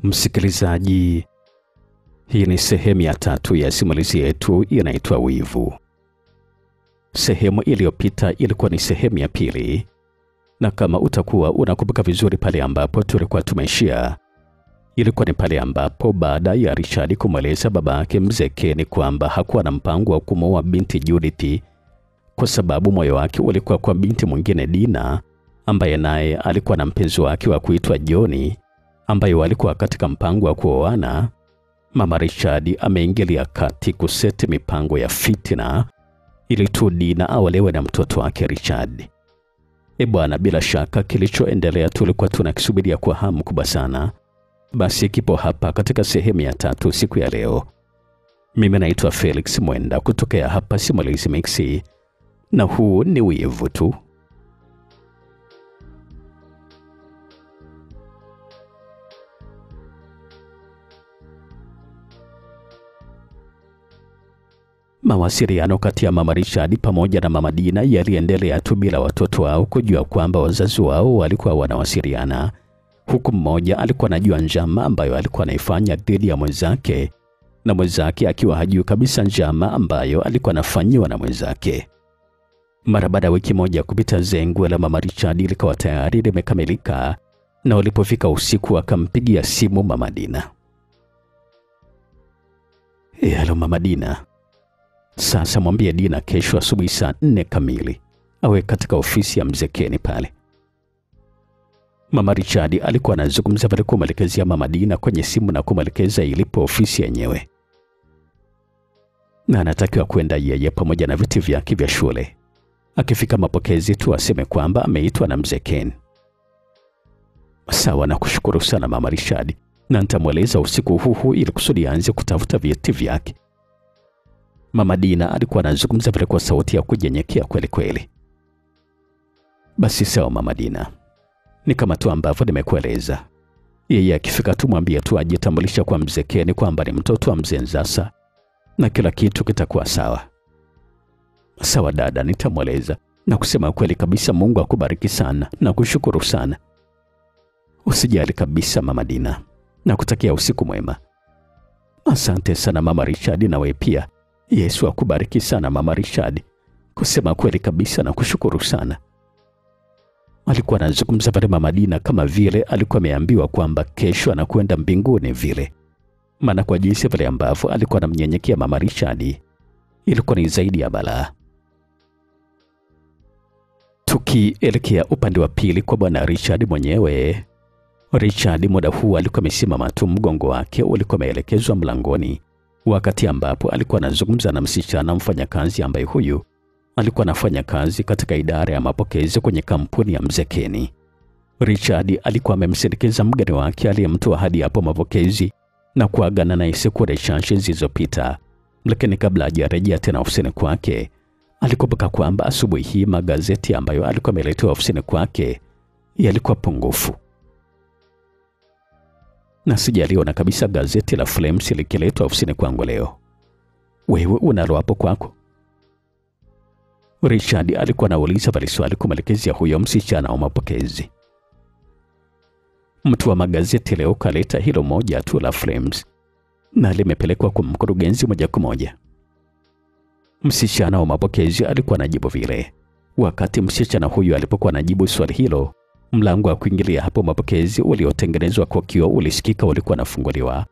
Msikilizaji, hii ni sehemu ya 3 ya simulizi yetu inaitwa Wivu. Sehemu iliyopita ilikuwa ni sehemu ya 2, na kama utakuwa unakumbuka vizuri pale ambapo tulikuwa tumeishia, ilikuwa ni pale ambapo baada ya Richard kumweleza babake mzee Ken kwamba hakuwa na mpango wa kumwoa binti Judith kwa sababu moyo wake ulikuwa kwa binti mwingine Dina, ambaye naye alikuwa na mpenzi wake wa kuitwa Johnny, ambaye walikuwa katika mpango wa kuoana. Mama Richard ameingilia kati kuseti mipango ya fitina ili tu Dina aolewe na mtoto wake Richard. Bwana, bila shaka kilichoendelea tulikuwa tunakisubiria kwa hamu kubwa sana. Basi kipo hapa katika sehemu ya 3 siku ya leo. Mimi naitwa Felix Mwenda kutokea hapa Simulizi Mixi, na huu ni Wivu tu. Mawasiliano kati ya Mama Richard pamoja na Mama Dina yaliendelea tu bila watoto wao kujua kwamba wazazi wao walikuwa wanawasiliana, huku mmoja alikuwa anajua njama ambayo alikuwa anaifanya dhidi ya mwenzake, na mwenzake akiwa hajui kabisa njama ambayo alikuwa anafanyiwa na mwenzake. Mara baada ya wiki moja kupita, zengwe la Mama Richard likawa tayari limekamilika, na walipofika usiku akampigia simu Mama Dina. Hello Mama Dina. Sasa mwambie Dina kesho asubuhi saa 4 kamili awe katika ofisi ya mzee Ken pale. Mama Richard alikuwa anazungumza pale kumwelekezea Mama Dina kwenye simu na kumwelekeza ilipo ofisi yenyewe, na anatakiwa kwenda yeye pamoja na vitu vyake vya shule. Akifika mapokezi tu aseme kwamba ameitwa na mzee Ken. Sawa, na kushukuru sana Mama Richard, na nitamweleza usiku huu ili kusudi aanze kutafuta vitu vyake. Mama Dina alikuwa anazungumza vile kwa sauti ya kunyenyekea kweli kweli. Basi sawa Mama Dina, ni kama tu ambavyo nimekueleza. Yeye akifika tu mwambie tu ajitambulisha kwa mzee Ken kwamba ni mtoto wa mzee Nzasa, na kila kitu kitakuwa sawa. Sawa dada, nitamweleza, na kusema kweli kabisa Mungu akubariki sana na kushukuru sana. Usijali kabisa Mama Dina, na kutakia usiku mwema. Asante sana Mama Richard, na wewe pia. Yesu akubariki sana Mama Richard. Kusema kweli kabisa na kushukuru sana. Alikuwa anazungumza pale Mama Dina kama vile alikuwa ameambiwa kwamba kesho anakwenda mbinguni vile. Maana kwa jinsi vile ambavyo alikuwa anamnyenyekea Mama Richard, ilikuwa ni zaidi ya balaa. Tukielekea upande wa pili kwa Bwana Richard mwenyewe. Richard muda huu alikuwa amesimama tu, mgongo wake ulikuwa umeelekezwa mlangoni, wakati ambapo alikuwa anazungumza na msichana mfanyakazi ambaye huyu alikuwa anafanya kazi katika idara ya mapokezi kwenye kampuni ya mzee Ken. Richard alikuwa amemsindikiza mgeni wake aliyemtoa hadi hapo mapokezi na kuagana naye sekunde chache zilizopita, lakini kabla hajarejea tena ofisini kwake, alikumbuka kwamba asubuhi hii magazeti ambayo alikuwa ameletewa ofisini kwake yalikuwa pungufu. Na sijaliona kabisa gazeti la Flames likiletwa ofisini kwangu leo. Wewe unalo hapo kwako? Richard alikuwa anauliza pale swali kumwelekezea huyo msichana wa mapokezi. Mtu wa magazeti leo kaleta hilo moja tu la Flames, na limepelekwa kwa mkurugenzi moja kwa moja. Msichana wa mapokezi alikuwa anajibu vile. Wakati msichana huyo alipokuwa anajibu swali hilo, mlango wa kuingilia hapo mapokezi uliotengenezwa kwa kioo ulisikika ulikuwa unafunguliwa.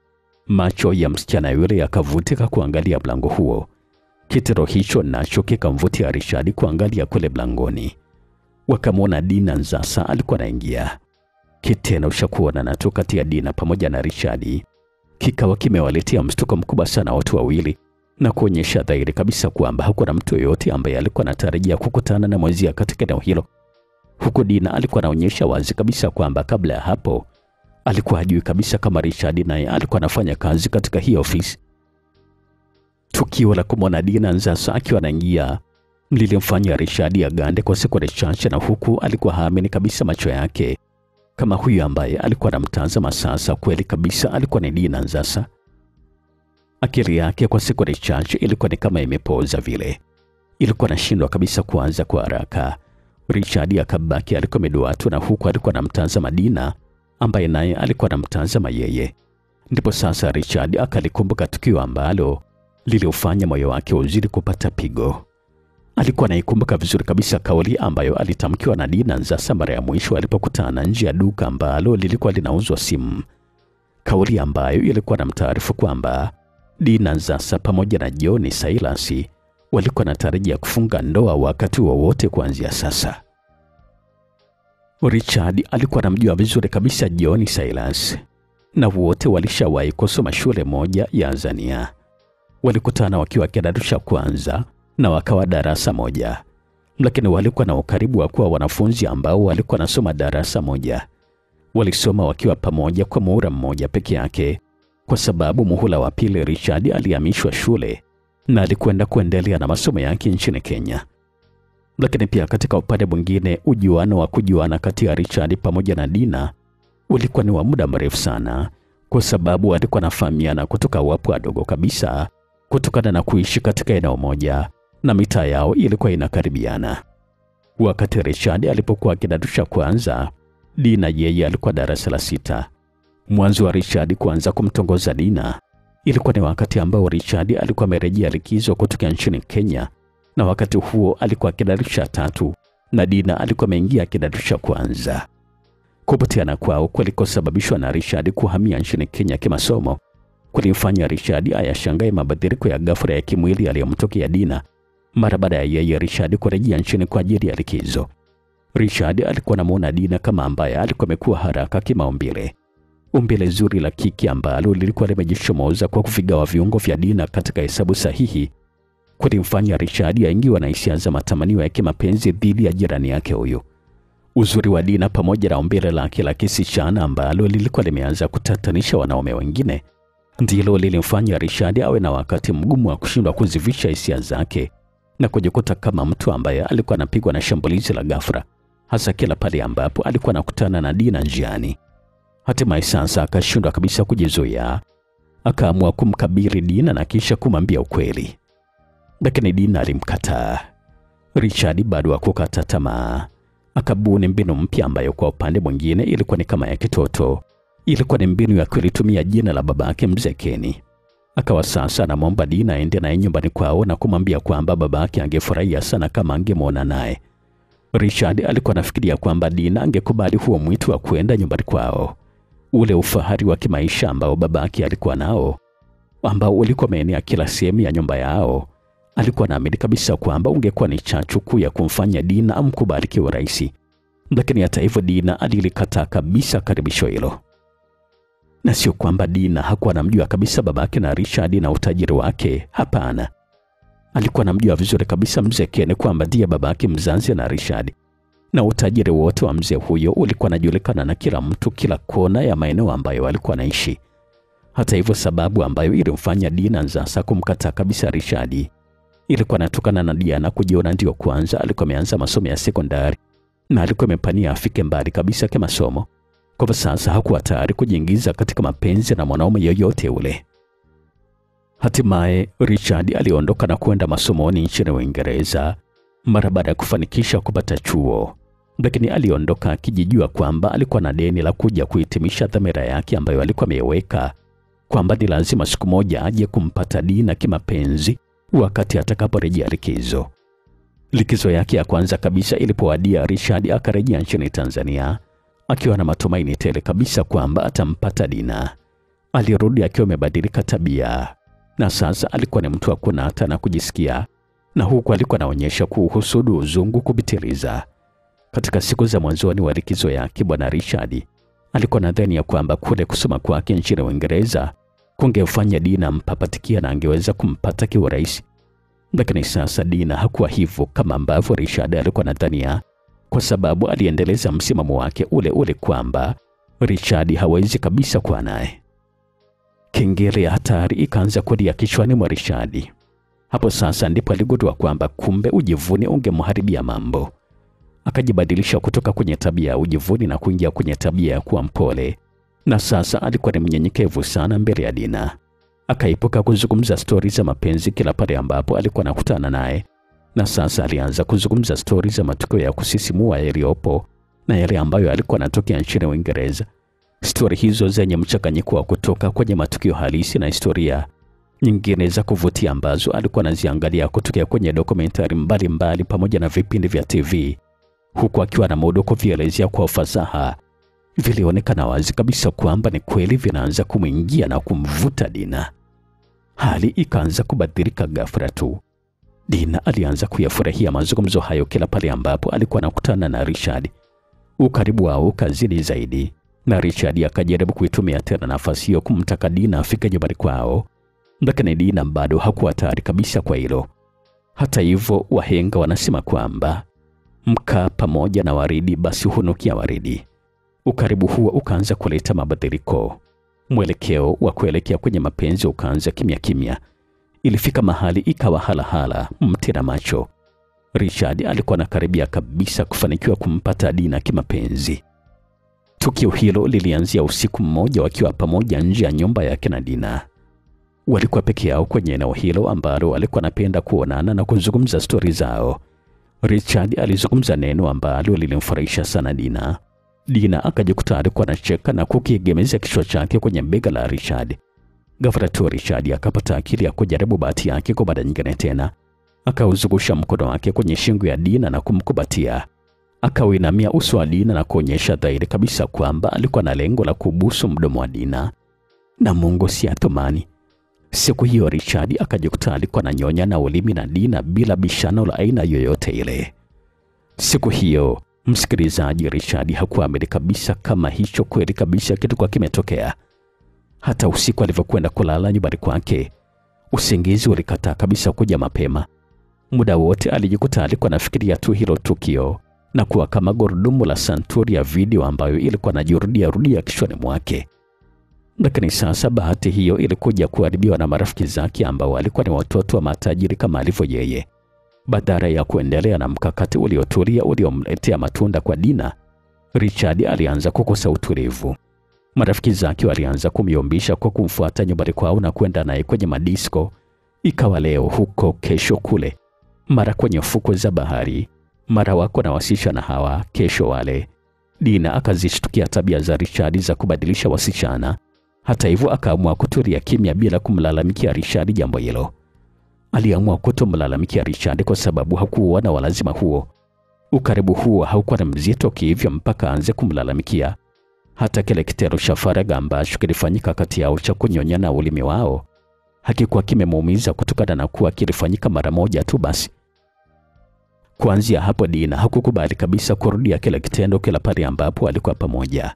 Macho ya msichana yule yakavutika kuangalia mlango huo. Kitendo hicho nacho kikamvutia Richard kuangalia kule mlangoni. Wakamwona Dina Nzasa alikuwa anaingia. Kitendo cha kuonana tu kati ya Dina pamoja na Richard kikawa kimewaletea mshtuko mkubwa sana watu wawili, na kuonyesha dhahiri kabisa kwamba hakuna mtu yoyote ambaye alikuwa anatarajia kukutana na mwenzia katika eneo hilo. Huko Dina alikuwa anaonyesha wazi kabisa kwamba kabla ya hapo alikuwa hajui kabisa kama Richard naye alikuwa anafanya kazi katika hii ofisi. Tukio la kumwona Dina Nzasa akiwa anaingia lilimfanya Richard agande kwa sekunde chache, na huku alikuwa haamini kabisa macho yake kama huyu ambaye alikuwa anamtazama sasa kweli kabisa alikuwa ni Dina Nzasa. Akili yake kwa sekunde chache ilikuwa ni kama imepoza vile. Ilikuwa anashindwa kabisa kuanza kwa haraka. Richard akabaki alikuwa ameduaa tu, na huku alikuwa anamtazama Dina ambaye naye alikuwa anamtazama yeye. Ndipo sasa Richard akalikumbuka tukio ambalo liliufanya moyo wake uzidi kupata pigo. Alikuwa anaikumbuka vizuri kabisa kauli ambayo alitamkiwa na Dina Nzasa mara ya mwisho alipokutana nje ya duka ambalo lilikuwa linauzwa simu. Kauli ambayo ilikuwa na mtaarifu kwamba Dina Nzasa pamoja na John Silas walikuwa wanatarajia kufunga ndoa wakati wowote kuanzia sasa. Richard alikuwa anamjua vizuri kabisa John Silas, na wote walishawahi kusoma shule moja ya Azania. Walikutana wakiwa kidato cha kwanza na wakawa darasa moja, lakini walikuwa na ukaribu wa kuwa wanafunzi ambao walikuwa nasoma darasa moja. Walisoma wakiwa pamoja kwa muhula mmoja peke yake, kwa sababu muhula wa pili Richard alihamishwa shule na alikwenda kuendelea na masomo yake nchini Kenya. Lakini pia katika upande mwingine, ujuano wa kujuana kati ya Richard pamoja na Dina ulikuwa ni wa muda mrefu sana, kwa sababu walikuwa wanafahamiana kutoka wapo wadogo kabisa, kutokana na kuishi katika eneo moja na mitaa yao ilikuwa inakaribiana. Wakati Richard alipokuwa kidato cha kwanza, Dina yeye alikuwa darasa la 6. Mwanzo wa Richard kuanza kumtongoza Dina ilikuwa ni wakati ambao Richard alikuwa amerejea likizo kutoka nchini Kenya, na wakati huo alikuwa kidato cha 3 na Dina alikuwa ameingia kidato cha kwanza. Kupatiana kwao kulikosababishwa na Richard kuhamia nchini Kenya kimasomo kulimfanya Richard ayashangae mabadiliko ya ghafla ya kimwili aliyomtokea Dina mara baada ya yeye Richard kurejea nchini kwa ajili ya likizo. Richard alikuwa anamuona Dina kama ambaye alikuwa amekuwa haraka kimaumbile. Umbile zuri la kiki ambalo lilikuwa limejishomoza kwa kuvigawa viungo vya Dina katika hesabu sahihi kulimfanya Richard aingiwa na hisia za matamanio ya kimapenzi dhidi ya jirani yake huyo. Uzuri wa Dina pamoja na umbile lake la kisichana ambalo lilikuwa limeanza kutatanisha wanaume wengine ndilo lilimfanya Richard awe na wakati mgumu wa kushindwa kuzivisha hisia zake na kujikuta kama mtu ambaye alikuwa anapigwa na shambulizi la ghafla, hasa kila pale ambapo alikuwa anakutana na Dina njiani. Hatimaye sasa akashindwa kabisa kujizuia, akaamua kumkabili Dina na kisha kumwambia ukweli. Lakini Dina alimkataa. Richard bado hakukata tamaa. Akabuni mbinu mpya ambayo kwa upande mwingine ilikuwa ni kama ya kitoto. Ilikuwa ni mbinu ya kulitumia jina la babake mzee Keni. Akawa sasa anamwomba Dina aende naye nyumbani kwao na kumwambia kwamba babake angefurahia sana kama angemwona naye. Richard alikuwa anafikiria kwamba Dina angekubali huo mwito wa kwenda nyumbani kwao. Ule ufahari wa kimaisha ambao babake alikuwa nao, ambao ulikuwa umeenea kila sehemu ya nyumba yao, alikuwa anaamini kabisa kwamba ungekuwa ni chachu kuu ya kumfanya Dina amkubali kiurahisi. Lakini hata hivyo Dina alilikataa kabisa karibisho hilo. Na sio kwamba Dina hakuwa anamjua kabisa babake na Richard na utajiri wake, hapana. Alikuwa anamjua vizuri kabisa mzee Keni kwamba ndiye babake mzazi na Richard, na utajiri wote wa mzee huyo ulikuwa unajulikana na kila mtu kila kona ya maeneo ambayo alikuwa anaishi. Hata hivyo sababu ambayo ilimfanya Dina Nzasa kumkataa kabisa Richard ilikuwa inatokana na Diana kujiona ndio kwanza alikuwa ameanza masomo ya sekondari na alikuwa amepania afike mbali kabisa kwa masomo. Kwa sasa hakuwa tayari kujiingiza katika mapenzi na mwanaume yoyote ule. Hatimaye Richard aliondoka na kwenda masomoni nchini Uingereza mara baada ya kufanikisha kupata chuo. Lakini aliondoka akijijua kwamba alikuwa na deni la kuja kuhitimisha dhamira yake ambayo alikuwa ameweka kwamba ni lazima siku moja aje kumpata Dina kimapenzi wakati atakaporejea likizo. Likizo yake ya kwanza kabisa ilipowadia, Richard akarejea nchini Tanzania akiwa na matumaini tele kabisa kwamba atampata Dina. Alirudi akiwa amebadilika tabia, na sasa alikuwa ni mtu wa kunata na kujisikia, na huku alikuwa anaonyesha kuhusudu uzungu kupitiliza. Katika siku za mwanzoni wa likizo yake, bwana Richard alikuwa nadhani ya kwamba kule kusoma kwake nchini Uingereza kungefanya Dina mpapatikia na angeweza kumpata kiurahisi. Lakini sasa Dina hakuwa hivyo kama ambavyo Richard alikuwa nadhania, kwa sababu aliendeleza msimamo wake ule ule kwamba Richard hawezi kabisa kuwa naye. Kengele ya hatari ikaanza kulia kichwani mwa Richard. Hapo sasa ndipo aligundua kwamba kumbe ujivuni ungemharibia mambo. Akajibadilisha kutoka kwenye tabia ya ujivuni na kuingia kwenye tabia ya kuwa mpole, na sasa alikuwa ni mnyenyekevu sana mbele ya Dina. Akaipuka kuzungumza stori za mapenzi kila pale ambapo alikuwa anakutana naye, na sasa alianza kuzungumza stori za matukio ya kusisimua yaliyopo na yale ambayo alikuwa anatokea nchini Uingereza. Stori hizo zenye mchanganyiko wa kutoka kwenye matukio halisi na historia nyingine za kuvutia ambazo alikuwa anaziangalia kutokea kwenye dokumentari mbalimbali pamoja na vipindi vya TV, huku akiwa na muda kuvielezea kwa ufasaha, vilionekana wazi kabisa kwamba ni kweli vinaanza kumwingia na kumvuta Dina. Hali ikaanza kubadilika ghafla tu. Dina alianza kuyafurahia mazungumzo hayo kila pale ambapo alikuwa anakutana na Richard. Ukaribu wao ukazidi zaidi, na Richard akajaribu kuitumia tena nafasi hiyo kumtaka Dina afike nyumbani kwao, lakini Dina bado hakuwa tayari kabisa kwa hilo. Hata hivyo, wahenga wanasema kwamba mkaa pamoja na waridi basi hunukia waridi. Ukaribu huo ukaanza kuleta mabadiliko. Mwelekeo wa kuelekea kwenye mapenzi ukaanza kimya kimya. Ilifika mahali ikawa halahala, mti na macho. Richard alikuwa anakaribia kabisa kufanikiwa kumpata Dina kimapenzi. Tukio hilo lilianzia usiku mmoja wakiwa pamoja nje ya nyumba yake na Dina. Walikuwa peke yao kwenye eneo hilo ambalo walikuwa napenda kuonana na kuzungumza stori zao. Richard alizungumza neno ambalo lilimfurahisha sana Dina. Dina akajikuta alikuwa anacheka na kukiegemeza kichwa chake kwenye bega la Richard. Ghafla tu Richard akapata akili ya kujaribu bahati yake kwa mara nyingine tena. Akauzungusha mkono wake kwenye shingo ya Dina na kumkubatia. Akauinamia uso wa Dina na kuonyesha dhahiri kabisa kwamba alikuwa na lengo la kubusu mdomo wa Dina. Na Mungu si athumani. Siku hiyo Richard akajikuta alikuwa ananyonya na ulimi na Dina bila bishano la aina yoyote ile. Siku hiyo, msikilizaji, Richard hakuamini kabisa kama hicho kweli kabisa kitu kwa kimetokea. Hata usiku alivyokwenda kulala nyumbani kwake, usingizi ulikataa kabisa kuja mapema. Muda wote alijikuta alikuwa anafikiria tu hilo tukio na kuwa kama gurudumu la santuri ya video ambayo ilikuwa inajirudia kichwani mwake. Lakini sasa bahati hiyo ilikuja kuharibiwa na marafiki zake ambao walikuwa ni watoto wa matajiri kama alivyo yeye. Badala ya kuendelea na mkakati uliotulia uliomletea matunda kwa Dina, Richard alianza kukosa utulivu. Marafiki zake walianza kumyombisha kwa kumfuata nyumbani kwao na kwenda naye kwenye madisko. Ikawa leo huko, kesho kule, mara kwenye fukwe za bahari, mara wako na wasichana hawa, kesho wale. Dina akazishtukia tabia za Richard za kubadilisha wasichana. Hata hivyo akaamua kutulia kimya bila kumlalamikia Richard jambo hilo. Aliamua kutomlalamikia Richard kwa sababu hakuwa na walazima huo. Ukaribu huo haukuwa na mzito kivyo mpaka aanze kumlalamikia. Hata kile kitendo cha faragha ambacho kilifanyika kati yao cha kunyonyana ulimi wao hakikuwa kimemuumiza kutokana na kuwa kilifanyika mara moja tu basi. Kuanzia hapo Dina hakukubali kabisa kurudia kile kitendo kila pale ambapo alikuwa pamoja.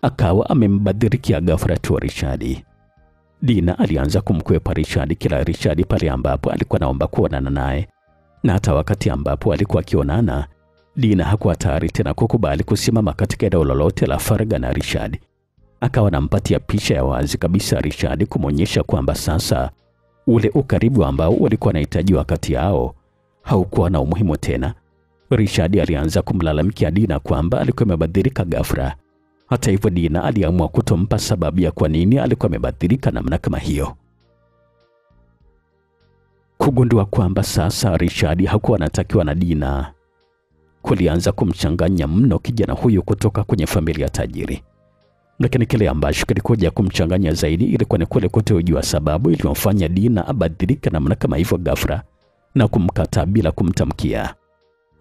Akawa amembadilikia ghafla tu Richard. Dina alianza kumkwepa Richard kila Richard pale ambapo alikuwa naomba kuonana naye. Na hata wakati ambapo alikuwa akionana, Dina hakuwa tayari tena kukubali kusimama katika eneo lolote la faragha na Richard. Akawa anampatia picha ya wazi kabisa Richard kumonyesha kwamba sasa ule ukaribu ambao ulikuwa unahitajiwa kati yao haukuwa na umuhimu tena. Richard alianza kumlalamikia Dina kwamba alikuwa amebadilika ghafla. Hata hivyo Dina aliamua kutompa sababu ya kwa nini alikuwa amebadilika namna kama hiyo. Kugundua kwamba sasa Richard hakuwa anatakiwa na Dina kulianza kumchanganya mno kijana huyo kutoka kwenye familia tajiri. Lakini kile ambacho kilikuja kumchanganya zaidi ilikuwa ni kule kutojua sababu iliyomfanya Dina abadilika namna kama hivyo ghafla na kumkataa bila kumtamkia.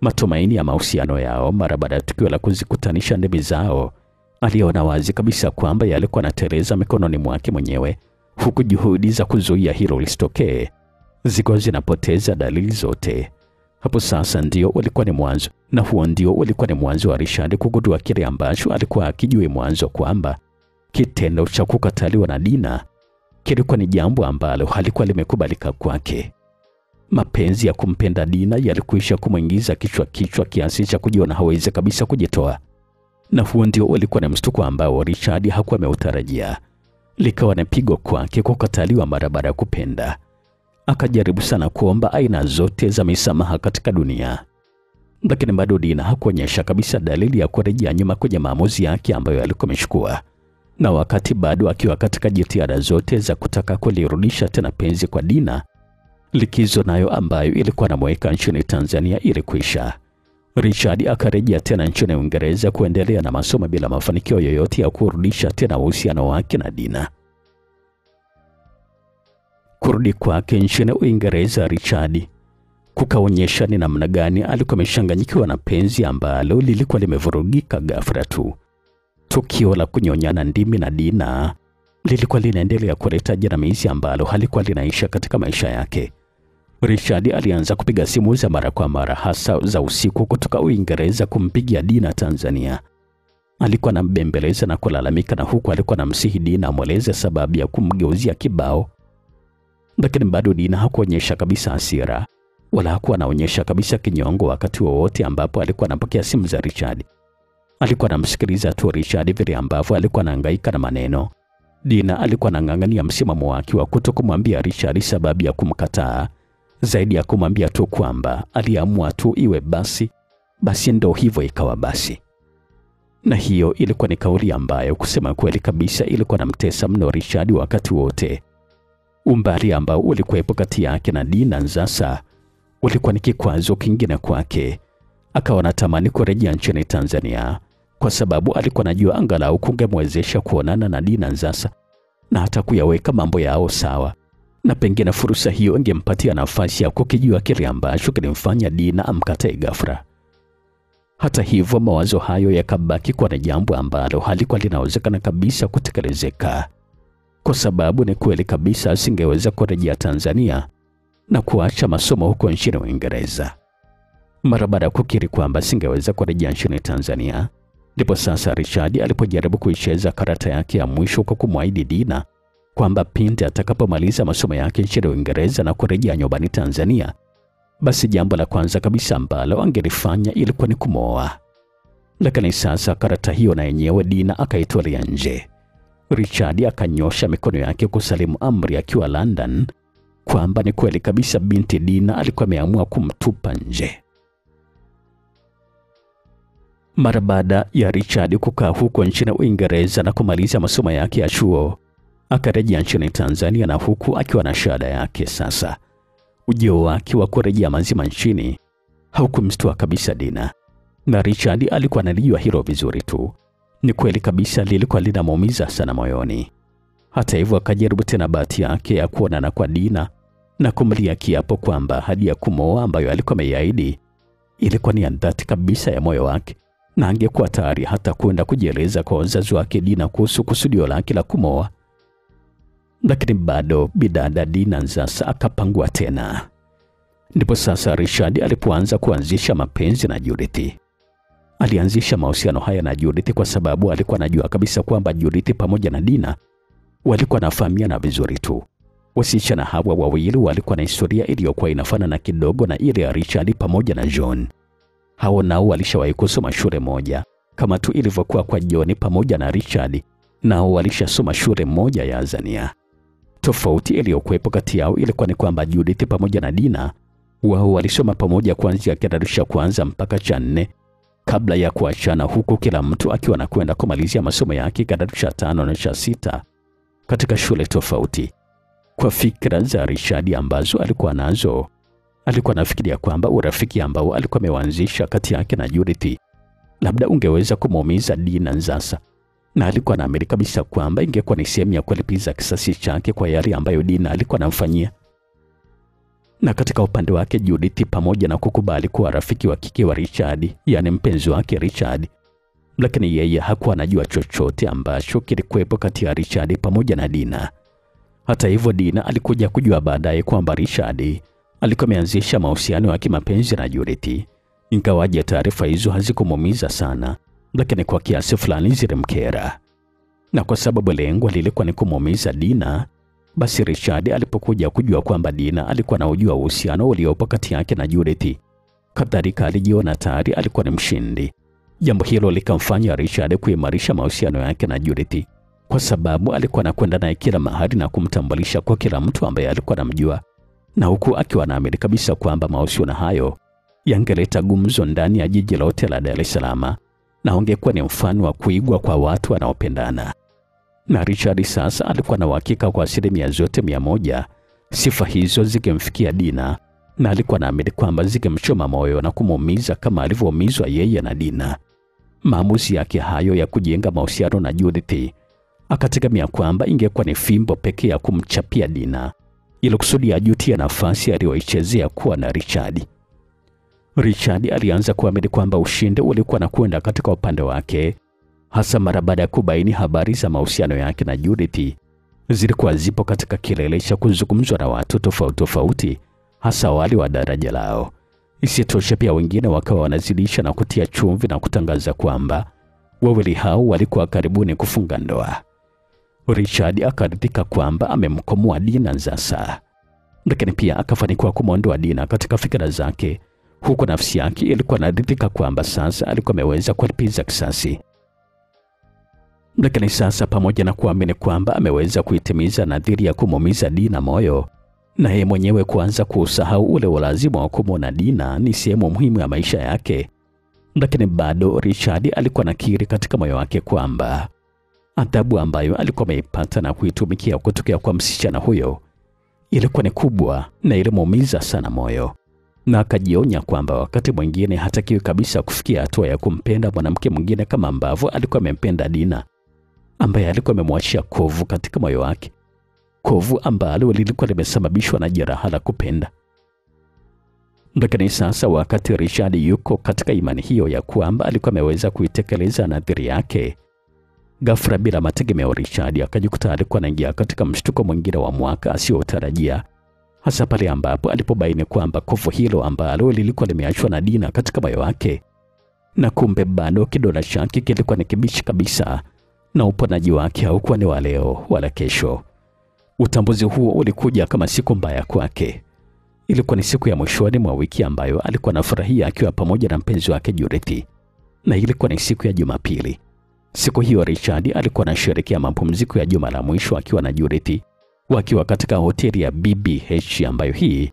Matumaini ya mahusiano yao mara baada ya tukio la kuzikutanisha ndimi zao, aliona wazi kabisa kwamba yalikuwa yanateleza mikononi mwake mwenyewe, huku juhudi za kuzuia hilo lisitokee zilikuwa zinapoteza dalili zote. Hapo sasa ndio ulikuwa ni mwanzo, na huo ndio ulikuwa ni mwanzo wa Richard kugundua kile ambacho alikuwa akijui mwanzo, kwamba kitendo cha kukataliwa na Dina kilikuwa ni jambo ambalo halikuwa limekubalika kwake. Mapenzi ya kumpenda Dina yalikwisha kumwingiza kichwa kiasi cha kujiona hawezi kabisa kujitoa. Na huo ndio ulikuwa ni mshtuko ambao Richard hakuwa ameutarajia. Likawa ni pigo kwake kukataliwa mara baada ya kupenda. Akajaribu sana kuomba aina zote za misamaha katika dunia, lakini bado Dina hakuonyesha kabisa dalili ya kurejea nyuma kwenye maamuzi yake ambayo alikuwa amechukua. Na wakati bado akiwa katika jitihada zote za kutaka kulirudisha tena penzi kwa Dina, likizo nayo ambayo ilikuwa inamweka nchini Tanzania ilikwisha. Richard akarejea tena nchini Uingereza kuendelea na masomo bila mafanikio yoyote ya kurudisha tena uhusiano wake na Dina. Kurudi kwake nchini Uingereza Richard kukaonyesha ni namna gani alikuwa ameshanganyikiwa na penzi ambalo lilikuwa limevurugika ghafla tu. Tukio la kunyonyana ndimi na Dina lilikuwa linaendelea kuleta jinamizi ambalo halikuwa linaisha katika maisha yake. Richard alianza kupiga simu za mara kwa mara, hasa za usiku, kutoka Uingereza kumpigia Dina Tanzania. Alikuwa anambembeleza na kulalamika, na huku alikuwa anamsihi Dina amweleze sababu ya kumgeuzia kibao. Lakini bado Dina hakuonyesha kabisa hasira, wala hakuwa anaonyesha kabisa kinyongo wakati wowote ambapo alikuwa anapokea simu za Richard. Alikuwa anamsikiliza tu Richard vile ambavyo alikuwa anahangaika na maneno. Dina alikuwa anang'ang'ania msimamo wake wa kutokumwambia Richard sababu ya kumkataa, zaidi ya kumwambia tu kwamba aliamua tu iwe basi ndo hivyo ikawa basi. Na hiyo ilikuwa ni kauli ambayo kusema kweli kabisa ilikuwa namtesa mno Richard wakati wote. Umbali ambao ulikuwepo kati yake na Dina sasa ulikuwa ni kikwazo kingine kwake. Akawa anatamani kurejea nchini Tanzania kwa sababu alikuwa anajua angalau kungemwezesha kuonana na Dina sasa na hata kuyaweka mambo yao sawa, na pengine fursa hiyo ingempatia nafasi ya kukijua kile ambacho kilimfanya Dina amkatae ghafla. Hata hivyo, mawazo hayo yakabaki kwa ni jambo ambalo halikuwa linawezekana kabisa kutekelezeka, kwa sababu ni kweli kabisa asingeweza kurejea Tanzania na kuacha masomo huko nchini Uingereza. Mara baada ya kukiri kwamba asingeweza kurejea nchini Tanzania, ndipo sasa Richard alipojaribu kuicheza karata yake ya mwisho kwa kumwahidi Dina kwamba pindi atakapomaliza masomo yake nchini Uingereza na kurejea nyumbani Tanzania, basi jambo la kwanza kabisa ambalo angelifanya ilikuwa ni kumwoa. Lakini sasa karata hiyo na yenyewe Dina akaitolea nje. Richard akanyosha mikono yake kusalimu amri akiwa London kwamba ni kweli kabisa binti Dina alikuwa ameamua kumtupa nje. Mara baada ya Richard kukaa huko nchini Uingereza na kumaliza masomo yake ya chuo, akarejea nchini Tanzania, na huku akiwa na shahada yake. Sasa ujio wake wa kurejea mazima nchini haukumstua kabisa Dina, na Richard alikuwa analijua hilo vizuri tu. Ni kweli kabisa lilikuwa linamuumiza sana moyoni. Hata hivyo, akajaribu tena bahati yake ya kuonana kwa Dina na kumlia kiapo kwamba hadi ya kumwoa ambayo alikuwa ameahidi ilikuwa ni dhati kabisa ya moyo wake, na angekuwa tayari hata kwenda kujieleza kwa wazazi wake Dina kuhusu kusudio lake la kumwoa. Lakini bado bidada Dina sasa akapangua tena. Ndipo sasa Richard alipoanza kuanzisha mapenzi na Judith. Alianzisha mahusiano haya na Judith kwa sababu alikuwa anajua kabisa kwamba Judith pamoja na Dina walikuwa wanafahamiana vizuri tu. Wasichana hawa wawili walikuwa na historia iliyokuwa inafanana kidogo na ile ya Richard pamoja na John. Hao nao walishawahi kusoma shule moja kama tu ilivyokuwa kwa John pamoja na Richard, nao walishasoma shule moja ya Azania. Tofauti iliyokuwepo kati yao ilikuwa ni kwamba Judith pamoja na Dina wao walisoma pamoja kuanzia kidato cha kwanza mpaka cha 4 kabla ya kuachana, huku kila mtu akiwa anakwenda kumalizia masomo yake kidato cha 5 na cha 6 katika shule tofauti. Kwa fikra za Richard ambazo alikuwa nazo, alikuwa anafikiria kwamba urafiki ambao alikuwa ameanzisha kati yake na Judith labda ungeweza kumuumiza Dina sasa, na alikuwa anaamini kabisa kwamba ingekuwa ni sehemu ya kulipiza kisasi chake kwa yale ambayo Dina alikuwa anamfanyia. Na katika upande wake Judith, pamoja na kukubali kuwa rafiki wa kike wa Richard, yani mpenzi wake Richard, lakini yeye hakuwa anajua chochote ambacho kilikuwepo kati ya Richard pamoja na Dina. Hata hivyo, Dina alikuja kujua baadaye kwamba Richard alikuwa ameanzisha mahusiano ya kimapenzi na Judith. Ingawaje taarifa hizo hazikumuumiza sana, lakini kwa kiasi fulani zilimkera. Na kwa sababu lengo lilikuwa ni kumuumiza Dina, basi Richard alipokuja kujua kwamba Dina alikuwa na ujua uhusiano uliopo kati yake na Judith, kadhalika alijiona tayari alikuwa ni mshindi. Jambo hilo likamfanya Richard kuimarisha mahusiano yake na Judith, kwa sababu alikuwa anakwenda naye kila mahali na kumtambulisha kwa kila mtu ambaye alikuwa anamjua, na huku akiwa anaamini kabisa kwamba mahusiano hayo yangeleta gumzo ndani ya jiji lote la Dar es Salaam na ungekuwa ni mfano wa kuigwa kwa watu wanaopendana. Na Richard sasa alikuwa na uhakika kwa 100% sifa hizo zikimfikia Dina, na alikuwa anaamini kwamba zingemchoma moyo na kumuumiza kama alivyoumizwa yeye na Dina. Maamuzi yake hayo ya kujenga mahusiano na Judith akategemea kwamba ingekuwa ni fimbo pekee ya kumchapia Dina ili kusudi ajutie nafasi aliyoichezea kuwa na Richard. Richard alianza kuamini kwamba ushindi ulikuwa na kwenda katika upande wake, hasa mara baada ya kubaini habari za mahusiano yake na Judith zilikuwa zipo katika kilele cha kuzungumzwa na watu tofauti tofauti, hasa wale wa daraja lao. Isitoshe pia wengine wakawa wanazidisha na kutia chumvi na kutangaza kwamba wawili hao walikuwa karibuni kufunga ndoa. Richard akaridhika kwamba amemkomoa Dina Nzasa, lakini pia akafanikiwa kumwondoa Dina katika fikra zake, huku nafsi yake ilikuwa inaridhika kwamba sasa alikuwa ameweza kulipiza kisasi. Lakini sasa, pamoja na kuamini kwamba ameweza kuitimiza nadhiri ya kumuumiza Dina moyo, na yeye mwenyewe kuanza kusahau ule ulazima wa kumwona Dina ni sehemu muhimu ya maisha yake, lakini bado Richard alikuwa nakiri katika moyo wake kwamba adhabu ambayo alikuwa ameipata na kuitumikia kutokea kwa msichana huyo ilikuwa ni kubwa na ilimuumiza sana moyo, na akajionya kwamba wakati mwingine hatakiwi kabisa kufikia hatua ya kumpenda mwanamke mwingine kama ambavyo alikuwa amempenda Dina, ambaye alikuwa amemwachia kovu katika moyo wake, kovu ambalo lilikuwa limesababishwa na jeraha la kupenda. Lakini sasa wakati Richard yuko katika imani hiyo ya kwamba alikuwa ameweza kuitekeleza nadhiri yake, ghafla bila mategemeo Richard akajikuta alikuwa anaingia katika mshtuko mwingine wa mwaka asiyotarajia, hasa pale ambapo alipobaini kwamba kovu hilo ambalo lilikuwa limeachwa na Dina katika moyo wake, na kumbe bado kidonda chake kilikuwa ni kibichi kabisa, na uponaji wake haukuwa ni wa leo wala kesho. Utambuzi huo ulikuja kama siku mbaya kwake. Ilikuwa ni siku ya mwishoni mwa wiki ambayo alikuwa anafurahia akiwa pamoja na mpenzi wake Judith, na ilikuwa ni siku ya Jumapili. Siku hiyo Richard alikuwa anasherehekea mapumziko ya juma la mwisho akiwa na Judith, wakiwa katika hoteli ya BBH ambayo hii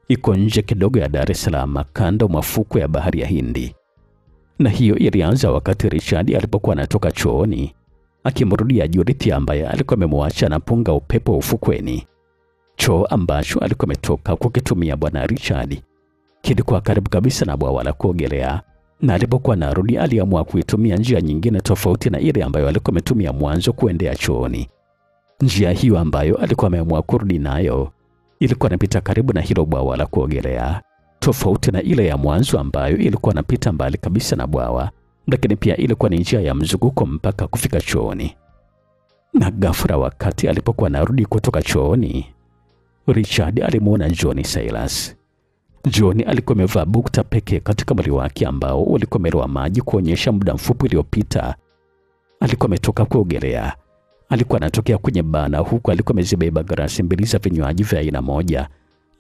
iko nje kidogo ya Dar es Salaam, kando mwa fukwe ya bahari ya Hindi. Na hiyo ilianza wakati Richard alipokuwa anatoka chooni akimrudia Judith ambaye alikuwa amemwacha na punga upepo ufukweni. Choo ambacho alikuwa ametoka kukitumia bwana Richard kilikuwa karibu kabisa na bwawa la kuogelea, na alipokuwa anarudi aliamua kuitumia njia nyingine tofauti na ile ambayo alikuwa ametumia mwanzo kuendea chooni. Njia hiyo ambayo alikuwa ameamua kurudi nayo ilikuwa inapita karibu na hilo bwawa la kuogelea, tofauti na ile ya mwanzo ambayo ilikuwa inapita mbali kabisa na bwawa, lakini pia ilikuwa ni njia ya mzunguko mpaka kufika chooni. Na ghafla wakati alipokuwa anarudi kutoka chooni, Richard alimuona John Silas. John alikuwa amevaa bukta pekee katika mwili wake ambao ulikuwa umelowa maji kuonyesha muda mfupi uliopita alikuwa ametoka kuogelea. Alikuwa anatokea kwenye bana, huku alikuwa amezibeba glasi mbili za vinywaji vya aina moja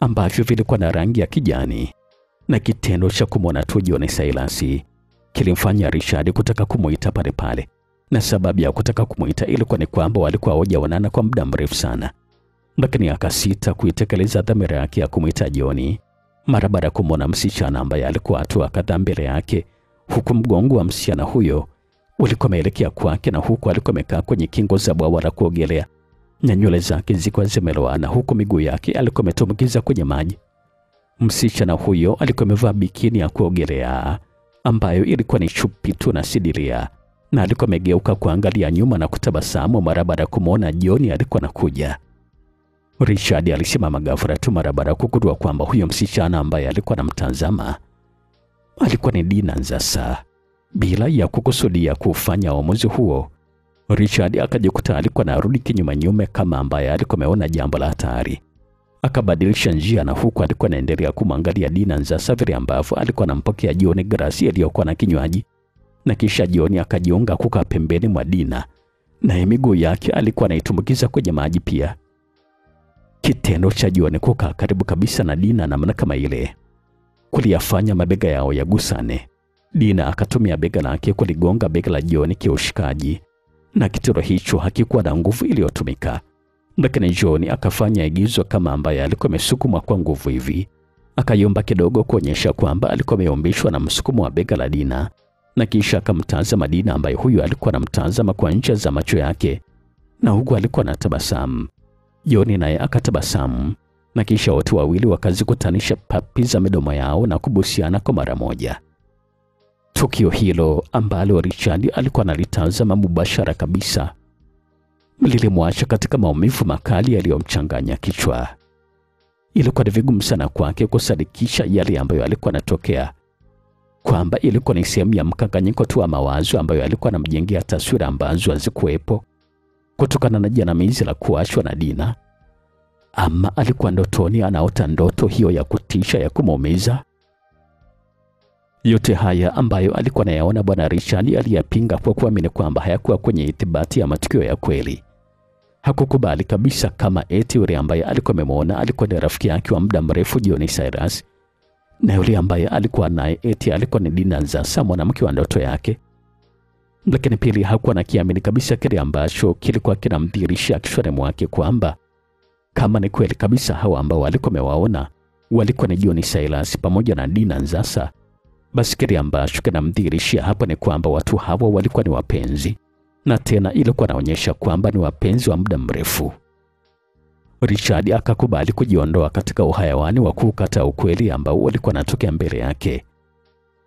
ambavyo vilikuwa na rangi ya kijani. Na kitendo cha kumwona tu John Silas kilimfanya Richard kutaka kumuita pale pale, na sababu ya kutaka kumuita ilikuwa ni kwamba walikuwa hawajaonana kwa muda mrefu sana. Lakini akasita kuitekeleza dhamira yake ya kumuita John mara baada ya kumwona msichana ambaye alikuwa hatua kadhaa mbele yake, huku mgongo wa msichana huyo ulikuwa umeelekea kwake, na huku alikuwa amekaa kwenye kingo za bwawa la kuogelea, na nywele zake zilikuwa zimelowana, huku miguu yake alikuwa ametumbukiza kwenye maji. Msichana huyo alikuwa amevaa bikini ya kuogelea ambayo ilikuwa ni chupi tu na sidiria, na alikuwa amegeuka kuangalia nyuma na kutabasamu mara baada ya kumwona John alikuwa anakuja. Richard alisimama ghafla tu mara baada ya kugundua kwamba huyo msichana ambaye alikuwa anamtazama alikuwa ni Dina Nzasa. Bila ya kukusudia kufanya uamuzi huo, Richard akajikuta alikuwa anarudi kinyume nyume kama ambaye alikuwa ameona jambo la hatari. Akabadilisha njia, na huku alikuwa anaendelea kumwangalia Dina Nzasa vile ambavyo alikuwa anampokea John glasi iliyokuwa na kinywaji, na kisha John akajiunga kukaa pembeni mwa Dina, na miguu yake alikuwa anaitumbukiza kwenye maji pia. Kitendo cha John kukaa karibu kabisa na Dina namna kama ile kuliyafanya mabega yao yagusane. Dina akatumia bega lake kuligonga bega la John kiushikaji, na kitendo hicho hakikuwa na nguvu iliyotumika. Lakini John akafanya igizo kama ambaye alikuwa amesukumwa kwa nguvu hivi. Akayomba kidogo kuonyesha kwamba alikuwa ameumbishwa na msukumo wa bega la Dina, na kisha akamtazama Dina ambaye huyu alikuwa anamtazama kwa ncha za macho yake, na huku alikuwa anatabasamu. John naye akatabasamu, na kisha wote wawili wakazikutanisha papi za midomo yao na kubusiana kwa mara moja. Tukio hilo ambalo Richard alikuwa analitazama mubashara kabisa lilimwacha katika maumivu makali yaliyomchanganya kichwa. Ilikuwa ni vigumu sana kwake kusadikisha yale ambayo alikuwa yanatokea, kwamba ilikuwa ni sehemu ya mkanganyiko tu wa mawazo ambayo alikuwa anamjengea taswira ambazo hazikuwepo kutokana na jinamizi la kuachwa na Dina, ama alikuwa ndotoni anaota ndoto hiyo ya kutisha ya kumuumiza. Yote haya ambayo alikuwa anayaona Bwana Richard aliyapinga kwa kuamini kwamba hayakuwa kwenye ithibati ya matukio ya kweli. Hakukubali kabisa kama eti yule ambaye alikuwa amemwona alikuwa ni rafiki yake wa muda mrefu Johnny Cyrus, na yule ambaye alikuwa naye eti alikuwa ni Dina Nzasa, mwanamke wa ndoto yake. Lakini pili, hakuwa nakiamini kabisa kile ambacho kilikuwa kinamdhihirisha kichwani mwake kwamba kama ni kweli kabisa hawa ambao walikuwa wamewaona walikuwa ni Johnny Cyrus pamoja na Dina Nzasa, basi kile ambacho kinamdhihirishia hapa ni kwamba watu hawa walikuwa ni wapenzi, na tena ilikuwa inaonyesha kwamba ni wapenzi wa muda mrefu. Richard akakubali kujiondoa katika uhayawani wa kukata ukweli ambao ulikuwa unatokea mbele yake.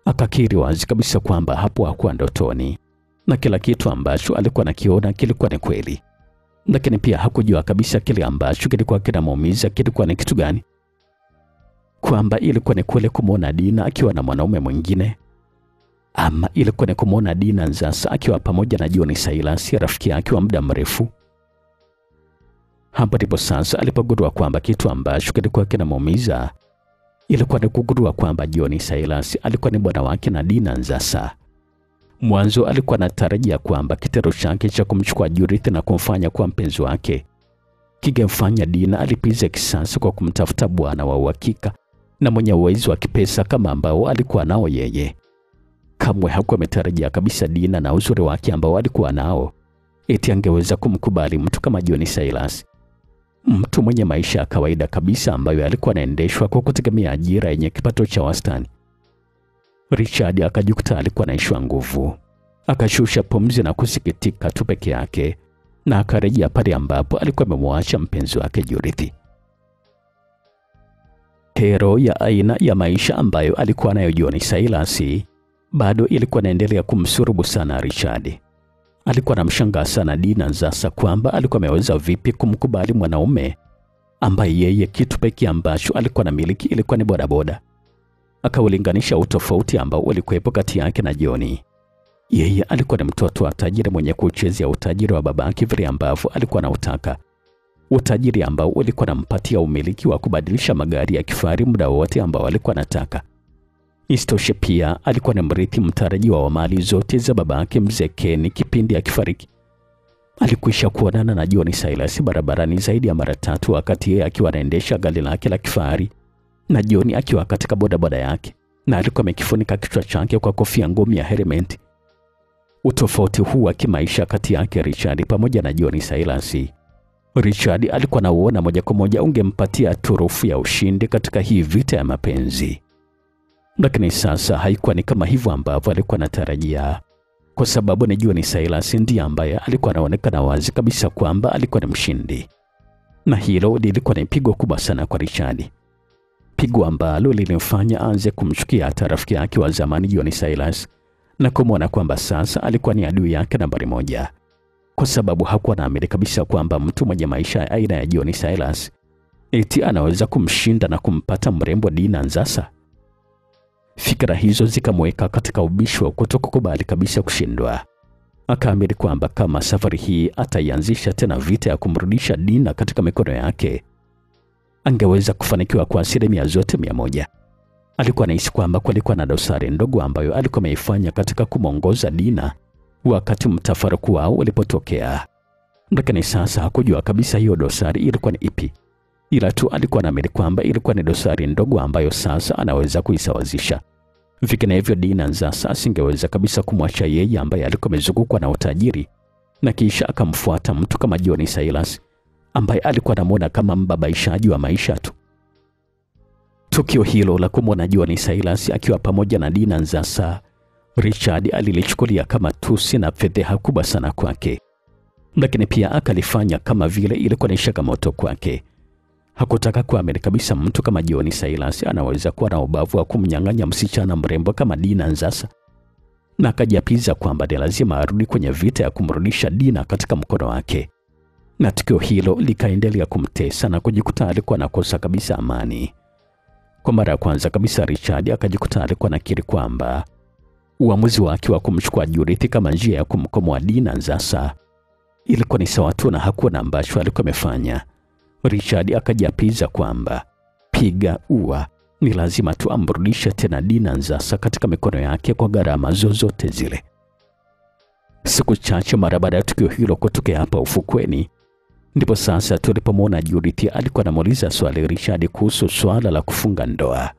Akakiri wazi kabisa kwamba hapo hakuwa ndotoni na kila kitu ambacho alikuwa anakiona kilikuwa ni kweli. Lakini pia hakujua kabisa kile ambacho kilikuwa kinamuumiza kilikuwa ni kitu gani. Kwamba ilikuwa ni kweli kumwona Dina akiwa na mwanaume mwingine, ama ilikuwa ni kumwona Dina Nzasa akiwa pamoja na Johnny Cyrus, rafiki yake wa muda mrefu. Hapo ndipo sasa alipogundua kwamba kitu ambacho kilikuwa kinamuumiza ilikuwa ni kugundua kwamba Johnny Cyrus alikuwa ni bwana wake na Dina Nzasa. Mwanzo alikuwa anatarajia kwamba kitendo chake cha kumchukua Judith na kumfanya kuwa mpenzi wake kingemfanya Dina alipize kisasi kwa kumtafuta bwana wa uhakika na mwenye uwezo wa kipesa kama ambao alikuwa nao yeye. Kamwe hakuwa ametarajia kabisa Dina na uzuri wake ambao alikuwa nao eti angeweza kumkubali mtu kama Johnny Cyrus, mtu mwenye maisha ya kawaida kabisa ambayo alikuwa anaendeshwa kwa kutegemea ajira yenye kipato cha wastani. Richard akajikuta alikuwa anaishiwa nguvu. Akashusha pumzi na kusikitika tu peke yake, na akarejea pale ambapo alikuwa amemwacha mpenzi wake Judith. Kero ya aina ya maisha ambayo alikuwa nayo Johnny Cyrus bado ilikuwa inaendelea kumsurubu sana Richard. Alikuwa anamshangaa sana Dina Nzasa kwamba alikuwa ameweza vipi kumkubali mwanaume ambaye yeye kitu pekee ambacho alikuwa na miliki ilikuwa ni bodaboda. Akaulinganisha utofauti ambao ulikuwepo kati yake na Johnny. Yeye alikuwa ni mtoto wa tajiri mwenye kuchezea utajiri wa babake vile ambavyo alikuwa anautaka. Utajiri ambao ulikuwa unampatia umiliki wa kubadilisha magari ya kifahari muda wote ambao alikuwa anataka. Isitoshe pia alikuwa ni mrithi mtarajiwa wa mali zote za babake mzee Ken kipindi akifariki. Alikwisha kuonana na Johnny Cyrus barabarani zaidi ya mara 3 wakati yeye akiwa anaendesha gari lake la kifahari na Johnny akiwa katika bodaboda yake, na alikuwa amekifunika kichwa chake kwa kofia ngumu ya helmet. Utofauti huu wa kimaisha kati yake Richard pamoja na Johnny Cyrus, Richard alikuwa anaona moja kwa moja ungempatia turufu ya ushindi katika hii vita ya mapenzi. Lakini sasa haikuwa ni kama hivyo ambavyo alikuwa anatarajia, kwa sababu ni Johnny Cyrus ndiye ambaye alikuwa anaonekana wazi kabisa kwamba alikuwa ni mshindi. Na hilo lilikuwa ni pigo kubwa sana kwa Richard. Pigo ambalo lilimfanya aanze kumchukia hata rafiki yake wa zamani Johnny Cyrus na kumwona kwamba sasa alikuwa ni adui yake nambari 1. Kwa sababu hakuwa naamini kabisa kwamba mtu mwenye maisha aina ya Johnny Cyrus eti anaweza kumshinda na kumpata mrembo Dina Nzasa. Fikra hizo zikamweka katika ubishi wa kutokukubali kabisa kushindwa. Akaamini kwamba kama safari hii ataianzisha tena vita ya kumrudisha Dina katika mikono yake, angeweza kufanikiwa kwa asilimia zote 100. Alikuwa anahisi kwamba kulikuwa na dosari ndogo ambayo alikuwa ameifanya katika kumongoza Dina wakati mtafaruku wao ulipotokea. Lakini sasa hakujua kabisa hiyo dosari ilikuwa ni ipi, ila tu alikuwa anaamini kwamba ilikuwa ni dosari ndogo ambayo sasa anaweza kuisawazisha. Vinginevyo Dina Nzasa asingeweza kabisa kumwacha yeye ambaye alikuwa amezungukwa na utajiri na kisha akamfuata mtu kama Johnny Cyrus ambaye alikuwa anamuona kama mbabaishaji wa maisha tu. Tukio hilo la kumwona Johnny Cyrus akiwa pamoja na Dina Nzasa, Richard alilichukulia kama tusi na fedheha kubwa sana kwake. Lakini pia akalifanya kama vile ilikuwa ni changamoto kwake. Hakutaka kuamini kabisa mtu kama John Silas anaweza kuwa na ubavu wa kumnyang'anya msichana mrembo kama Dina Nzasa, na akajiapiza kwamba ni lazima arudi kwenye vita ya kumrudisha Dina katika mkono wake. Na tukio hilo likaendelea kumtesa na kujikuta alikuwa anakosa kabisa amani. Kwa mara ya kwanza kabisa Richard akajikuta alikuwa anakiri kwamba uamuzi wake wa kumchukua Judith kama njia ya kumkomoa Dina Nzasa ilikuwa ni sawa tu na hakuna ambacho alikuwa amefanya. Richard akajiapiza kwamba piga ua, ni lazima tu amrudishe tena Dina Nzasa katika mikono yake kwa gharama zozote zile. Siku chache mara baada ya tukio hilo kutokea hapa ufukweni, ndipo sasa tulipomwona Judith alikuwa anamuuliza swali Richard kuhusu swala la kufunga ndoa.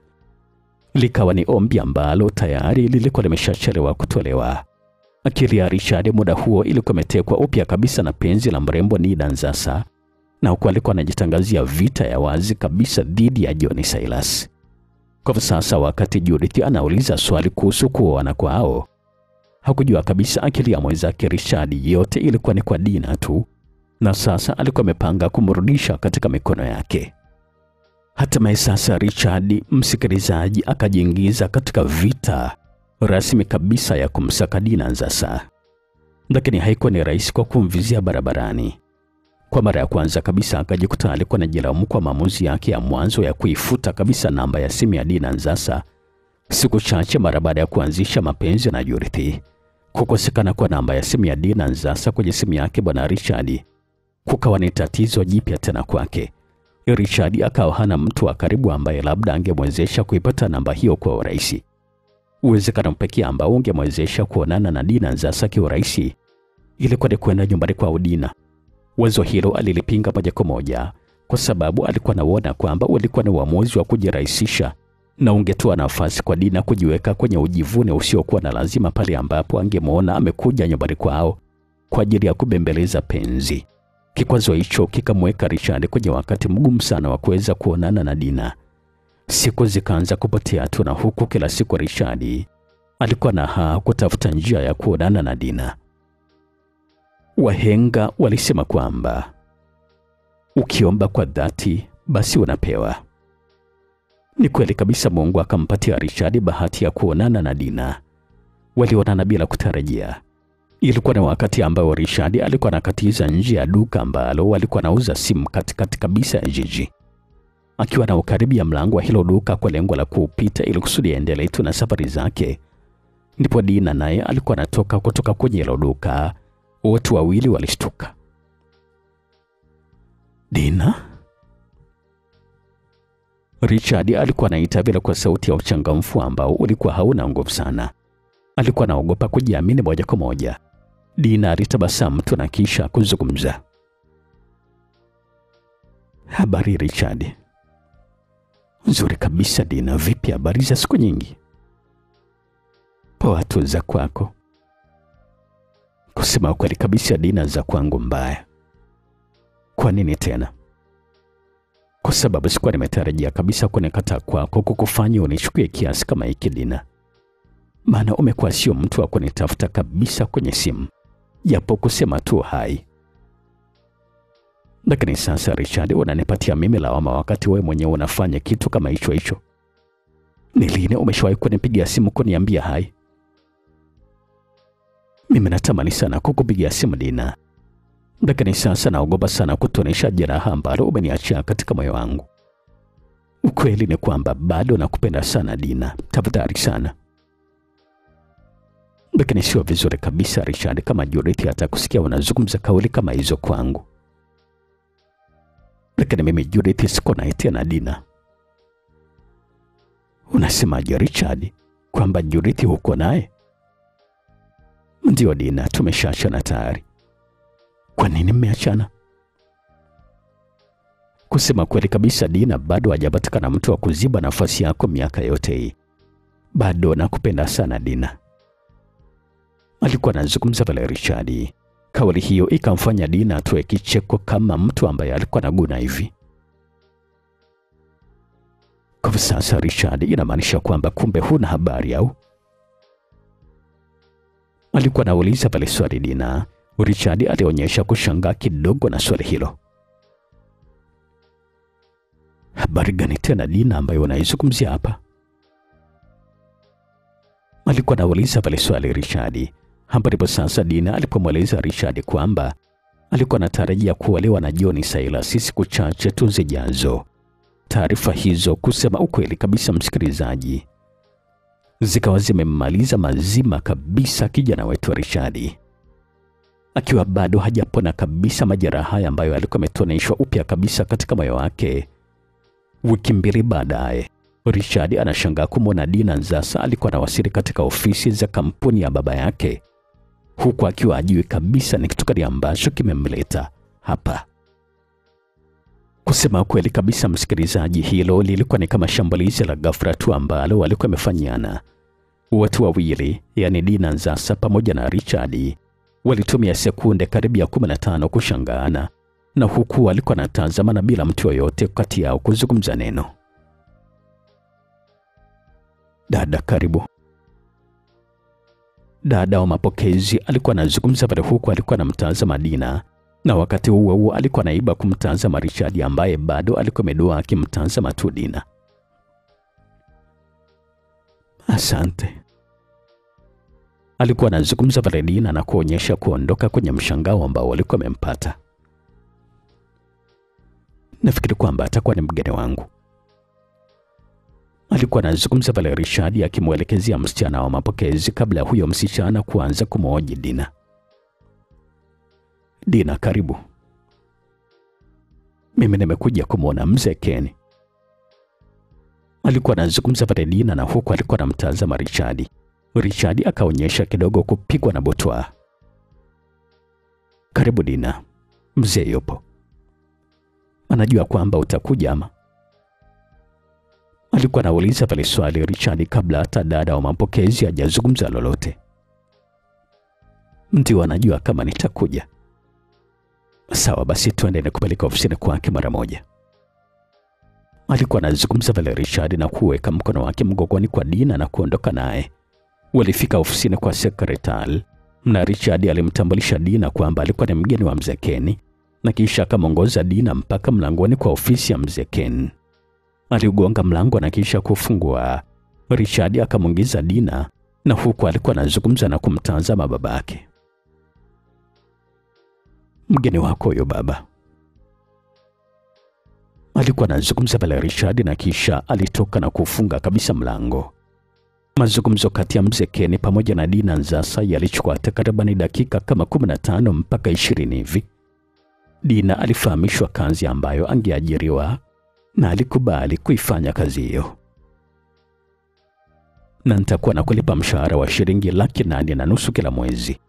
Likawa ni ombi ambalo tayari lilikuwa limeshachelewa kutolewa. Akili ya Richard muda huo ilikuwa imetekwa upya kabisa na penzi la mrembo Dina Nzasa, na huko alikuwa anajitangazia vita ya wazi kabisa dhidi ya John Silas. Kwa sasa wakati Judith anauliza swali kuhusu kuoana kwao, hakujua kabisa akili ya mwenzake Richard yote ilikuwa ni kwa Dina tu, na sasa alikuwa amepanga kumrudisha katika mikono yake. Hatimaye sasa Richard, msikilizaji, akajiingiza katika vita rasmi kabisa ya kumsaka Dina Nzasa. Lakini haikuwa ni rahisi kwa kumvizia barabarani. Kwa mara ya kwanza kabisa akajikuta alikuwa anajilaumu kwa maamuzi yake ya mwanzo ya kuifuta kabisa namba ya simu ya Dina Nzasa siku chache mara baada ya kuanzisha mapenzi na Judith. Kukosekana kwa namba ya simu ya Dina Nzasa kwenye simu yake bwana Richard kukawa ni tatizo jipya tena kwake. Richard akawa hana mtu wa karibu ambaye labda angemwezesha kuipata namba hiyo kwa urahisi. Uwezekano pekee ambao ungemwezesha kuonana na Dina Nzasa kwa urahisi ilikuwa ni kwenda nyumbani kwa Dina. Wazo hilo alilipinga moja kwa moja kwa sababu alikuwa anaona kwamba ulikuwa ni uamuzi wa kujirahisisha na ungetoa nafasi kwa Dina kujiweka kwenye ujivune usiokuwa na lazima pale ambapo angemwona amekuja nyumbani kwao kwa ajili ya kubembeleza penzi. Kikwazo hicho kikamweka Richard kwenye wakati mgumu sana wa kuweza kuonana na Dina. Siku zikaanza kupotea tu, na huku kila siku Richard alikuwa na kutafuta njia ya kuonana na Dina. Wahenga walisema kwamba ukiomba kwa dhati basi unapewa. Ni kweli kabisa, Mungu akampatia Richard bahati ya kuonana na Dina. Walionana bila kutarajia. Ilikuwa na wakati ambao Richard alikuwa anakatiza nje ya duka ambalo walikuwa nauza simu katikati kabisa ya jiji. Akiwa na ukaribu ya mlango wa hilo duka kwa lengo la kupita ili kusudi aendelee tu na safari zake, ndipo Dina naye alikuwa anatoka kutoka kwenye hilo duka. Watu wawili walishtuka. Dina? Richard alikuwa anaita bila kwa sauti ya uchangamfu ambao ulikuwa hauna nguvu sana. Alikuwa anaogopa kujiamini moja kwa moja. Dina alitabasamu tu na kisha kuzungumza. Habari Richard. Nzuri kabisa Dina, vipi habari za siku nyingi? Poa tu, za kwako? Kusema ukweli kabisa Dina, za kwangu mbaya. Kwa nini tena? Kwa sababu sikuwa nimetarajia kabisa kunikataa kwako kukufanya unichukue kiasi kama hiki Dina. Maana umekuwa sio mtu wa kunitafuta kabisa kwenye simu, japo kusema tu hai. Lakini sasa Richard, unanipatia mimi lawama wakati wewe mwenyewe unafanya kitu kama hicho. Ni lini umeshawahi kunipigia simu kuniambia hai? Mimi natamani sana kukupigia simu Dina, lakini sasa naogopa sana kutonesha jeraha ambalo umeniachia katika moyo wangu. Ukweli ni kwamba bado nakupenda sana Dina, tafadhali sana. Lakini sio vizuri kabisa Richard kama Judith atakusikia unazungumza kauli kama hizo kwangu. Lakini mimi Judith siko naye tena Dina. Unasemaje Richard, kwamba Judith huko naye? Ndio Dina, tumeshaachana tayari. Kwa nini mmeachana? Kusema kweli kabisa Dina, bado hajapatikana mtu wa kuziba nafasi yako miaka yote hii. Bado nakupenda sana Dina. Alikuwa anazungumza pale Richard. Kauli hiyo ikamfanya Dina atoe kicheko kama mtu ambaye alikuwa anaguna hivi. Kwa sasa Richard, inamaanisha kwamba kumbe huna habari au? Alikuwa anauliza pale swali Dina. Richard alionyesha kushangaa kidogo na swali hilo. habari gani tena Dina ambayo unaizungumzia hapa? Alikuwa anauliza pale swali Richard. Hapo ndipo sasa Dina alipomweleza Richard kwamba alikuwa anatarajia kuolewa na John Silas siku chache tu zijazo. Taarifa hizo, kusema ukweli kabisa msikilizaji, zikawa zimemmaliza mazima kabisa kijana wetu Richard, akiwa bado hajapona kabisa majeraha ambayo alikuwa ametoneshwa upya kabisa katika moyo wake. Wiki mbili baadaye, Richard anashangaa kumwona Dina Nzasa alikuwa anawasili katika ofisi za kampuni ya baba yake, huku akiwa ajui kabisa ni kitu gani ambacho kimemleta hapa. Kusema kweli kabisa msikilizaji, hilo lilikuwa ni kama shambulizi la ghafla tu ambalo walikuwa wamefanyana. Watu wawili, yani Dina Nzasa pamoja na Richard, walitumia sekunde karibia 15 kushangaana, na huku walikuwa wanatazamana bila mtu yoyote kati yao kuzungumza neno. Dada, karibu. Dada wa mapokezi alikuwa anazungumza pale, huku alikuwa anamtazama Dina, na wakati huo huo alikuwa anaiba kumtazama Richard ambaye bado alikuwa amedoa akimtazama tu Dina. Asante. Alikuwa anazungumza pale Dina na kuonyesha kuondoka kwenye mshangao ambao walikuwa wamempata. Nafikiri kwamba atakuwa ni mgeni wangu. Alikuwa anazungumza pale Richard akimwelekezea msichana wa mapokezi kabla huyo msichana kuanza kumhoji Dina. Dina, karibu. Mimi nimekuja kumwona mzee Ken. Alikuwa anazungumza pale Dina na huku alikuwa anamtazama Richard. Richard akaonyesha kidogo kupigwa na butwa. Karibu Dina, mzee yupo. Anajua kwamba utakuja ama? Alikuwa anauliza pale swali Richard kabla hata dada wa mapokezi hajazungumza lolote. Ndio, anajua kama nitakuja. Sawa basi, tuende nikupeleka ofisini kwake mara moja. Alikuwa anazungumza pale Richard na kuweka mkono wake mgongoni kwa Dina na kuondoka naye. Walifika ofisini kwa sekretari, na Richard alimtambulisha Dina kwamba alikuwa ni mgeni wa mzee Ken, na kisha akamwongoza Dina mpaka mlangoni kwa ofisi ya mzee Ken. Aliugonga mlango na kisha kufungua. Richard akamwingiza Dina, na huku alikuwa anazungumza na kumtazama babake. Mgeni wako huyo baba. Alikuwa anazungumza pale Richard na kisha alitoka na kufunga kabisa mlango. Mazungumzo kati ya mzee Ken pamoja na Dina Nzasa yalichukua takriban dakika kama 15 mpaka 20 hivi. Dina alifahamishwa kazi ambayo angeajiriwa na alikubali kuifanya kazi hiyo. Na nitakuwa nakulipa mshahara wa shilingi 8,500 kila mwezi,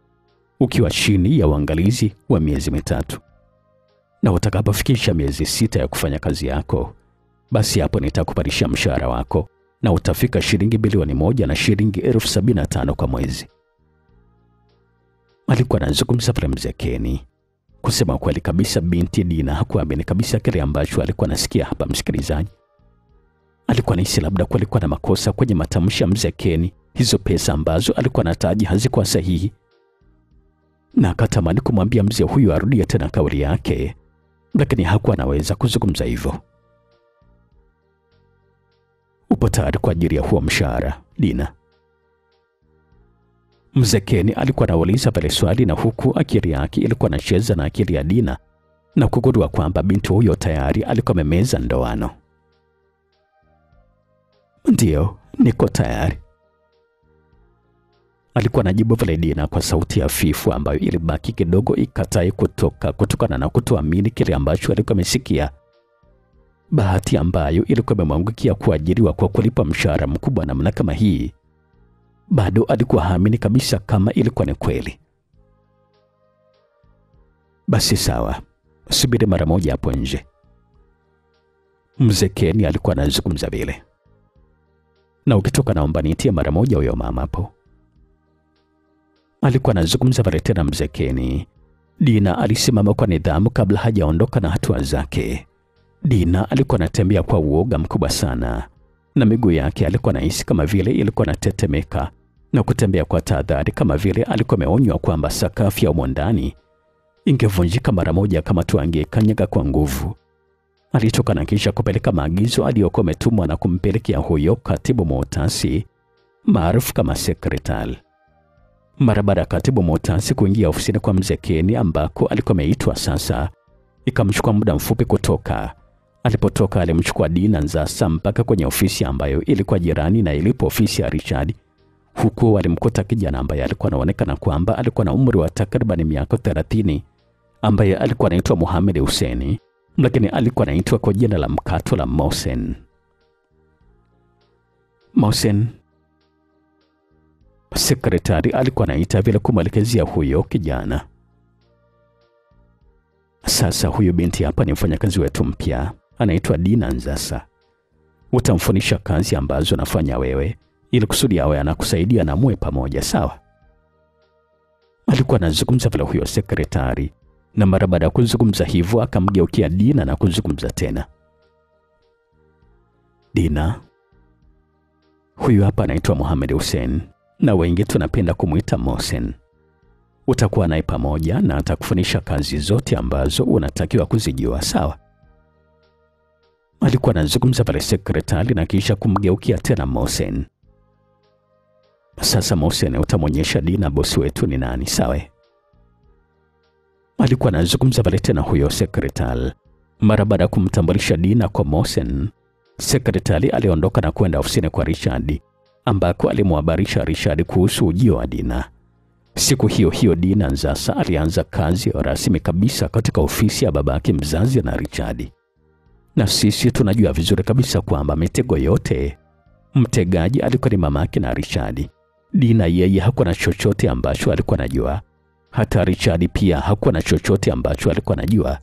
ukiwa chini ya uangalizi wa miezi 3. Na utakapofikisha miezi 6 ya kufanya kazi yako, basi hapo nitakupandisha mshahara wako na utafika shilingi bilioni 1 na shilingi 75,000 kwa mwezi. Alikuwa anazungumza pale mzee Ken. Kusema kweli kabisa, binti Dina hakuamini kabisa kile ambacho alikuwa anasikia hapa msikilizaji. Alikuwa anahisi labda kulikuwa na makosa kwenye matamshi ya mzee Ken. Hizo pesa ambazo alikuwa anataja hazikuwa sahihi, na akatamani kumwambia mzee huyu arudie tena kauli yake, lakini hakuwa anaweza kuzungumza hivyo. Upo tayari kwa ajili ya huo mshahara, Dina? Mzee Ken alikuwa anauliza pale swali, na huku akili yake ilikuwa inacheza na akili ya Dina na kugundua kwamba binti huyo tayari alikuwa amemeza ndoano. Ndio, niko tayari, alikuwa anajibu pale Dina kwa sauti hafifu ambayo ilibaki kidogo ikatai kutokana na kutoamini kile ambacho alikuwa amesikia. Bahati ambayo ilikuwa imemwangukia kuajiriwa kwa kulipa mshahara mkubwa namna kama hii, bado alikuwa haamini kabisa kama ilikuwa ni kweli. Basi sawa, subiri mara moja hapo nje. Mzee Ken alikuwa anazungumza vile. Na ukitoka naomba nitie mara moja huyo mama hapo. Alikuwa anazungumza pale tena mzee Ken. Dina alisimama kwa nidhamu kabla hajaondoka na hatua zake. Dina alikuwa anatembea kwa uoga mkubwa sana, na miguu yake alikuwa anahisi kama vile ilikuwa inatetemeka, na kutembea kwa tahadhari kama vile alikuwa ameonywa kwamba sakafu ya ndani ingevunjika mara moja kama tu angekanyaga kwa nguvu. Alitoka na kisha kupeleka maagizo aliyokuwa ametumwa na kumpelekea huyo katibu muhtasari maarufu kama sekretari. Mara baada ya katibu muhtasari kuingia ofisini kwa mzee Keni ambako alikuwa ameitwa sasa, ikamchukua muda mfupi kutoka. Alipotoka alimchukua Dina Nzasa mpaka kwenye ofisi ambayo ilikuwa jirani na ilipo ofisi ya Richard. Huku alimkuta kijana ambaye alikuwa anaonekana kwamba alikuwa na umri wa takriban miaka 30, ambaye alikuwa anaitwa Mohamed Hussein, lakini alikuwa anaitwa kwa jina la mkato la Mohsen. Mohsen, sekretari alikuwa anaita vile kumwelekezea huyo kijana. Sasa huyo binti hapa ni mfanyakazi wetu mpya, anaitwa Dina Nzasa. Utamfundisha kazi ambazo nafanya wewe ili kusudi awe anakusaidia na muwe pamoja, sawa? Alikuwa anazungumza vile huyo sekretari, na mara baada ya kuzungumza hivyo akamgeukia Dina na kuzungumza tena. Dina, huyu hapa anaitwa Mohamed Hussein na wengi tunapenda kumuita Mohsen. Utakuwa naye pamoja na atakufundisha kazi zote ambazo unatakiwa kuzijua, sawa? Alikuwa anazungumza pale sekretari na kisha kumgeukia tena Mohsen. Sasa Mohsen, utamwonyesha Dina bosi wetu ni nani, sawa? Alikuwa anazungumza pale tena huyo sekretari. Mara baada ya kumtambulisha Dina kwa Mohsen, sekretari aliondoka na kwenda ofisini kwa Richard ambako alimhabarisha Richard kuhusu ujio wa Dina. Siku hiyo hiyo Dina Nzasa alianza kazi rasmi kabisa katika ofisi ya babake mzazi na Richard. Na sisi tunajua vizuri kabisa kwamba mitego yote mtegaji alikuwa ni mamake na Richard. Dina yeye hakuwa na chochote ambacho alikuwa anajua. Hata Richard pia hakuwa na chochote ambacho alikuwa anajua,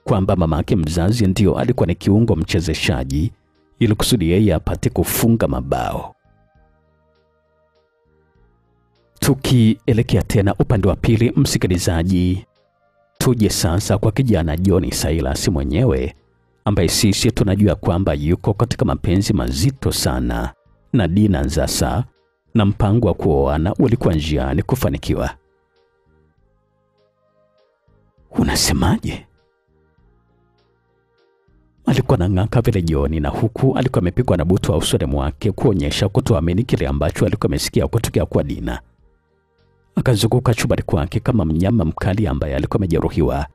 kwamba mamake mzazi ndio alikuwa ni kiungo mchezeshaji ili kusudi yeye apate kufunga mabao. Tukielekea tena upande wa pili, msikilizaji, tuje sasa kwa kijana John Silas mwenyewe ambaye sisi tunajua kwamba yuko katika mapenzi mazito sana na Dina Nzasa, na mpango wa kuoana ulikuwa njiani kufanikiwa. Unasemaje? Alikuwa anang'aka vile John, na huku alikuwa amepigwa na butu wa usoni mwake kuonyesha kutoamini kile ambacho alikuwa amesikia kutokea kwa Dina. Akazunguka chumbani kwake kama mnyama mkali ambaye alikuwa amejeruhiwa.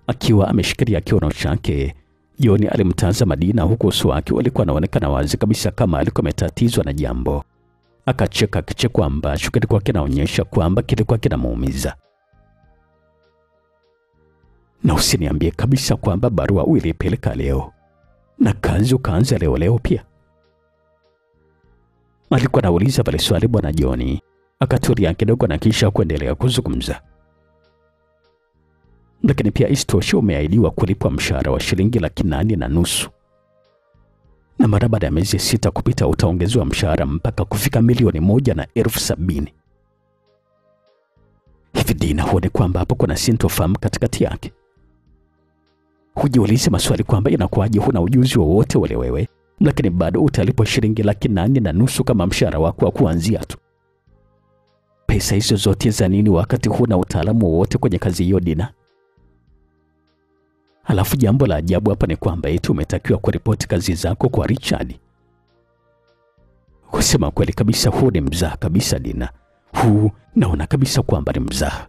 Akiwa ameshikilia kiuno chake, John alimtazama Dina huku uso wake ulikuwa unaonekana wazi kabisa kama alikuwa ametatizwa na jambo. Akacheka kicheko ambacho kilikuwa kinaonyesha kwamba kilikuwa kinamuumiza. Na usiniambie kabisa kwamba barua ulipeleka leo na kazi ukaanza leo pia. Alikuwa anauliza pale swali bwana John. Akatulia kidogo na kisha kuendelea kuzungumza. Lakini pia istoshe umeahidiwa kulipwa mshahara wa shilingi 8,500. Na mara baada ya miezi 6 kupita utaongezewa mshahara mpaka kufika 1,70,000. Hivi Dina, huone kwamba hapo kuna sintofahamu katikati yake? Hujiulize maswali kwamba inakuwaje huna ujuzi wowote ule wewe, lakini bado utalipwa shilingi 8,500 kama mshahara wako wa kuanzia tu? Pesa hizo zote za nini wakati huna utaalamu wowote kwenye kazi hiyo Dina? Halafu jambo la ajabu hapa ni kwamba eti umetakiwa kuripoti kazi zako kwa Richard. Kusema kweli kabisa, huu ni mzaha kabisa Dina. Huu naona kabisa kwamba ni mzaha.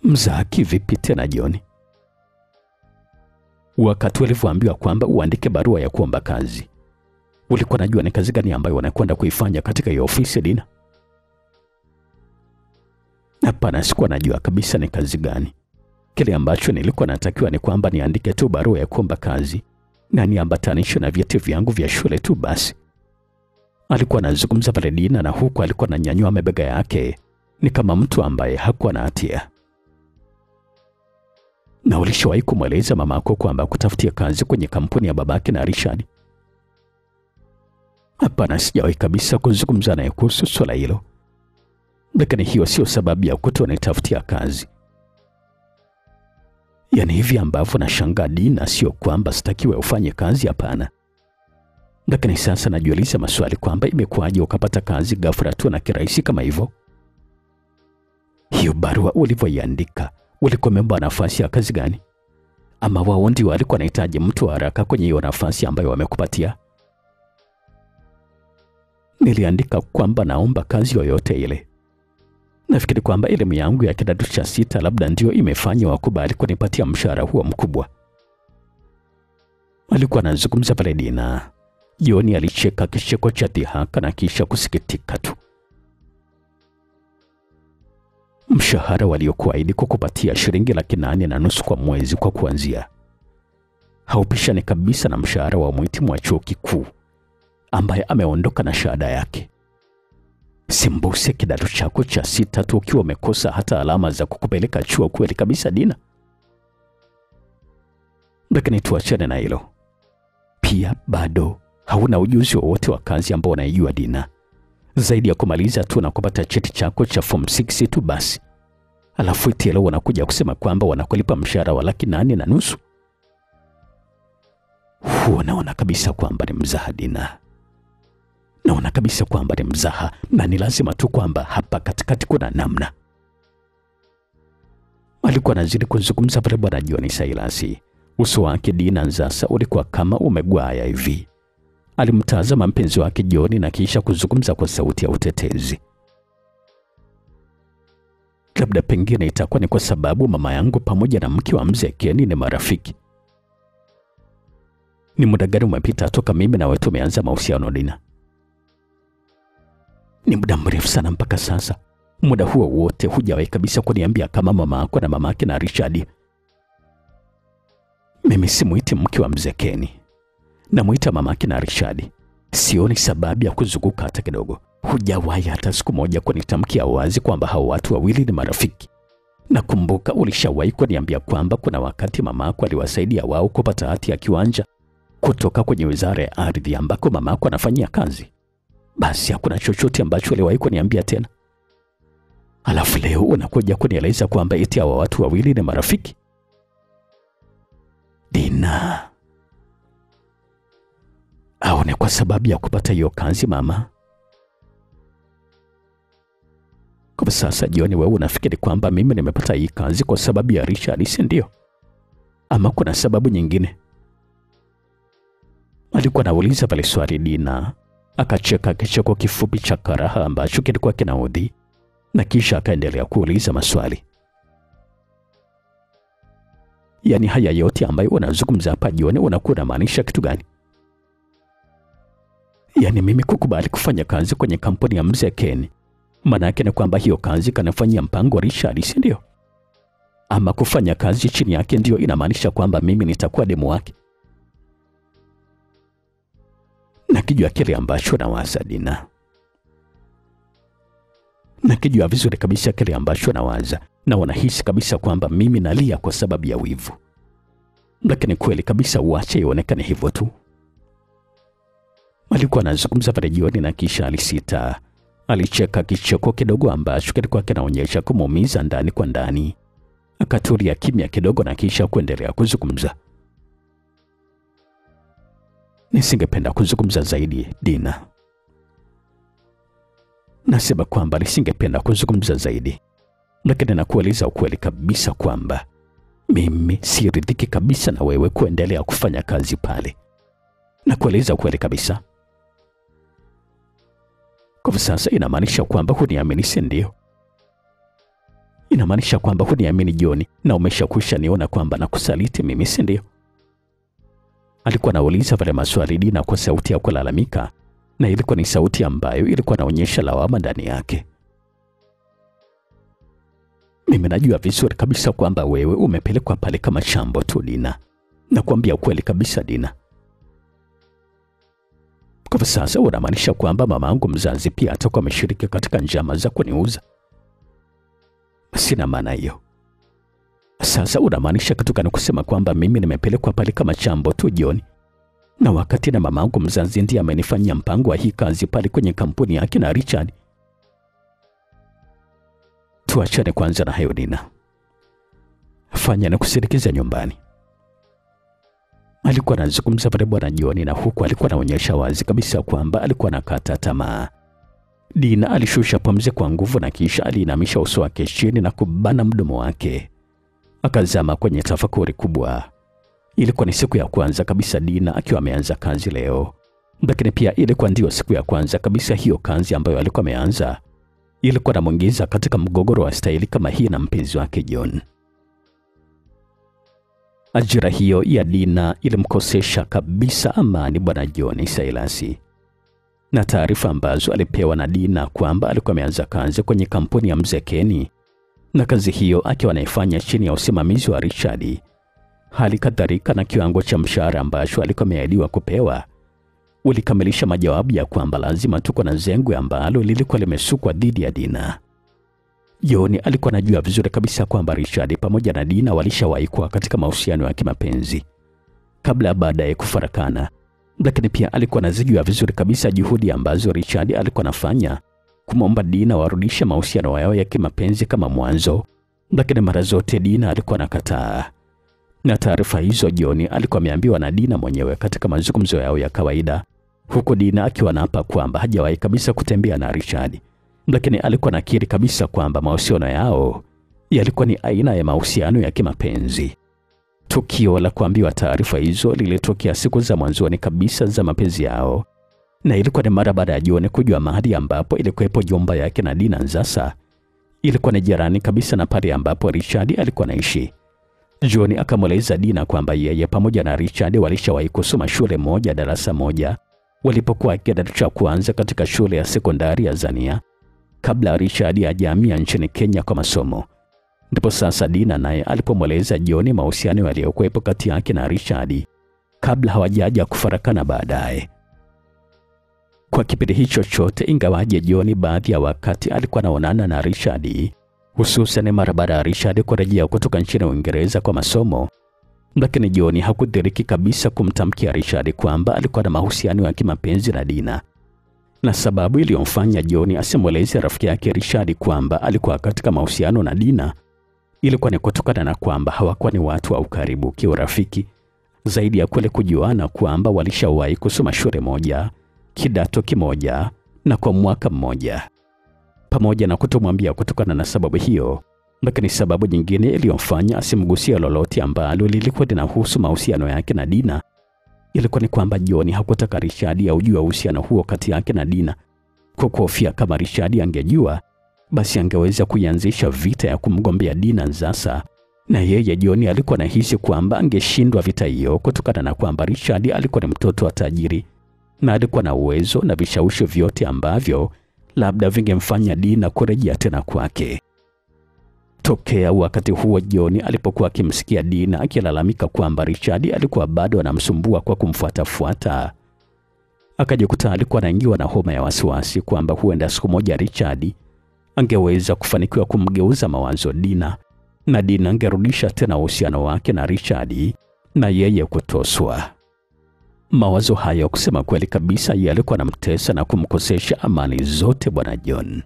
Mzaha kivipi tena John? Wakati ulivyoambiwa kwamba uandike barua ya kuomba kazi, ulikuwa unajua ni kazi gani ambayo wanakwenda kuifanya katika hiyo ofisi Dina? Hapana, sikuwa najua kabisa ni kazi gani. Kile ambacho nilikuwa natakiwa ni kwamba niandike tu barua ya kuomba kazi na niambatanishe na vyeti vyangu vya shule tu basi. Alikuwa anazungumza pale Dina, na huku alikuwa ananyanyua mabega yake ni kama mtu ambaye hakuwa na hatia. Na ulishawahi kumweleza mamako kwamba kutafutia kazi kwenye kampuni ya babake na Richard? Hapana, sijawahi kabisa kuzungumza naye kuhusu swala hilo. Lakini hiyo sio sababu ya kutonitafutia kazi. Yaani hivi ambavyo nashangaa Dina, sio kwamba sitakiwe ufanye kazi, hapana. Lakini sasa najiuliza maswali kwamba imekuwaje ukapata kazi ghafla tu na kirahisi kama hivyo? Hiyo barua ulivyoiandika ulikuwa umeomba nafasi ya kazi gani? Ama wao ndio walikuwa wanahitaji mtu wa haraka kwenye hiyo nafasi ambayo wamekupatia? Niliandika kwamba naomba kazi yoyote ile. Nafikiri kwamba elimu yangu ya kidato cha 6 labda ndio imefanya wakubali kunipatia mshahara huo mkubwa. Alikuwa anazungumza pale Dina. Joni alicheka kicheko cha dhihaka na kisha kusikitika tu. Mshahara waliokuahidi kukupatia shilingi 8,500 kwa mwezi kwa kuanzia haupishani kabisa na mshahara wa mhitimu wa chuo kikuu ambaye ameondoka na shahada yake. Simbuse kidato chako cha 6 tu ukiwa umekosa hata alama za kukupeleka chuo kweli kabisa Dina. Lakini tuachane na hilo. Pia bado hauna ujuzi wowote wa kazi ambao unaijua Dina, zaidi ya kumaliza tu na kupata cheti chako cha form 6 tu basi. Alafu eti leo wanakuja kusema kwamba wanakulipa mshahara wa 8,500. Huo naona kabisa kwamba ni mzaha Dina. Naona kabisa kwamba ni mzaha, na ni lazima tu kwamba hapa katikati kuna namna. Alikuwa anazidi kuzungumza pale bwana John Sailasi. Uso wake Dina sasa ulikuwa kama umegwaya hivi. Alimtazama mpenzi wake John na kisha kuzungumza kwa sauti ya utetezi. Labda pengine itakuwa ni kwa sababu mama yangu pamoja na mke wa mzee Ken ni marafiki. Ni muda gani umepita toka mimi na wewe tumeanza mahusiano Dina? Ni muda mrefu sana mpaka sasa. Muda huo wote hujawahi kabisa kuniambia kama mama yako na mamake na Richard. Mimi simuiti mke wa mzee Ken, namuita mamake na Richard. Sioni sababu ya kuzunguka hata kidogo. Hujawahi hata siku moja kunitamkia wazi kwamba hao watu wawili ni marafiki. Nakumbuka ulishawahi kuniambia kwamba kuna wakati mamako aliwasaidia wao kupata hati ya kiwanja kutoka kwenye wizara ya ardhi ambako mamako anafanyia kazi. Basi hakuna chochote ambacho aliwahi kuniambia tena. Alafu leo unakuja kunieleza kwamba eti hao watu wawili ni marafiki. Dina, au ni kwa sababu ya kupata hiyo kazi mama? Kwa sasa John, wewe unafikiri kwamba mimi nimepata hii kazi kwa sababu ya Richard, si ndio? Ama kuna sababu nyingine? Alikuwa anauliza pale swali Dina. Akacheka kicheko kifupi cha karaha ambacho kilikuwa kinaudhi, na kisha akaendelea kuuliza maswali. Yaani haya yote ambayo unazungumza hapa John, unakuwa unamaanisha kitu gani? Yaani mimi kukubali kufanya kazi kwenye kampuni ya mzee Ken, maana yake ni kwamba hiyo kazi kanafanyia mpango Richard, si ndio? Ama kufanya kazi chini yake ndio inamaanisha kwamba mimi nitakuwa demu wake? Nakijua kile ambacho nawaza Dina. Nakijua vizuri kabisa kile ambacho nawaza, na wanahisi kabisa kwamba mimi nalia kwa sababu ya wivu. Lakini kweli kabisa uache ionekane hivyo tu. Alikuwa anazungumza pale John na kisha alisita. Alicheka kicheko kidogo ambacho kilikuwa kinaonyesha kumuumiza ndani kwa ndani. Akatulia kimya kidogo na kisha kuendelea kuzungumza. Nisingependa kuzungumza zaidi Dina. Nasema kwamba nisingependa kuzungumza zaidi, lakini nakueleza ukweli kabisa kwamba mimi siridhiki kabisa na wewe kuendelea kufanya kazi pale. Nakueleza ukweli kabisa. Kwa sasa inamaanisha kwamba huniamini, si ndio? Inamaanisha kwamba huniamini John, na umeshakwisha niona kwamba nakusaliti mimi, si ndio? Alikuwa anauliza pale maswali Dina kwa sauti ya kulalamika, na ilikuwa ni sauti ambayo ilikuwa inaonyesha lawama ndani yake. Mimi najua vizuri kabisa kwamba wewe umepelekwa pale kama chambo tu Dina. Nakwambia ukweli kabisa Dina. Kwa sasa unamaanisha kwamba mamangu mzazi pia atakuwa ameshiriki katika njama za kuniuza? Sina maana hiyo. Sasa unamaanisha kitu gani kusema kwamba mimi nimepelekwa pale kama chambo tu John, na wakati na mamangu mzazi ndiye amenifanyia mpango wa hii kazi pale kwenye kampuni yake na Richard? Tuachane kwanza na hayo Dina. Fanya na kusindikiza nyumbani. Alikuwa anazungumza pale bwana John, na huku alikuwa anaonyesha wazi kabisa kwamba alikuwa anakata tamaa. Dina alishusha pumzi kwa nguvu na kisha aliinamisha uso wake chini na kubana mdomo wake. Akazama kwenye tafakuri kubwa. Ilikuwa ni siku ya kwanza kabisa Dina akiwa ameanza kazi leo, lakini pia ilikuwa ndio siku ya kwanza kabisa hiyo kazi ambayo alikuwa ameanza ilikuwa inamuingiza katika mgogoro wa staili kama hii na mpenzi wake John. Ajira hiyo ya Dina ilimkosesha kabisa amani bwana John Silas. Na taarifa ambazo alipewa na Dina kwamba alikuwa ameanza kazi kwenye kampuni ya mzee Kenny, na kazi hiyo akiwa anaifanya chini ya usimamizi wa Richard, hali kadhalika na kiwango cha mshahara ambacho alikuwa ameahidiwa kupewa, ulikamilisha majawabu ya kwamba lazima tuko na zengwe ambalo lilikuwa limesukwa dhidi ya Dina. John alikuwa anajua vizuri kabisa kwamba Richard pamoja na Dina walishawahi kuwa katika mahusiano ya kimapenzi kabla baadaye kufarakana, lakini pia alikuwa anazijua vizuri kabisa juhudi ambazo Richard alikuwa anafanya kumwomba Dina warudishe mahusiano yao ya kimapenzi kama mwanzo, lakini mara zote Dina alikuwa anakataa. Na taarifa hizo John alikuwa ameambiwa na Dina mwenyewe katika mazungumzo yao ya kawaida, huku Dina akiwa anaapa kwamba hajawahi kabisa kutembea na Richard, lakini alikuwa nakiri kabisa kwamba mahusiano yao yalikuwa ni aina ya mahusiano ya kimapenzi. Tukio la kuambiwa taarifa hizo lilitokea siku za mwanzoni kabisa za mapenzi yao, na ilikuwa ni mara baada ya John kujua mahali ambapo ilikuwepo jomba yake na Dina Nzasa. Ilikuwa ni jirani kabisa na pale ambapo Richard alikuwa anaishi. John akamweleza Dina kwamba yeye pamoja na Richard walishawahi kusoma shule moja darasa moja walipokuwa kidato cha kwanza katika shule ya sekondari ya Zania kabla Richard hajahamia nchini Kenya kwa masomo. Ndipo sasa Dina naye alipomweleza John mahusiano yaliyokuwepo kati yake na Richard kabla hawajaja kufarakana baadaye. Kwa kipindi hicho chote, ingawaje John baadhi ya wakati alikuwa anaonana na Richard, hususan mara baada ya Richard kurejea kutoka nchini Uingereza kwa masomo, lakini John hakudiriki kabisa kumtamkia Richard kwamba alikuwa na mahusiano ya kimapenzi na Dina. Na sababu iliyomfanya John asimweleze rafiki yake Richard kwamba alikuwa katika mahusiano na Dina ilikuwa ni kutokana na kwamba hawakuwa ni watu wa ukaribu kiurafiki, zaidi ya kule kujuana kwamba walishawahi kusoma shule moja, kidato kimoja na kwa mwaka mmoja. Pamoja na kutomwambia kutokana na sababu hiyo, lakini sababu nyingine iliyomfanya asimgusie lolote ambalo lilikuwa linahusu mahusiano yake na Dina ilikuwa ni kwamba John hakutaka Richard aujue uhusiano huo kati yake na Dina, kwa kuhofia kama Richard angejua basi angeweza kuianzisha vita ya kumgombea Dina Nzasa, na yeye John alikuwa anahisi kwamba angeshindwa vita hiyo kutokana na kwamba Richard alikuwa ni mtoto wa tajiri na alikuwa na uwezo na vishawishi vyote ambavyo labda vingemfanya Dina kurejea tena kwake. Tokea wakati huo John alipokuwa akimsikia Dina akilalamika kwamba Richard alikuwa bado anamsumbua kwa kumfuatafuata, akajikuta alikuwa anaingiwa na homa ya wasiwasi kwamba huenda siku moja Richard angeweza kufanikiwa kumgeuza mawazo Dina, na Dina angerudisha tena uhusiano wake na Richard na yeye kutoswa. Mawazo hayo kusema kweli kabisa yalikuwa yanamtesa na kumkosesha amani zote bwana John.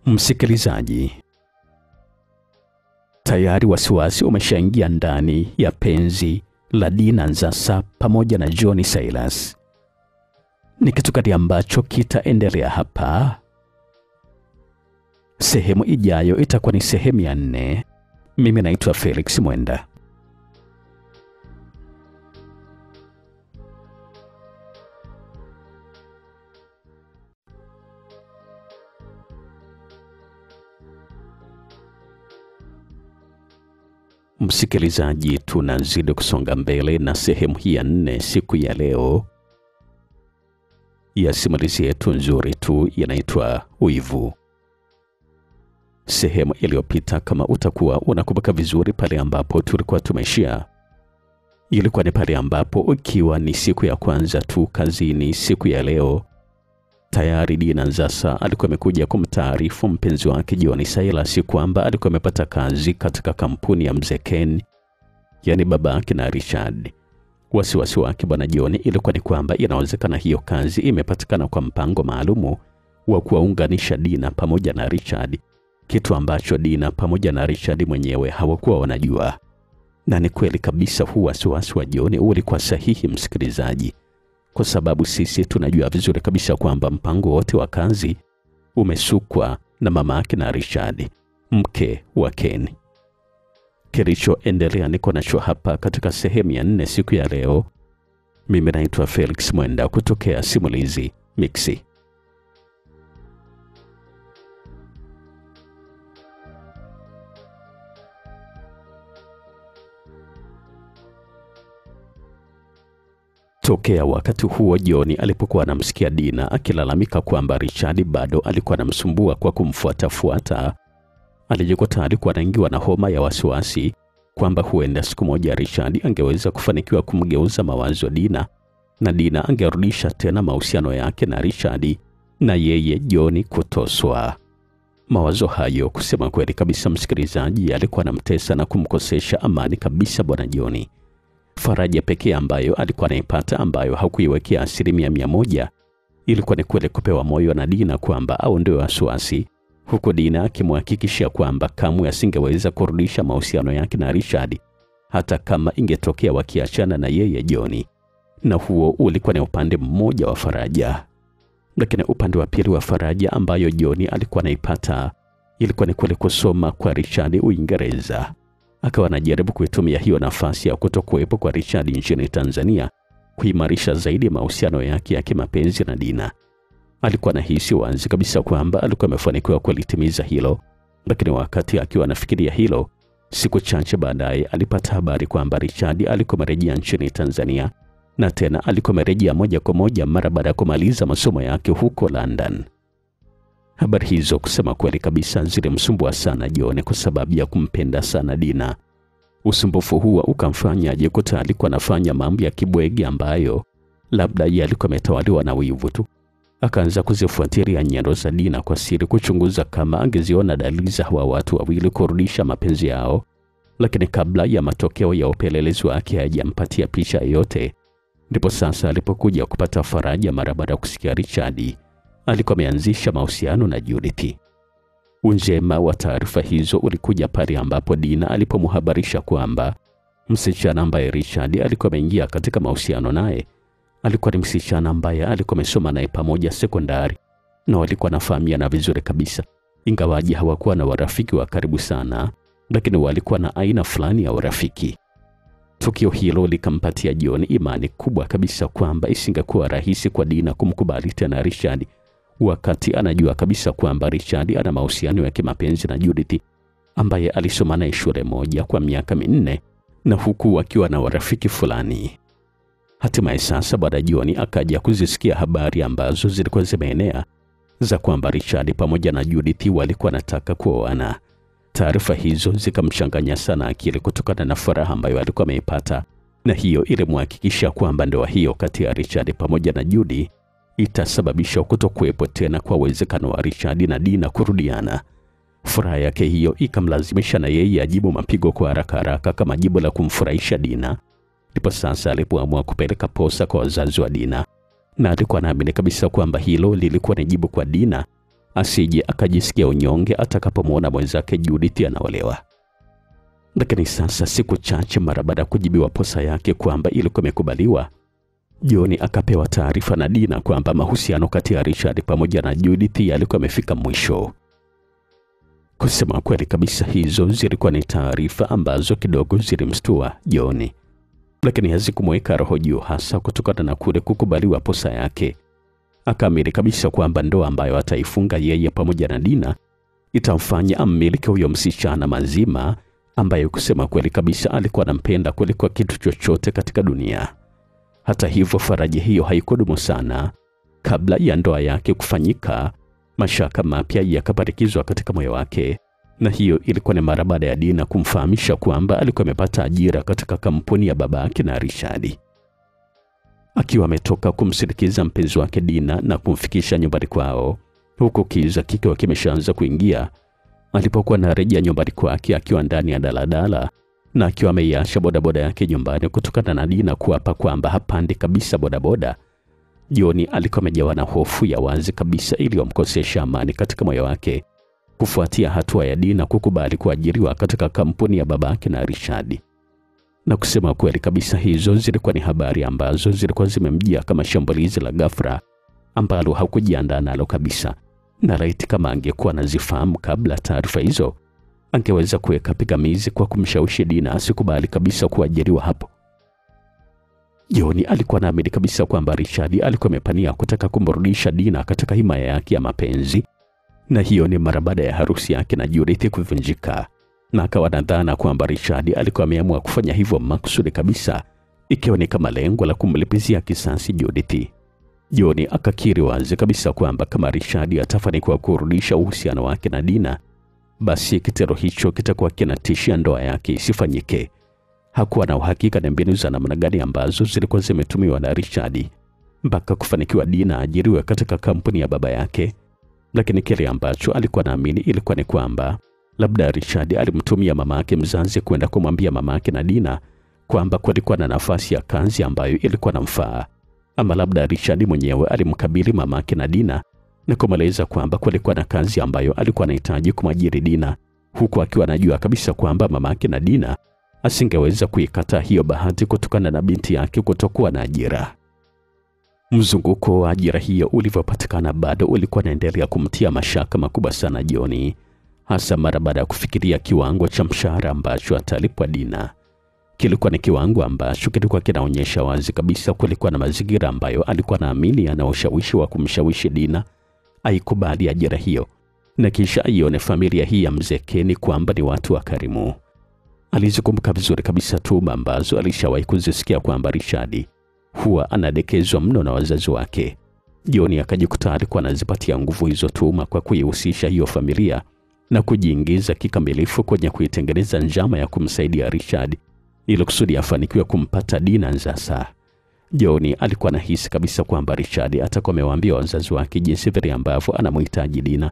Msikilizaji, tayari wasiwasi umeshaingia ndani ya penzi la Dina Nzasa pamoja na John Silas. Ni kitu gani ambacho kitaendelea hapa? Sehemu ijayo itakuwa ni sehemu ya 4. Mimi naitwa Felix Mwenda. Msikilizaji, tunazidi kusonga mbele na sehemu hii ya 4 siku ya leo ya simulizi yetu nzuri tu inaitwa Wivu. Sehemu iliyopita, kama utakuwa unakumbuka vizuri, pale ambapo tulikuwa tumeshia, ilikuwa ni pale ambapo ikiwa ni siku ya kwanza tu kazini siku ya leo, tayari Dina Nzasa alikuwa amekuja kumtaarifu mpenzi wake John Silas kwamba alikuwa amepata kazi katika kampuni ya mzee Ken, yani baba yake na Richard. Wasiwasi wake bwana John ilikuwa ni kwamba inawezekana hiyo kazi imepatikana kwa mpango maalumu wa kuwaunganisha Dina pamoja na Richard, kitu ambacho Dina pamoja na Richard mwenyewe hawakuwa wanajua. Na ni kweli kabisa, huu wasiwasi wa John ulikuwa sahihi msikilizaji, kwa sababu sisi tunajua vizuri kabisa kwamba mpango wote wa kazi umesukwa na mama yake na Richard, mke wa Ken. Kilichoendelea niko nacho hapa katika sehemu ya 4 siku ya leo. Mimi naitwa Felix Mwenda kutokea Simulizi Mixi. Tokea wakati huo John alipokuwa anamsikia Dina akilalamika kwamba Richard bado alikuwa anamsumbua kwa kumfuata, alijikuta alikuwa anaingiwa na homa ya wasiwasi kwamba huenda siku moja Richard angeweza kufanikiwa kumgeuza mawazo Dina na Dina angerudisha tena mahusiano yake na Richard na yeye John kutoswa. Mawazo hayo kusema kweli kabisa, msikilizaji, alikuwa anamtesa na kumkosesha amani kabisa bwana John. Faraja pekee ambayo alikuwa anaipata, ambayo hakuiwekea 100%, ilikuwa ni kweli kupewa moyo na Dina kwamba aondoe wasiwasi, huko Dina akimhakikishia kwamba kamwe asingeweza kurudisha mahusiano yake na Richard hata kama ingetokea wakiachana na yeye John. Na huo ulikuwa ni upande mmoja wa faraja. Lakini upande wa pili wa faraja ambayo John alikuwa anaipata ilikuwa ni kweli kusoma kwa Richard Uingereza. Akawa anajaribu kuitumia hiyo nafasi ya kutokuwepo kwa Richard nchini Tanzania kuimarisha zaidi mahusiano yake ya kimapenzi na Dina. Alikuwa anahisi wazi kabisa kwamba alikuwa amefanikiwa kulitimiza hilo, lakini wakati akiwa anafikiria hilo, siku chache baadaye alipata habari kwamba Richard alikuwa amerejea nchini Tanzania, na tena alikuwa amerejea moja kwa moja mara baada ya kumaliza masomo yake huko London. Habari hizo kusema kweli kabisa zilimsumbua sana John kwa sababu ya kumpenda sana Dina. Usumbufu huo ukamfanya ajikuta alikuwa anafanya mambo ya kibwegi ambayo labda yalikuwa ametawaliwa na wivu tu. Akaanza kuzifuatilia nyendo za Dina kwa siri, kuchunguza kama angeziona dalili za hawa watu wawili kurudisha mapenzi yao. Lakini kabla ya matokeo ya upelelezi wake hayajampatia picha yote, ndipo sasa alipokuja kupata faraja mara baada ya kusikia Richard alikuwa ameanzisha mahusiano na Judith. Unjema wa taarifa hizo ulikuja pale ambapo Dina alipomhabarisha kwamba msichana ambaye Richard alikuwa ameingia katika mahusiano naye alikuwa ni msichana ambaye alikuwa amesoma naye pamoja sekondari, na walikuwa wanafahamiana vizuri kabisa. Ingawaji hawakuwa na warafiki wa karibu sana, lakini walikuwa na aina fulani ya urafiki. Tukio hilo likampatia John imani kubwa kabisa kwamba isingekuwa rahisi kwa Dina kumkubali tena Richard, wakati anajua kabisa kwamba Richard ana mahusiano ya kimapenzi na Judith ambaye alisoma naye shule moja kwa miaka 4, na huku wakiwa na warafiki fulani. Hatimaye sasa baada John akaja kuzisikia habari ambazo zilikuwa zimeenea za kwamba Richard pamoja na Judith walikuwa wanataka kuoana. Taarifa hizo zikamchanganya sana akili kutokana na furaha ambayo alikuwa ameipata, na hiyo ilimhakikisha kwamba ndoa hiyo kati ya Richard pamoja na Judy itasababisha kutokuwepo tena kwa uwezekano wa Richard na Dina kurudiana. Furaha yake hiyo ikamlazimisha na yeye ajibu mapigo kwa haraka kama jibu la kumfurahisha Dina. Ndipo sasa alipoamua kupeleka posa kwa wazazi wa Dina, na alikuwa anaamini kabisa kwamba hilo lilikuwa ni jibu kwa Dina asije akajisikia unyonge atakapomwona mwenzake Judith anaolewa. Lakini sasa siku chache mara baada ya kujibiwa posa yake kwamba ilikuwa imekubaliwa, John akapewa taarifa na Dina kwamba mahusiano kati ya Richard pamoja na Judith yalikuwa yamefika mwisho. Kusema kweli kabisa, hizo zilikuwa ni taarifa ambazo kidogo zilimstua John, lakini hazikumweka roho juu, hasa kutokana na kule kukubaliwa posa yake. Akaamini kabisa kwamba ndoa ambayo ataifunga yeye pamoja na Dina itamfanya ammiliki huyo msichana mazima ambaye kusema kweli kabisa alikuwa anampenda kuliko kitu chochote katika dunia. Hata hivyo, faraja hiyo haikudumu sana. Kabla ya ndoa yake kufanyika, mashaka mapya yakapandikizwa katika moyo wake, na hiyo ilikuwa ni mara baada ya Dina kumfahamisha kwamba alikuwa amepata ajira katika kampuni ya babake na Richard. Akiwa ametoka kumsindikiza mpenzi wake Dina na kumfikisha nyumbani kwao, huku kiza kikiwa kimeshaanza kuingia, alipokuwa anarejea nyumbani kwake akiwa ndani ya daladala na akiwa ameiacha bodaboda yake nyumbani kutokana na Dina kuapa kwamba hapandi kabisa bodaboda, John alikuwa amejawa na hofu ya wazi kabisa iliyomkosesha amani katika moyo wake kufuatia hatua ya Dina kukubali kuajiriwa katika kampuni ya babake na Richard. Na kusema kweli kabisa, hizo zilikuwa ni habari ambazo zilikuwa zimemjia kama shambulizi la ghafla ambalo hakujiandaa nalo kabisa. Na laiti kama angekuwa anazifahamu kabla taarifa hizo, angeweza kuweka pingamizi kwa kumshawishi Dina asikubali kabisa kuajiriwa hapo. John alikuwa anaamini kabisa kwamba Richard alikuwa amepania kutaka kumrudisha Dina katika himaya yake ya mapenzi, na hiyo ni mara baada ya harusi yake na Judith kuvunjika, na akawa nadhani kwamba Richard alikuwa ameamua kufanya hivyo makusudi kabisa, ikiwa ni kama lengo la kumlipizia kisasi Judith. John akakiri wazi kabisa kwamba kama Richard atafanikiwa kurudisha uhusiano wake na Dina, basi kitendo hicho kitakuwa kinatishia ndoa yake isifanyike. Hakuwa na uhakika na mbinu za namna gani ambazo zilikuwa zimetumiwa na Richard mpaka kufanikiwa Dina ajiriwe katika kampuni ya baba yake, lakini kile ambacho alikuwa naamini ilikuwa ni kwamba labda Richard alimtumia mama yake mzazi kwenda kumwambia mama yake na Dina kwamba kulikuwa na nafasi ya kazi ambayo ilikuwa namfaa, ama labda Richard mwenyewe alimkabili mama yake na Dina na kumweleza kwamba kulikuwa na kazi ambayo alikuwa anahitaji kumwajiri Dina, huku akiwa anajua kabisa kwamba mama yake na Dina asingeweza kuikataa hiyo bahati kutokana na binti yake kutokuwa na ajira. Mzunguko wa ajira hiyo ulivyopatikana bado ulikuwa unaendelea kumtia mashaka makubwa sana John, hasa mara baada ya kufikiria kiwango cha mshahara ambacho atalipwa Dina. Kilikuwa ni kiwango ambacho kilikuwa kinaonyesha wazi kabisa kulikuwa na mazingira ambayo alikuwa naamini ana ushawishi wa kumshawishi Dina aikubali ajira hiyo, na kisha aione familia hii ya mzee Ken kwamba ni watu wa karimu. Alizikumbuka vizuri kabisa tuhuma ambazo alishawahi kuzisikia kwamba Richard huwa anadekezwa mno na wazazi wake. John akajikuta alikuwa anazipatia nguvu hizo tuhuma kwa kuihusisha hiyo familia na kujiingiza kikamilifu kwenye kuitengeneza njama ya kumsaidia Richard ili kusudi afanikiwe kumpata Dina Nzasa. John alikuwa anahisi kabisa kwamba Richard atakuwa amewaambia wazazi wake jinsi vile ambavyo anamhitaji Dina,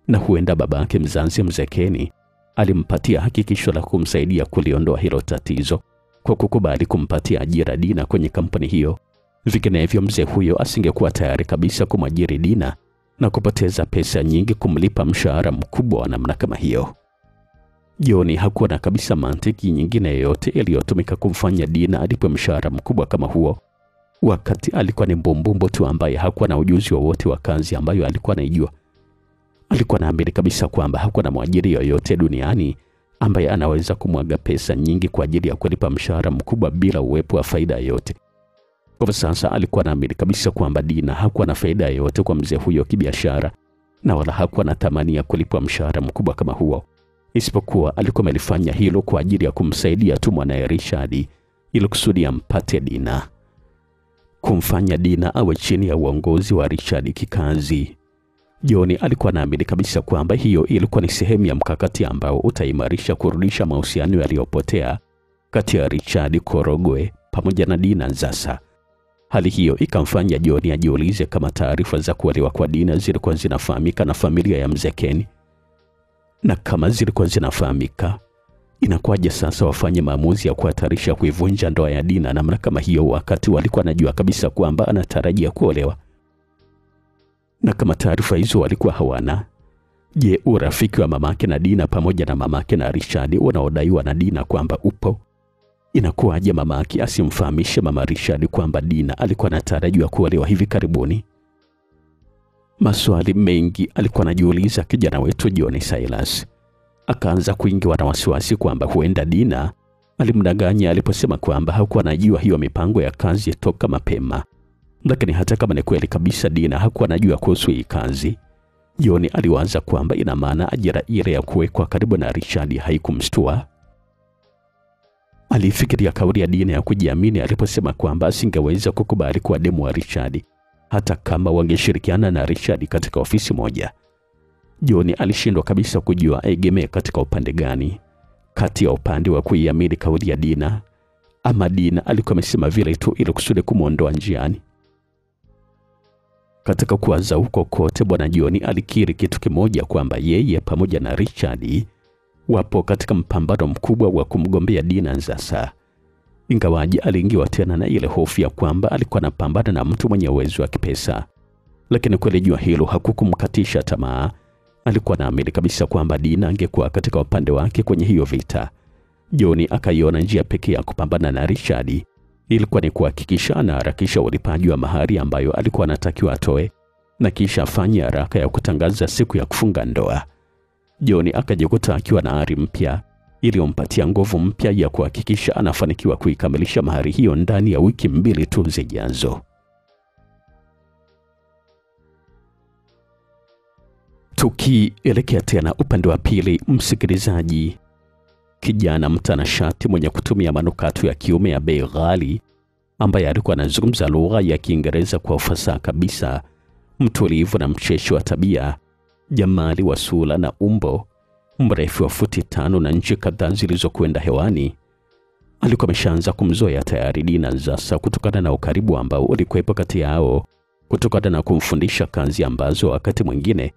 na huenda babake mzazi mzee Ken alimpatia hakikisho la kumsaidia kuliondoa hilo tatizo kwa kukubali kumpatia ajira Dina kwenye kampuni hiyo. Vinginevyo mzee huyo asingekuwa tayari kabisa kumwajiri Dina na kupoteza pesa nyingi kumlipa mshahara mkubwa wa namna kama hiyo. John hakuwa na kabisa mantiki nyingine yoyote iliyotumika kumfanya Dina alipwe mshahara mkubwa kama huo, wakati alikuwa ni mbumbumbo tu ambaye hakuwa na ujuzi wowote wa kazi ambayo alikuwa anaijua. Alikuwa naamini kabisa kwamba hakuwa na mwajiri yoyote duniani ambaye anaweza kumwaga pesa nyingi kwa ajili ya kulipa mshahara mkubwa bila uwepo wa faida yoyote. Kwa sasa alikuwa naamini kabisa kwamba Dina hakuwa na faida yoyote kwa mzee huyo kibiashara, na wala hakuwa na thamani ya kulipwa mshahara mkubwa kama huo, isipokuwa alikuwa amelifanya hilo kwa ajili ya kumsaidia tu mwanae Richard ili kusudi ampate Dina, kumfanya Dina awe chini ya uongozi wa Richard kikazi. John alikuwa naamini kabisa kwamba hiyo ilikuwa ni sehemu ya mkakati ambao utaimarisha kurudisha mahusiano yaliyopotea kati ya Richard Korogwe pamoja na Dina Nzasa. Hali hiyo ikamfanya John ajiulize kama taarifa za kuolewa kwa Dina zilikuwa zinafahamika na familia ya mzee Ken, na kama zilikuwa zinafahamika, inakuwaje sasa wafanye maamuzi ya kuhatarisha kuivunja ndoa ya Dina namna kama hiyo wakati walikuwa wanajua kabisa kwamba anatarajia kuolewa? Na kama taarifa hizo walikuwa hawana, je, urafiki wa mamake na Dina pamoja na mamake na Richard unaodaiwa na Dina kwamba upo, inakuwaje mamake asimfahamishe mama Richard kwamba Dina alikuwa anatarajiwa kuolewa hivi karibuni? Maswali mengi alikuwa anajiuliza kijana wetu John Silas. Akaanza kuingiwa na wasiwasi kwamba huenda Dina alimdanganya aliposema kwamba hakuwa anajua hiyo mipango ya kazi toka mapema. Lakini hata kama ni kweli kabisa Dina hakuwa anajua kuhusu hii kazi, John aliwaza kwamba ina maana ajira ile ya kuwekwa karibu na Richard haikumshtua. Alifikiria kauli ya Dina ya kujiamini aliposema kwamba asingeweza kukubali kuwa demu wa Richard hata kama wangeshirikiana na Richard katika ofisi moja. John alishindwa kabisa kujua aegemee katika upande gani, kati ya upande wa kuiamini kauli ya Dina ama Dina alikuwa amesema vile tu ili kusudi kumuondoa njiani. Katika kuwaza huko kote, bwana John alikiri kitu kimoja, kwamba yeye pamoja na Richard wapo katika mpambano mkubwa wa kumgombea Dina Nzasa. Ingawaji aliingiwa tena na ile hofu ya kwamba alikuwa anapambana na mtu mwenye uwezo wa kipesa, lakini kweli jua hilo hakukumkatisha tamaa. Alikuwa naamini kabisa kwamba Dina angekuwa katika upande wake kwenye hiyo vita. John akaiona njia pekee ya kupambana na Richard ilikuwa ni kuhakikisha anaharakisha ulipaji wa mahari ambayo alikuwa anatakiwa atoe, na kisha afanye haraka ya kutangaza siku ya kufunga ndoa. John akajikuta akiwa na ari mpya iliyompatia nguvu mpya ya kuhakikisha anafanikiwa kuikamilisha mahari hiyo ndani ya wiki 2 tu zijazo. Tukielekea tena upande wa pili, msikilizaji, kijana mtanashati mwenye kutumia manukato ya kiume ya bei ghali, ambaye alikuwa anazungumza lugha ya Kiingereza kwa ufasaha kabisa, mtulivu na mcheshi wa tabia, jamali wa sura na umbo, mrefu wa futi 5 na nchi kadhaa zilizokwenda hewani, alikuwa ameshaanza kumzoea tayari Dina Zasa kutokana na ukaribu ambao ulikuwepo kati yao, kutokana na kumfundisha kazi ambazo wakati mwingine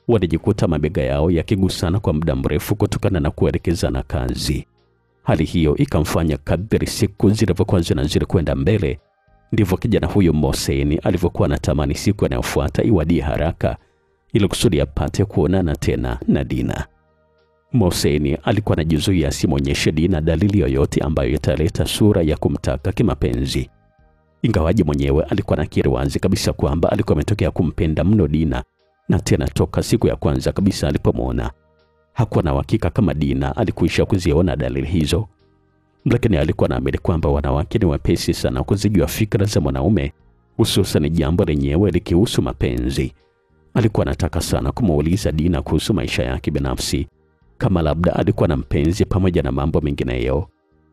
walijikuta mabega yao yakigusana kwa muda mrefu kutokana na kuelekezana kazi. Hali hiyo ikamfanya kadri siku zilivyokuwa zinakwenda mbele, ndivyo kijana huyo Mohsen alivyokuwa anatamani siku inayofuata iwadie haraka ili kusudi apate kuonana tena na Dina. Mohsen alikuwa anajizuia asimuonyeshe Dina dalili yoyote ambayo italeta sura ya kumtaka kimapenzi. Ingawaje mwenyewe alikuwa anakiri wazi kabisa kwamba alikuwa ametokea kumpenda mno Dina, na tena toka siku ya kwanza kabisa alipomwona. Hakuwa na uhakika kama Dina alikuisha kuziona dalili hizo, lakini alikuwa anaamini kwamba wanawake ni wepesi sana kuzijua fikra za mwanaume, hususan jambo lenyewe likihusu mapenzi. Alikuwa anataka sana kumuuliza Dina kuhusu maisha yake binafsi, kama labda alikuwa na mpenzi pamoja na mambo mengineyo,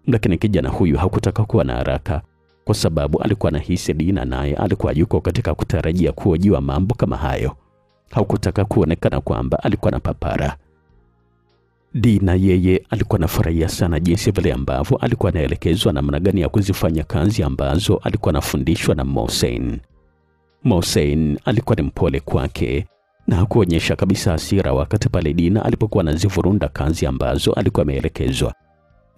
lakini kijana huyu hakutaka kuwa na haraka, kwa sababu alikuwa anahisi Dina naye alikuwa yuko katika kutarajia kuojiwa mambo kama hayo. Hakutaka kuonekana kwamba alikuwa na papara. Dina yeye alikuwa anafurahia sana jinsi vile ambavyo alikuwa anaelekezwa namna gani ya kuzifanya kazi ambazo alikuwa anafundishwa na Mohsen. Mohsen alikuwa ni mpole kwake na hakuonyesha kabisa hasira wakati pale Dina alipokuwa anazivurunda kazi ambazo alikuwa ameelekezwa.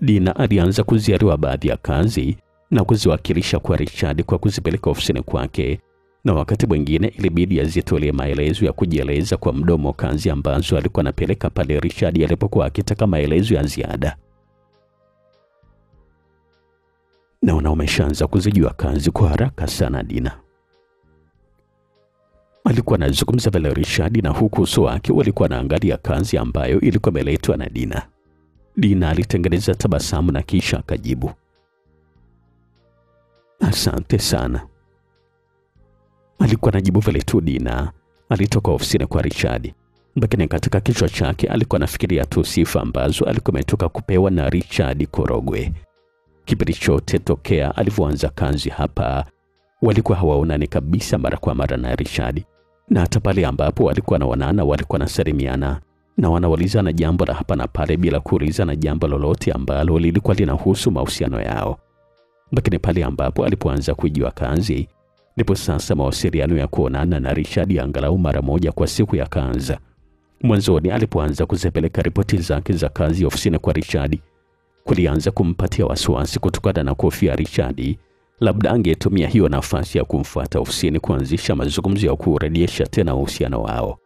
Dina alianza kuzielewa baadhi ya kazi na kuziwakilisha kwa Richard kwa kuzipeleka ofisini kwake, na wakati mwingine ilibidi azitolee maelezo ya kujieleza kwa mdomo kazi ambazo alikuwa anapeleka pale Richard alipokuwa akitaka maelezo ya ziada. Naona umeshaanza kuzijua kazi kwa haraka sana Dina. Alikuwa anazungumza vile Richard, na huku uso wake ulikuwa anaangalia kazi ambayo ilikuwa imeletwa na Dina. Dina alitengeneza tabasamu na kisha akajibu, asante sana. Alikuwa anajibu vile tu Dina alitoka ofisini kwa Richard, lakini katika kichwa chake alikuwa anafikiria tu sifa ambazo alikuwa ametoka kupewa na Richard Korogwe. Kipindi chote tokea alivyoanza kazi hapa, walikuwa hawaonani kabisa mara kwa mara na Richard, na hata pale ambapo walikuwa wanaonana walikuwa wanasalimiana na wanaulizana jambo la hapa na pale bila kuulizana jambo lolote ambalo lilikuwa linahusu mahusiano yao. Lakini pale ambapo alipoanza kujua kazi, ndipo sasa mawasiliano ya kuonana na Richard angalau mara moja kwa siku ya kaanza. Mwanzoni alipoanza kuzipeleka ripoti zake za kazi ofisini kwa Richard, kulianza kumpatia wasiwasi kutokana na kofia Richard labda angetumia hiyo nafasi ya kumfuata ofisini kuanzisha mazungumzo ya kurejesha tena uhusiano wao.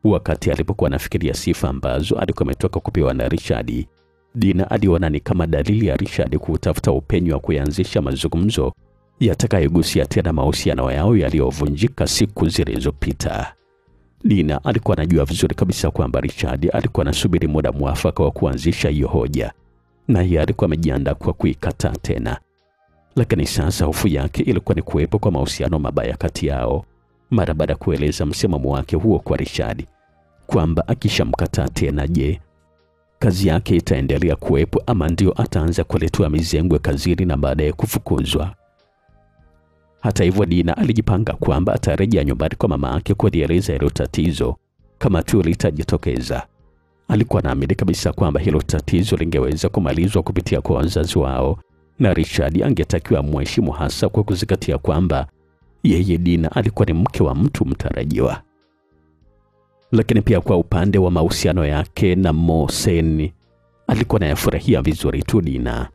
Wakati alipokuwa anafikiria sifa ambazo alikuwa ametoka kupewa na Richard, Dina aliona ni kama dalili ya Richard kutafuta upenyo wa kuanzisha mazungumzo yatakayogusia tena mahusiano yao yaliyovunjika siku zilizopita. Dina alikuwa anajua vizuri kabisa kwamba Richard alikuwa anasubiri muda mwafaka wa kuanzisha hiyo hoja, na yeye alikuwa amejiandaa kwa kuikataa tena. Lakini sasa hofu yake ilikuwa ni kuwepo kwa mahusiano mabaya kati yao, mara baada ya kueleza msimamo wake huo kwa Richard, kwamba akishamkataa tena, je, kazi yake itaendelea kuwepo ama ndio ataanza kuletea mizengwe kazini na baadaye kufukuzwa. Hata hivyo, Dina alijipanga kwamba atarejea nyumbani kwa mama yake kueleza hilo tatizo kama tu litajitokeza. Alikuwa anaamini kabisa kwamba hilo tatizo lingeweza kumalizwa kupitia kwa wazazi wao, na Richard angetakiwa mheshimu, hasa kwa kuzingatia kwamba yeye Dina alikuwa ni mke wa mtu mtarajiwa. Lakini pia kwa upande wa mahusiano yake na Mohsen, alikuwa anayafurahia vizuri tu Dina.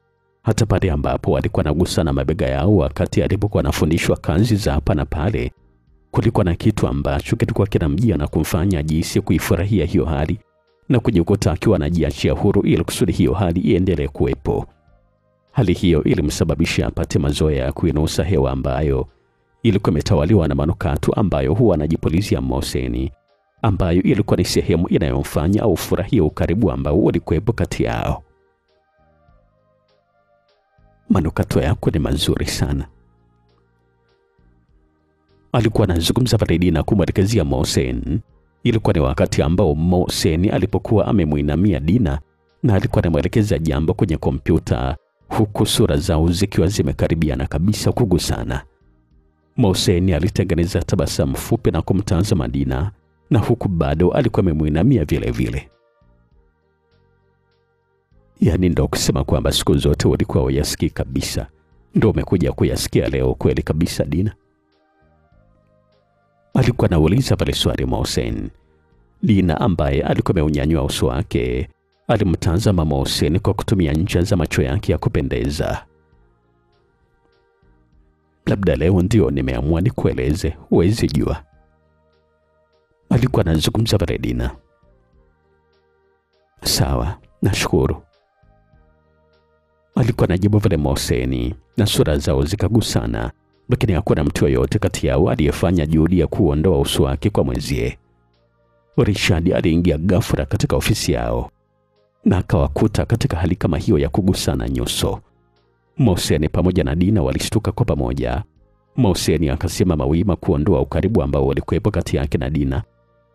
Hata pale ambapo alikuwa anagusana mabega yao wakati alipokuwa anafundishwa kazi za hapa na pale, kulikuwa na kitu ambacho kilikuwa kinamjia na kumfanya jinsi kuifurahia hiyo hali na kujikuta akiwa anajiachia huru ili kusudi hiyo hali iendelee kuwepo. Hali hiyo ilimsababisha apate mazoea ya kuinusa hewa ambayo ilikuwa imetawaliwa na manukato ambayo huwa anajipulizia Mohsen, ambayo ilikuwa ni sehemu inayomfanya au furahia ukaribu ambao ulikuwepo kati yao. Manukato yako ni mazuri sana, alikuwa anazungumza pale Dina kumwelekezea Mohsen. Ilikuwa ni wakati ambao Mohsen alipokuwa amemuinamia Dina na alikuwa anamwelekeza jambo kwenye kompyuta, huku sura zao zikiwa zimekaribiana kabisa kugusana. Mohsen alitengeneza tabasamu fupi na kumtazama Dina, na huku bado alikuwa amemuinamia vile vile. Yaani ndo kusema kwamba siku zote walikuwa wayasikii kabisa, ndo umekuja kuyasikia leo kweli kabisa Dina? Alikuwa anauliza pale swali Mohsen. Dina ambaye alikuwa ameunyanyua uso wake alimtazama Mohsen kwa kutumia ncha za macho yake ya kupendeza. Labda leo ndio nimeamua nikueleze, huwezi jua, alikuwa anazungumza pale Dina. Sawa, nashukuru, alikuwa anajibu vile Mohsen, na sura zao zikagusana, lakini hakuna mtu yoyote kati yao aliyefanya juhudi ya kuondoa uso wake kwa mwenzie. Richard aliingia ghafla katika ofisi yao na akawakuta katika hali kama hiyo ya kugusana nyuso. Mohsen pamoja na Dina walishtuka kwa pamoja. Mohsen akasimama wima kuondoa ukaribu ambao ulikuwepo kati yake na Dina,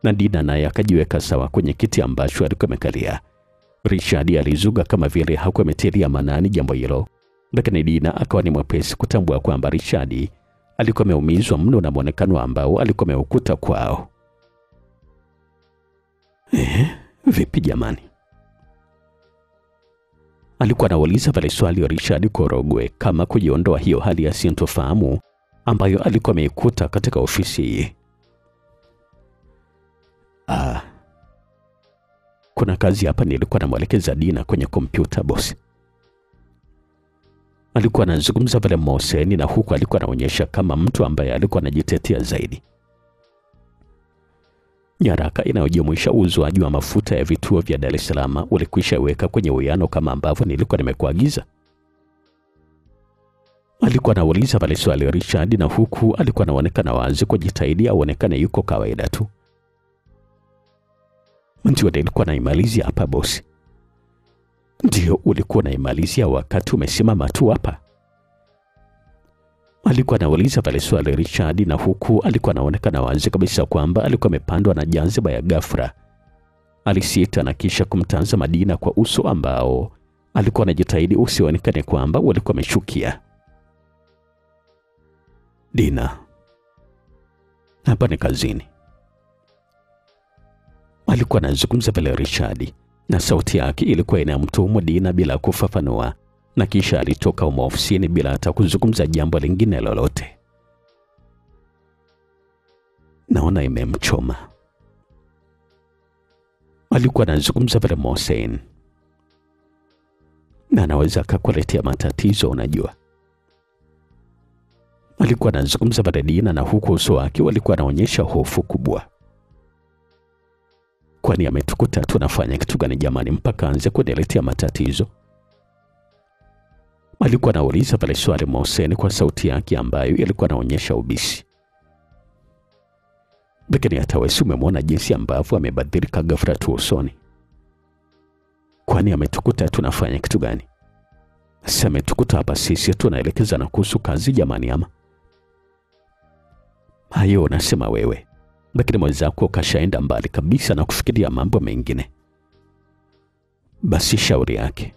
na Dina naye akajiweka sawa kwenye kiti ambacho alikuwa amekalia. Richard alizuga kama vile hakuwa ametilia maanani jambo hilo, lakini Dina akawa ni mwepesi kutambua kwamba Richard alikuwa ameumizwa mno na muonekano ambao alikuwa ameukuta kwao. Vipi jamani? Alikuwa anauliza pale swali Richard Korogwe kama kujiondoa hiyo hali ya sintofahamu ambayo alikuwa ameikuta katika ofisi hii. Kuna kazi hapa nilikuwa namwelekeza Dina kwenye kompyuta bosi. Alikuwa anazungumza pale Mohsen, na huku alikuwa anaonyesha kama mtu ambaye alikuwa anajitetea zaidi. Nyaraka inayojumuisha uuzwaji wa mafuta ya vituo vya Dar es Salaam ulikwisha weka kwenye uwiano kama ambavyo nilikuwa nimekuagiza. Alikuwa anauliza pale swali Richard, na huku alikuwa anaonekana wazi kujitahidi aonekane yuko kawaida tu. Ndio nilikuwa naimalizia hapa bosi. Ndio ulikuwa naimalizia wakati umesimama tu hapa? Alikuwa anauliza pale swali Richard, na huku alikuwa anaonekana wazi kabisa kwamba alikuwa amepandwa na jaziba ya ghafla. Alisita na kisha kumtazama Dina kwa uso ambao alikuwa anajitahidi usionekane kwamba walikuwa wameshukia. Dina, hapa ni kazini, alikuwa anazungumza pale Richard, na sauti yake ilikuwa inamtumwa Dina bila kufafanua, na kisha alitoka ofisini bila hata kuzungumza jambo lingine lolote. Naona imemchoma, alikuwa anazungumza pale Mohsen, na anaweza akakuletea matatizo unajua. Alikuwa anazungumza pale Dina, na huku uso wake walikuwa anaonyesha hofu kubwa. Kwani ametukuta tunafanya kitu gani jamani mpaka anze kuniletea matatizo? Alikuwa anauliza pale swali Mohsen kwa sauti yake ambayo ilikuwa inaonyesha ubishi. Lakini hata wewe umemwona jinsi ambavyo amebadilika ghafla tu usoni. Kwani ametukuta tunafanya kitu gani? Sasa ametukuta hapa sisi tunaelekeza na kuhusu kazi jamani ama? Hayo unasema wewe, lakini mwenzako kashaenda mbali kabisa na kufikiria mambo mengine. Basi shauri yake.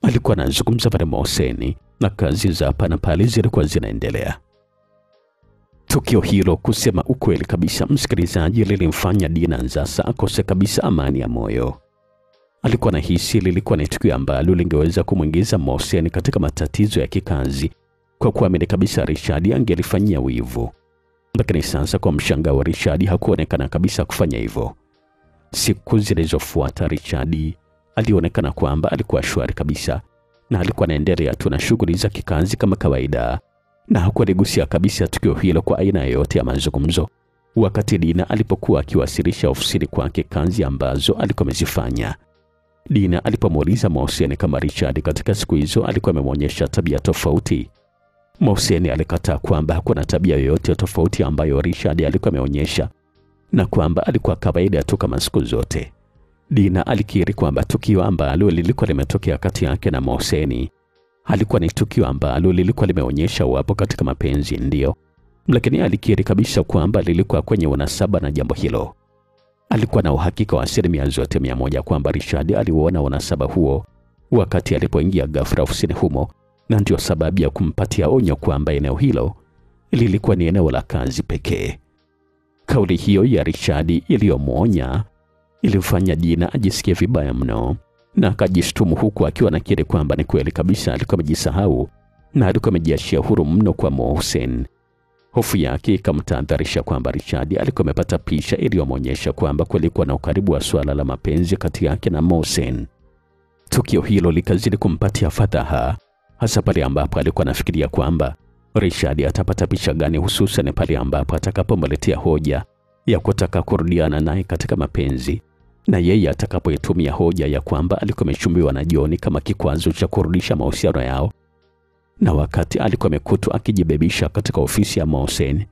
Alikuwa anazungumza pale Mohsen, na kazi za hapa na pale zilikuwa zinaendelea. Tukio hilo kusema ukweli kabisa msikilizaji lilimfanya Dina Nzasa akose kabisa amani ya moyo. Alikuwa na hisi lilikuwa ni tukio ambalo lingeweza kumwingiza Mohsen katika matatizo ya kikazi, kwa kuamini kabisa Richard angelifanyia wivu. Lakini sasa kwa mshangao Richard hakuonekana kabisa kufanya hivyo. Siku zilizofuata Richard alionekana kwamba alikuwa shwari kabisa, na alikuwa anaendelea tu na shughuli za kikazi kama kawaida, na hakugusia kabisa tukio hilo kwa aina yoyote ya mazungumzo. Wakati Dina alipokuwa akiwasilisha ofisini kwake kazi ambazo alikuwa amezifanya, Dina alipomuuliza Mohsen kama Richard katika siku hizo alikuwa amemwonyesha tabia tofauti, Mohsen alikataa kwamba hakuna tabia yoyote tofauti ambayo Richard alikuwa ameonyesha, na kwamba alikuwa kawaida tu kama siku zote. Dina alikiri kwamba tukio ambalo lilikuwa limetokea kati yake na Mohsen halikuwa ni tukio ambalo lilikuwa limeonyesha wapo katika mapenzi, ndio, lakini alikiri kabisa kwamba lilikuwa kwenye unasaba na jambo hilo. Alikuwa na uhakika wa 100% kwamba Richard aliuona unasaba huo wakati alipoingia ghafla ofisini humo, na ndio sababu ya kumpatia onyo kwamba eneo hilo lilikuwa ni eneo la kazi pekee. Kauli hiyo ya Richard iliyomwonya ilifanya Dina ajisikie vibaya mno, na akajishtumu huku akiwa nakiri kwamba ni kweli kabisa alikuwa amejisahau na alikuwa amejiachia huru mno kwa Mohsen. Hofu yake ikamtahadharisha kwamba Richard alikuwa amepata picha iliyomwonyesha kwamba kulikuwa na ukaribu wa swala la mapenzi kati yake na Mohsen. Tukio hilo likazidi kumpatia fadhaha, hasa pale ambapo alikuwa anafikiria kwamba Richard atapata picha gani, hususan pale ambapo atakapomletea hoja ya kutaka kurudiana naye katika mapenzi, na yeye atakapoitumia hoja ya kwamba alikuwa amechumbiwa na John kama kikwazo cha kurudisha mahusiano yao. Na wakati alikuwa amekutwa akijibebisha katika ofisi ya Mohsen,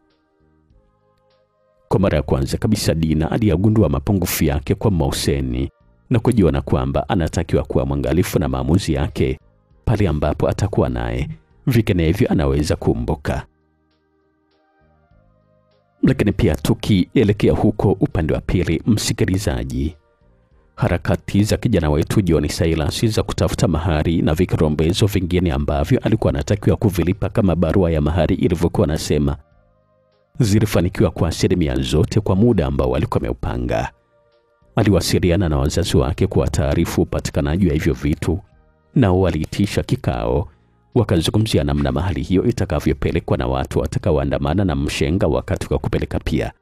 kwa mara ya kwanza kabisa Dina aliyagundua mapungufu yake kwa Mohsen na kujiona kwamba anatakiwa kuwa mwangalifu na maamuzi yake pale ambapo atakuwa naye, vinginevyo anaweza kumbuka. Lakini pia tukielekea huko upande wa pili, msikilizaji, harakati za kijana wetu John Silas za kutafuta mahari na vikirombezo vingine ambavyo alikuwa anatakiwa kuvilipa kama barua ya mahari ilivyokuwa nasema, zilifanikiwa kwa 100% zote kwa muda ambao alikuwa ameupanga. Aliwasiliana na wazazi wake kwa taarifu upatikanaji wa hivyo vitu, na waliitisha kikao, wakazungumzia namna mahali hiyo itakavyopelekwa na watu watakaoandamana na mshenga wakati wa kupeleka pia.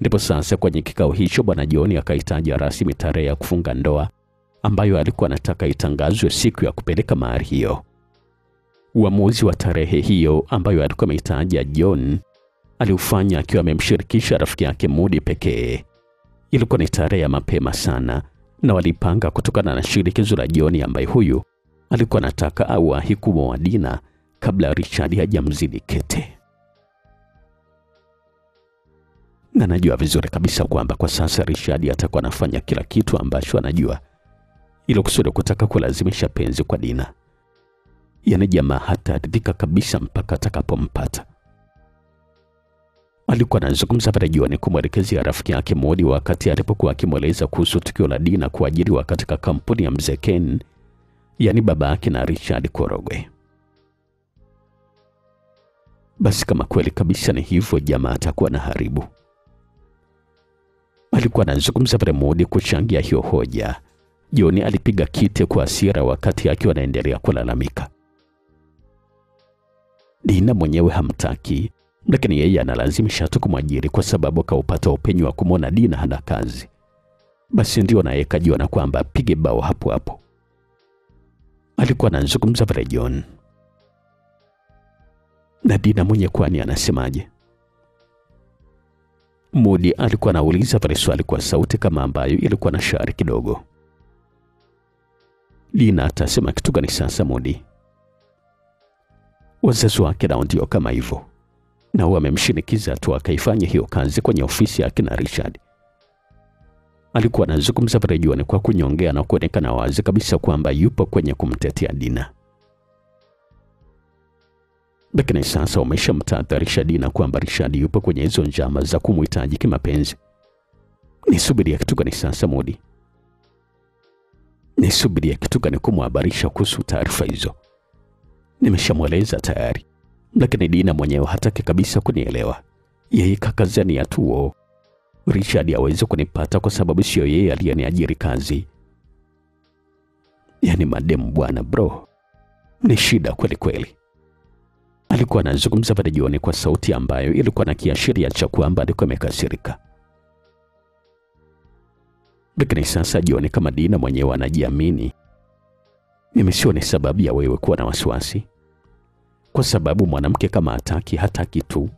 Ndipo sasa kwenye kikao hicho Bwana John akahitaji rasmi tarehe ya kufunga ndoa ambayo alikuwa anataka itangazwe siku ya kupeleka mahari hiyo. Uamuzi wa tarehe hiyo ambayo alikuwa amehitaji John aliufanya akiwa amemshirikisha rafiki yake Moody pekee. Ilikuwa ni tarehe ya mapema sana, na walipanga kutokana na shirikizo la John ambaye huyu alikuwa anataka awahi kumwoa Dina kabla Richard hajamzidi kete. Na najua vizuri kabisa kwamba kwa sasa Richard atakuwa anafanya kila kitu ambacho anajua ili kusudi kutaka kulazimisha penzi kwa Dina. Yaani jamaa hataridhika kabisa mpaka atakapompata. Alikuwa anazungumza pale John kumwelekezea rafiki yake Moody wakati alipokuwa akimweleza kuhusu tukio la Dina kuajiriwa katika kampuni ya Mzee Ken, yaani baba yake na Richard Korogwe. Basi kama kweli kabisa ni hivyo, jamaa atakuwa na haribu. Alikuwa anazungumza pale Moody kuchangia hiyo hoja. John alipiga kite kwa hasira wakati akiwa anaendelea kulalamika. Dina mwenyewe hamtaki, lakini yeye analazimisha tu kumwajiri kwa sababu kaupata upenyo wa kumwona Dina hana kazi. Basi ndio naye kajiona kwamba apige bao hapo hapo. Alikuwa anazungumza pale John. Na Dina mwenye kwani anasemaje? Moody alikuwa anauliza pale swali kwa sauti kama ambayo ilikuwa na shari kidogo. Dina atasema kitu gani sasa Moody? Wazazi wake nao ndio kama hivyo, na wamemshinikiza tu akaifanya hiyo kazi kwenye ofisi yake na Richard. Alikuwa anazungumza pale John kwa kunyongea na kuonekana wazi kabisa kwamba yupo kwenye kumtetea Dina. Lakini sasa umeshamtahadharisha Dina kwamba Richard yupo kwenye hizo njama za kumhitaji kimapenzi. Nisubiria kitu gani sasa Moody? Nisubiria kitu gani kumhabarisha kuhusu taarifa hizo? Nimeshamweleza tayari, lakini Dina mwenyewe hataki kabisa kunielewa. Yeye kakazania tu Richard hawezi kunipata kwa sababu sio yeye aliyeniajiri kazi. Yaani mademu bwana bro, ni shida kweli kweli. Alikuwa anazungumza pale John kwa sauti ambayo ilikuwa na kiashiria cha kwamba alikuwa amekasirika. Lakini sasa John, kama Dina mwenyewe anajiamini, mimi sioni sababu ya wewe kuwa na wasiwasi. Kwa sababu mwanamke kama hataki tu.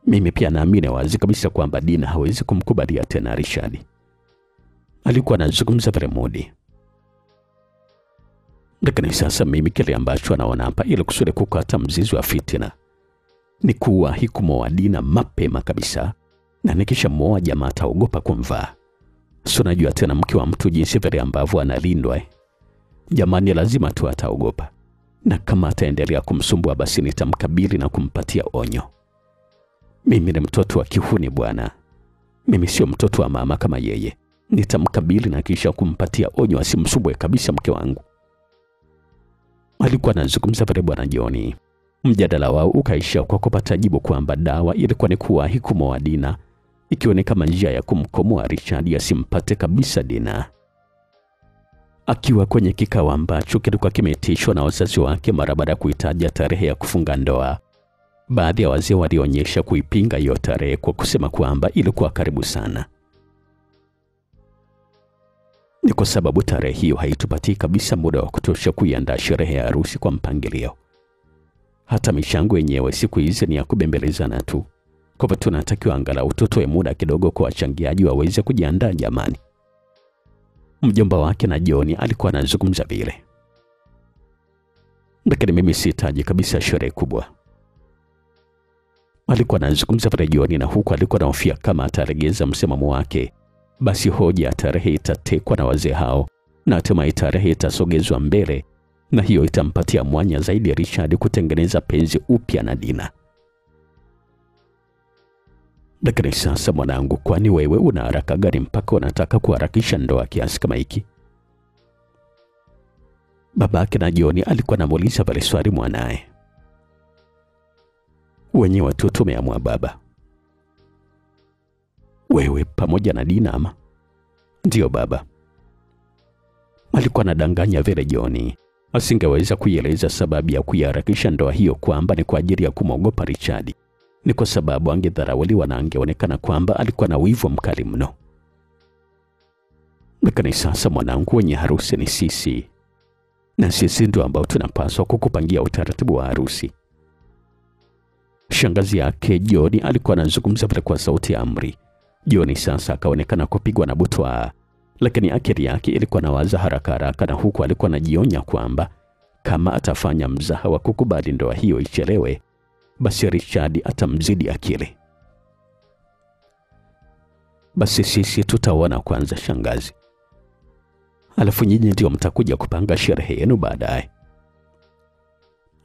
Mimi pia naamini wazi kabisa kwamba Dina hawezi kumkubalia tena Richard. Alikuwa anazungumza pale Moody. Lakini sasa mimi kile ambacho anaona hapa ili kusudi kukata mzizi wa fitina ni kuwahi kumwoa Dina mapema kabisa na nikishamuoa jamaa ataogopa kumvaa. Si unajua tena mke wa mtu jinsi vile ambavyo analindwa Jamani, lazima tu ataogopa, na kama ataendelea kumsumbua basi nitamkabili na kumpatia onyo. Mimi ni mtoto wa kihuni bwana. Mimi sio mtoto wa mama kama yeye. Nitamkabili na kisha kumpatia onyo asimsumbue kabisa mke wangu. Alikuwa anazungumza pale bwana John. Mjadala wao ukaisha kwa kupata jibu kwamba dawa ilikuwa ni kuwahi kumwoa Dina, ikiwa ni kama njia ya kumkomoa Richard asimpate kabisa Dina. Akiwa kwenye kikao ambacho kilikuwa kimeitishwa na wazazi wake mara baada ya kuitaja tarehe ya kufunga ndoa, baadhi ya wazee walionyesha kuipinga hiyo tarehe kwa kusema kwamba ilikuwa karibu sana. Ni kwa sababu tarehe hiyo haitupatii kabisa muda wa kutosha kuiandaa sherehe ya harusi kwa mpangilio. Hata michango yenyewe siku hizi ni ya kubembelezana tu. Kwa hivyo tunatakiwa angalau tutoe muda kidogo kwa wachangiaji waweze kujiandaa jamani. Mjomba wake na John alikuwa anazungumza vile. Lakini mimi sihitaji kabisa sherehe kubwa. Alikuwa anazungumza vile John, na huku alikuwa anahofia kama ataregeza msimamo wake, basi hoja ya tarehe itatekwa na wazee hao na hatimaye tarehe itasogezwa mbele, na hiyo itampatia mwanya zaidi ya Richard kutengeneza penzi upya na Dina. Lakini sasa mwanangu, kwani wewe una haraka gani mpaka unataka kuharakisha ndoa kiasi kama hiki? Babake na John alikuwa anamuuliza pale swali mwanae. Wenyewe tu tumeamua baba. Wewe pamoja na Dina ama? Ndio baba. Alikuwa anadanganya vile John. Asingeweza kuieleza sababu ya kuiharakisha ndoa hiyo kwamba ni kwa ajili ya kumwogopa Richard. Ni kwa sababu angedharauliwa na angeonekana kwamba alikuwa na wivu mkali mno. Lakini sasa mwanangu, wenye harusi ni sisi. Na sisi ndio ambao tunapaswa kukupangia utaratibu wa harusi. Shangazi yake John alikuwa anazungumza pale kwa sauti ya amri. John sasa akaonekana kupigwa na butwa, lakini akili yake ilikuwa nawaza haraka haraka, na huku alikuwa anajionya kwamba kama atafanya mzaha wa kukubali ndoa hiyo ichelewe, basi Richard atamzidi akili. Basi sisi tutaona kwanza shangazi, alafu nyinyi ndio mtakuja kupanga sherehe yenu baadaye.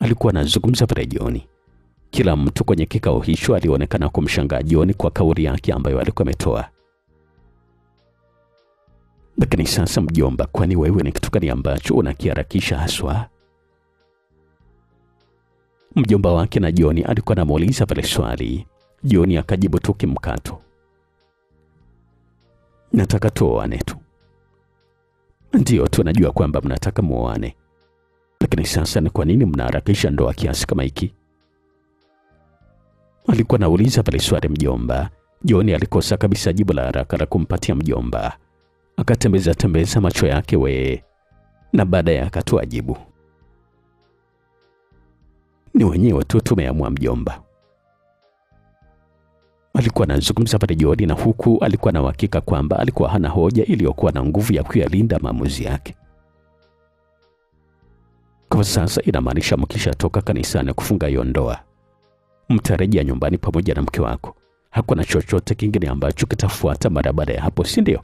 Alikuwa anazungumza pale John. Kila mtu kwenye kikao hicho alionekana kumshangaa John kwa kauli yake ambayo alikuwa ametoa. Lakini sasa mjomba, kwani wewe ni kitu gani ambacho unakiharakisha haswa? Mjomba wake na John alikuwa anamuuliza pale swali. John akajibu tu kimkato. Nataka tuoane tu. Ndio tunajua kwamba mnataka muoane. Lakini sasa ni kwa nini mnaharakisha ndoa kiasi kama hiki? Alikuwa anauliza pale swali mjomba. John alikosa kabisa jibu la haraka la kumpatia mjomba. Akatembeza macho yake na baadaye akatoa jibu. Ni wenyewe tu tumeamua mjomba. Alikuwa anazungumza pale John, na huku alikuwa na uhakika kwamba alikuwa hana hoja iliyokuwa na nguvu ya kuyalinda maamuzi yake. Kwa sasa inamaanisha mkishatoka kanisani kufunga hiyo ndoa, mtarejea nyumbani pamoja na mke wako. Hakuna chochote kingine ambacho kitafuata mara baada ya hapo, si ndio?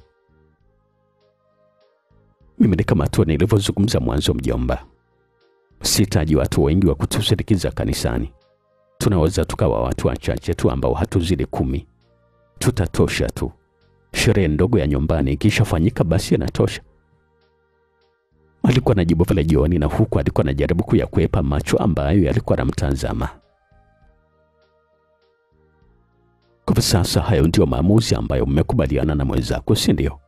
Mimi ni kama tu nilivyozungumza mwanzo mjomba. Sihitaji watu wengi wa kutusindikiza kanisani. Tunaweza tukawa watu wachache tu ambao hatuzidi 10. Tutatosha tu. Sherehe ndogo ya nyumbani ikishafanyika basi inatosha. Alikuwa anajibu pale John, na huku alikuwa anajaribu kuyakwepa macho ambayo yalikuwa yanamtazama. Kwa sasa hayo ndio maamuzi ambayo mmekubaliana na mwenzako, si ndio?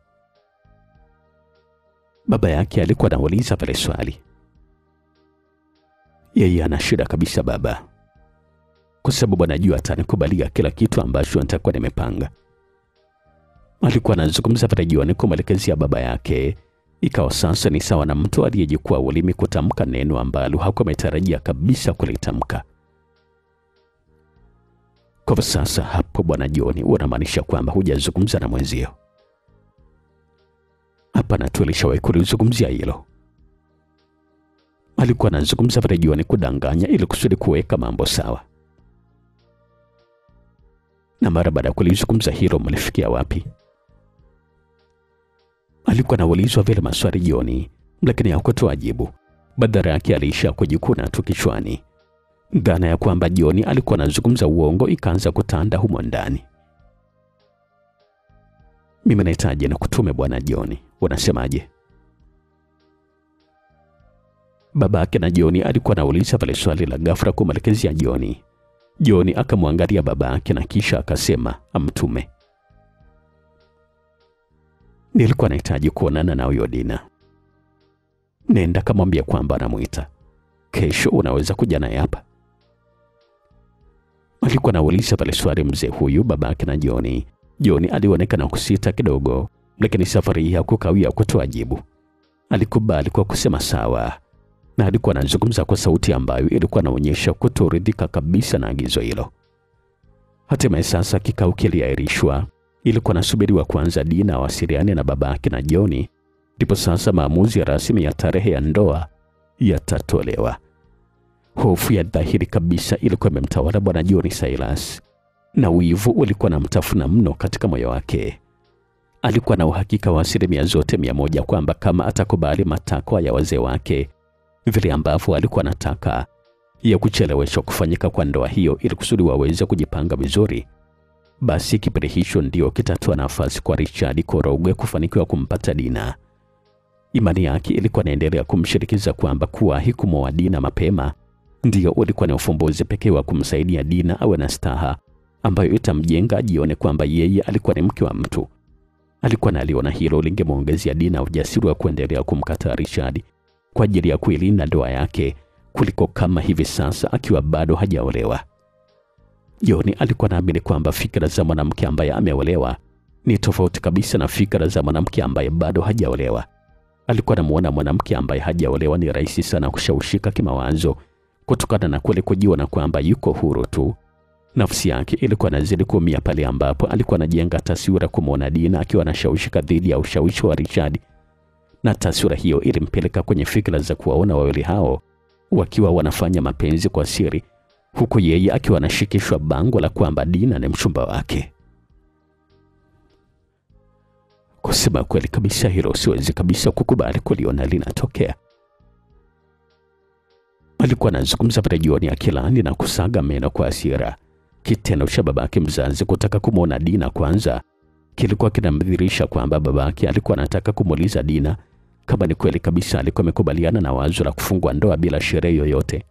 Baba yake alikuwa anauliza pale swali. Yeye ana shida kabisa baba, kwa sababu anajua atanikubalia kila kitu ambacho nitakuwa nimepanga. Alikuwa anazungumza pale John kumwelekezea baba yake. Ikawa sasa ni sawa na mtu aliyejikwa ulimi kutamka neno ambalo hakuwa ametarajia kabisa kulitamka. Kwa sasa hapo bwana John, unamaanisha kwamba hujazungumza na mwenzio? Hapana, tulishawahi kulizungumzia hilo. Alikuwa anazungumza pale John kudanganya ili kusudi kuweka mambo sawa. Na mara baada ya kulizungumza hilo, mlifikia wapi? Alikuwa anaulizwa vile maswali John, lakini hakutoa jibu. Badala yake aliisha kujikuna tu kichwani. Dhana ya kwamba John alikuwa anazungumza uongo ikaanza kutanda humo ndani. Mimi nahitaji na kutume bwana John, unasemaje? Babake na John alikuwa anauliza pale swali la ghafla kumelekezea John. John akamwangalia babake na kisha akasema amtume. Nilikuwa nahitaji kuonana na huyo Dina. Nenda kamwambia kwamba anamuita. Kesho unaweza kuja naye hapa. Alikuwa anauliza pale swali mzee huyu babake na John. John alionekana kusita kidogo, lakini safari hii hakukawia kutoa jibu. Alikubali kwa kusema sawa, na alikuwa anazungumza kwa sauti ambayo ilikuwa inaonyesha kutoridhika kabisa na agizo hilo. Hatimaye sasa kikao kiliahirishwa. Ilikuwa nasubiriwa kwanza Dina awasiliane na babake na John, ndipo sasa maamuzi rasmi ya tarehe ya ndoa yatatolewa. Hofu ya dhahiri kabisa ilikuwa imemtawala bwana John Silas, na wivu ulikuwa namtafuna mno katika moyo wake. Alikuwa na uhakika wa 100% kwamba kama atakubali matakwa ya wazee wake vile ambavyo alikuwa anataka ya kucheleweshwa kufanyika kwa ndoa hiyo ili kusudi waweze kujipanga vizuri, basi kipindi hicho ndio kitatoa nafasi kwa Richard Korogwe kufanikiwa kumpata Dina. Imani yake ilikuwa inaendelea kumshirikiza kwamba kuwahi kumwoa Dina mapema ndio ulikuwa ni ufumbuzi pekee wa kumsaidia Dina awe na staha ambayo itamjenga ajione kwamba yeye alikuwa ni mke wa mtu. Alikuwa analiona hilo lingemwongezea Dina ujasiri wa kuendelea kumkataa Richard kwa ajili ya kuilinda ndoa yake kuliko kama hivi sasa akiwa bado hajaolewa. John alikuwa anaamini kwamba fikra za mwanamke ambaye ameolewa ni tofauti kabisa na fikra za mwanamke ambaye bado hajaolewa. Alikuwa anamuona mwanamke ambaye hajaolewa ni rahisi sana kushawishika kimawazo kutokana na kule kujiona kwamba yuko huru tu. Nafsi yake ilikuwa inazidi kuumia pale ambapo alikuwa anajenga taswira kumwona Dina akiwa anashawishika dhidi ya ushawishi wa Richard, na taswira hiyo ilimpeleka kwenye fikra za kuwaona wawili hao wakiwa wanafanya mapenzi kwa siri, huku yeye akiwa anashikishwa bango la kwamba Dina ni mchumba wake. Kusema kweli kabisa, hilo siwezi kabisa kukubali kuliona linatokea. Alikuwa anazungumza pale John akilani na kusaga meno kwa hasira. Kitendo cha babake mzazi kutaka kumwona Dina kwanza kilikuwa kinamdhihirisha kwamba babake alikuwa anataka kumuuliza Dina kama ni kweli kabisa alikuwa amekubaliana na wazo la kufungwa ndoa bila sherehe yoyote.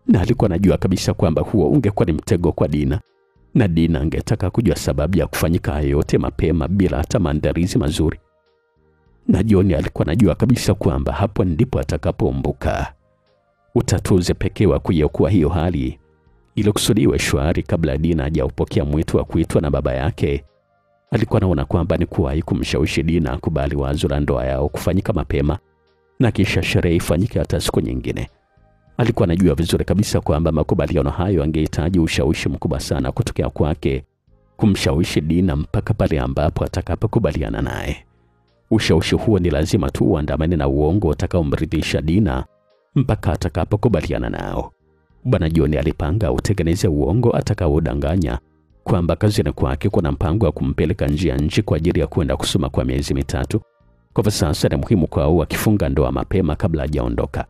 Na alikuwa anajua kabisa kwamba huo ungekuwa ni mtego kwa Dina, na Dina angetaka kujua sababu ya kufanyika hayo yote mapema bila hata maandalizi mazuri. Na John alikuwa anajua kabisa kwamba hapo ndipo atakapoumbuka utatuzi pekee wa kuiokoa hiyo hali ili kusudiwe shwari kabla Dina hajaupokea mwito wa kuitwa na baba yake. Alikuwa anaona kwamba ni kuwahi kumshawishi Dina kubali wazo la ndoa yao kufanyika mapema na kisha sherehe ifanyike hata siku nyingine. Alikuwa anajua vizuri kabisa kwamba makubaliano hayo angehitaji ushawishi mkubwa sana kutokea kwake kumshawishi Dina mpaka pale ambapo atakapokubaliana naye. Ushawishi huo ni lazima tu uandamane na uongo utakaomridhisha Dina mpaka atakapokubaliana nao. Bwana John alipanga utengeneze uongo atakaodanganya kwamba kazini kwake kuna mpango wa kumpeleka nje ya nchi kwa ajili ya kwenda kusoma kwa miezi 3. Kwa sasa ni muhimu kwao wakifunga ndoa mapema kabla hajaondoka,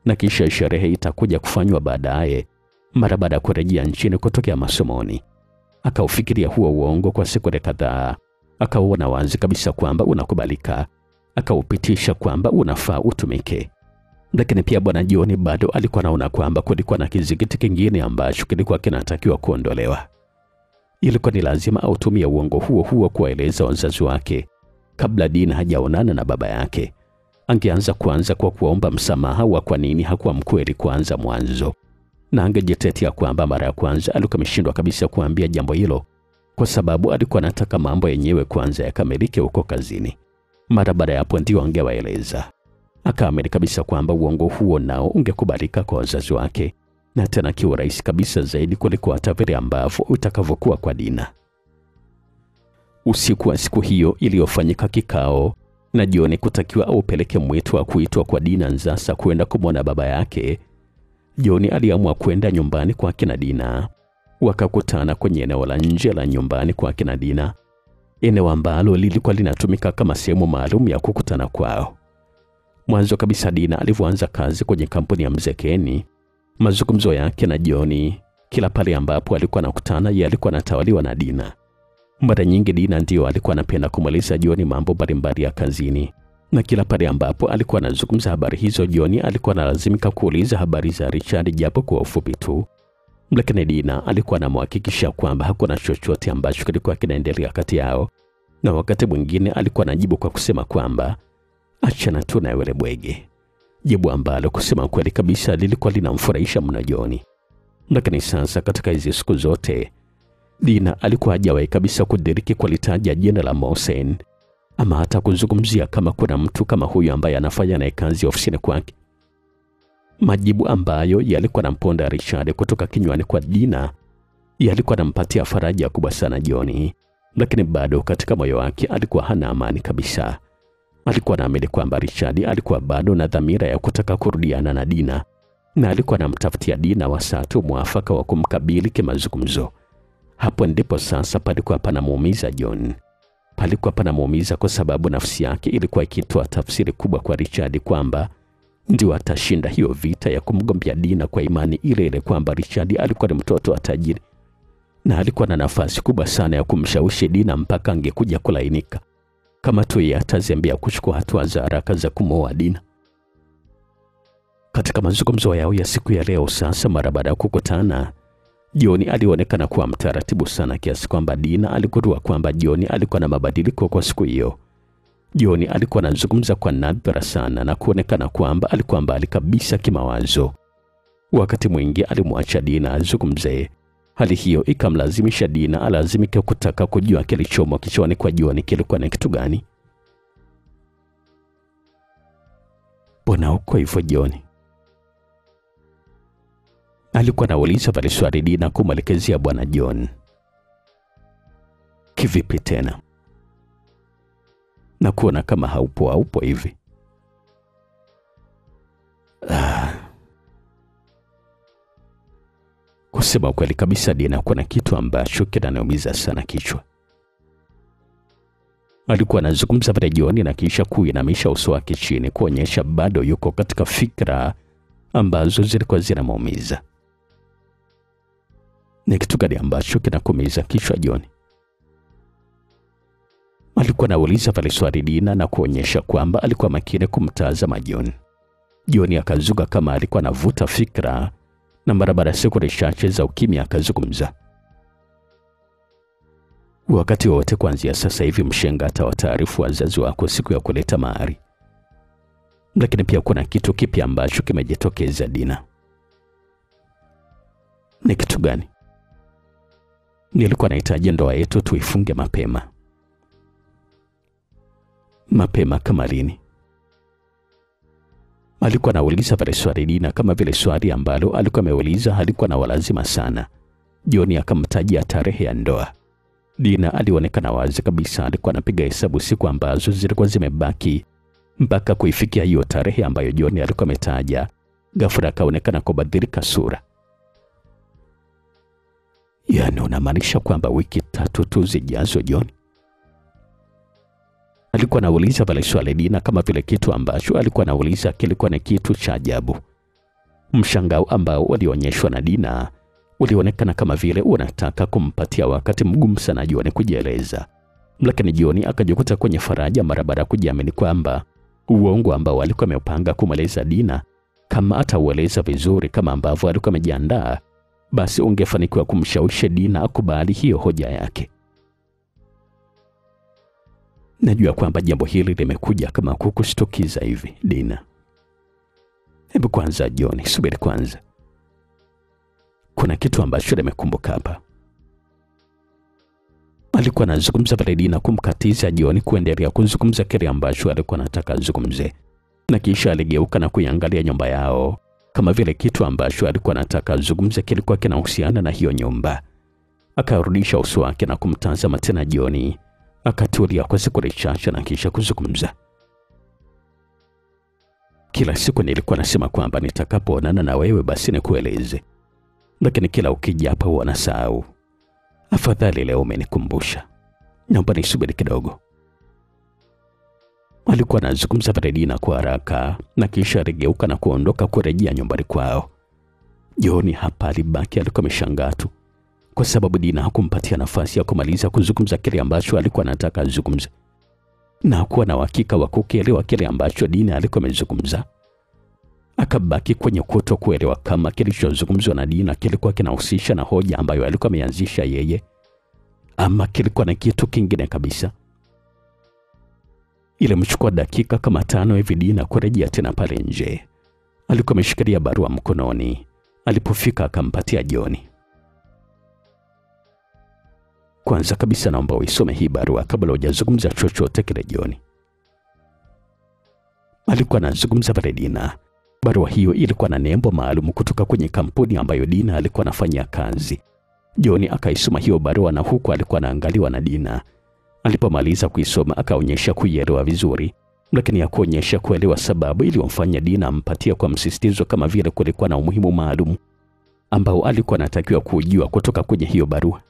na kisha sherehe itakuja kufanywa baadaye mara baada ya kurejea nchini kutokea masomoni. Akaufikiria huo uongo kwa sekunde kadhaa, akaona wazi kabisa kwamba unakubalika, akaupitisha kwamba unafaa utumike. Lakini pia bwana John bado alikuwa anaona kwamba kulikuwa na kizingiti kingine ambacho kilikuwa kinatakiwa kuondolewa. Ilikuwa ni lazima autumie uongo huo kuwaeleza wazazi wake kabla Dina hajaonana na baba yake. Angeanza kwanza kwa kuomba msamaha wa kwa nini hakuwa mkweli kwanza mwanzo, na angejitetea kwamba mara ya kwanza alikuwa ameshindwa kabisa kuambia jambo hilo kwa sababu alikuwa anataka mambo yenyewe kwanza yakamilike huko kazini. Mara baada ya hapo ndio angewaeleza. Akaamini kabisa kwamba uongo huo nao ungekubalika kwa wazazi wake, na tena kiwa rahisi kabisa zaidi kuliko hata vile ambavyo utakavyokuwa kwa Dina. Usiku wa siku hiyo iliyofanyika kikao na John kutakiwa aupeleke mwito wa kuitwa kwa Dina Nzasa kwenda kumwona baba yake, John aliamua kwenda nyumbani kwa kina Dina Wakakutana kwenye eneo la nje la nyumbani kwa kina Dina, eneo ambalo lilikuwa linatumika kama sehemu maalum ya kukutana kwao. Mwanzo kabisa Dina alivyoanza kazi kwenye kampuni ya Mzee Ken, mazungumzo yake na John, kila pale ambapo alikuwa anakutana yalikuwa yanatawaliwa na Dina. Mara nyingi Dina ndio alikuwa anapenda kumweleza John mambo mbalimbali ya kazini, na kila pale ambapo alikuwa anazungumza habari hizo, John alikuwa analazimika kuuliza habari za Richard japo kwa ufupi tu. Lakini Dina alikuwa anamhakikisha kwamba hakuna chochote ambacho kilikuwa kinaendelea kati yao, na wakati mwingine alikuwa anajibu kwa kusema kwamba achana tu na yule bwege, jibu ambalo kusema kweli kabisa lilikuwa linamfurahisha mno John. Lakini sasa katika hizo siku zote Dina alikuwa hajawahi kabisa kudiriki kulitaja jina la Mohsen, ama hata kuzungumzia kama kuna mtu kama huyu ambaye anafanya naye kazi ofisini kwake. Majibu ambayo yalikuwa namponda Richard kutoka kinywani kwa Dina yalikuwa nampatia faraja kubwa sana John, lakini bado katika moyo wake alikuwa hana amani kabisa. Alikuwa anaamini kwamba Richard alikuwa bado na dhamira ya kutaka kurudiana na Dina, na alikuwa anamtafutia Dina wasaa mwafaka wa kumkabili kimazungumzo. Hapo ndipo sasa palikuwa panamuumiza John. Palikuwa panamuumiza kwa sababu nafsi yake ilikuwa ikitoa tafsiri kubwa kwa Richard kwamba ndio atashinda hiyo vita ya kumgombea Dina kwa imani ile ile kwamba Richard alikuwa ni mtoto wa tajiri, na alikuwa na nafasi kubwa sana ya kumshawishi Dina mpaka angekuja kulainika kama tu yeye atazembea kuchukua hatua za haraka za kumwoa Dina. Katika mazungumzo yao ya siku ya leo sasa, mara baada ya kukutana, John alionekana kuwa mtaratibu sana kiasi kwamba Dina aligundua kwamba John alikuwa na mabadiliko kwa siku hiyo. John alikuwa anazungumza kwa nadra sana na kuonekana kwamba alikuwa mbali kabisa kimawazo. Wakati mwingi alimwacha Dina azungumze. Hali hiyo ikamlazimisha Dina alazimike kutaka kujua kilichomo kichwani kwa John kilikuwa ni kitu gani. Mbona uko hivyo John? Alikuwa anauliza pale swali Dina kumwelekezea bwana John. Kivipi tena? Na kuona kama haupo hivi. Kusema kweli kabisa Dina kuna kitu ambacho kinaniumiza sana kichwa. Alikuwa anazungumza pale John na kisha kuinamisha uso wake chini kuonyesha bado yuko katika fikra ambazo zilikuwa zinamuumiza. Ni kitu gani ambacho kinakuumiza kichwa John? Alikuwa anauliza pale swali Dina na kuonyesha kwamba alikuwa makini kumtazama John. John akazuga kama alikuwa anavuta fikra, na mara baada ya sekunde chache za ukimya akazungumza. Wakati wote kuanzia sasa hivi mshenga atawataarifu wazazi wako siku ya kuleta mahari. Lakini pia kuna kitu kipya ambacho kimejitokeza Dina. Ni kitu gani? Nilikuwa nahitaji ndoa yetu tuifunge mapema. Mapema kama lini? Alikuwa anauliza pale swali Dina kama vile swali ambalo alikuwa ameuliza halikuwa na walazima sana. John akamtajia tarehe ya ndoa. Dina alionekana wazi kabisa alikuwa anapiga hesabu siku ambazo zilikuwa zimebaki mpaka kuifikia hiyo tarehe ambayo John alikuwa ametaja. Ghafla akaonekana kubadilika sura. Yaani unamaanisha kwamba wiki 3 tu zijazo John? Alikuwa anauliza pale swali Dina kama vile kitu ambacho alikuwa anauliza kilikuwa ni kitu cha ajabu. Mshangao ambao walionyeshwa na Dina ulionekana kama vile unataka kumpatia wakati mgumu sana John kujieleza. Lakini John akajikuta kwenye faraja mara baada ya kujiamini kwamba uongo ambao alikuwa ameupanga kumweleza Dina, kama ataueleza vizuri kama ambavyo alikuwa amejiandaa, basi ungefanikiwa kumshawishi Dina akubali hiyo hoja yake. Najua kwamba jambo hili limekuja kama kukushtukiza hivi Dina. Hebu kwanza John, subiri kwanza. Kuna kitu ambacho nimekumbuka hapa. Alikuwa anazungumza pale Dina kumkatiza John kuendelea kuzungumza kile ambacho alikuwa anataka azungumze. Na kisha aligeuka na kuiangalia nyumba yao kama vile kitu ambacho alikuwa anataka azungumze kilikuwa kinahusiana na hiyo nyumba. Akarudisha uso wake na kumtazama tena John. Akatulia kwa sekunde chache na kisha kuzungumza. Kila siku nilikuwa nasema kwamba nitakapoonana na wewe basi nikueleze. lakini kila ukija hapa wanasahau. Afadhali leo umenikumbusha. Naomba nisubiri kidogo. Alikuwa anazungumza pale Dina kwa haraka na kisha aligeuka na kuondoka kurejea nyumbani kwao. John hapa alibaki alikuwa ameshangaa tu, kwa sababu Dina hakumpatia nafasi ya kumaliza kuzungumza kile ambacho alikuwa anataka azungumze, na hakuwa na uhakika wa kukielewa kile ambacho Dina alikuwa amezungumza. Akabaki kwenye kutokuelewa kama kilichozungumzwa na Dina kilikuwa kinahusisha na hoja ambayo alikuwa ameanzisha yeye, ama kilikuwa na kitu kingine kabisa. Ilimchukua dakika kama 5 hivi Dina kurejea tena pale nje. Alikuwa ameshikilia barua mkononi. Alipofika akampatia John. Kwanza kabisa naomba uisome hii barua kabla hujazungumza chochote kile John. Alikuwa anazungumza pale Dina. Barua hiyo ilikuwa na nembo maalum kutoka kwenye kampuni ambayo Dina alikuwa anafanya kazi. John akaisoma hiyo barua na huku alikuwa anaangaliwa na Dina. Alipomaliza kuisoma akaonyesha kuielewa vizuri, lakini hakuonyesha kuelewa sababu iliyomfanya Dina ampatie kwa msisitizo, kama vile kulikuwa na umuhimu maalum ambao alikuwa anatakiwa kujua kutoka kwenye hiyo barua.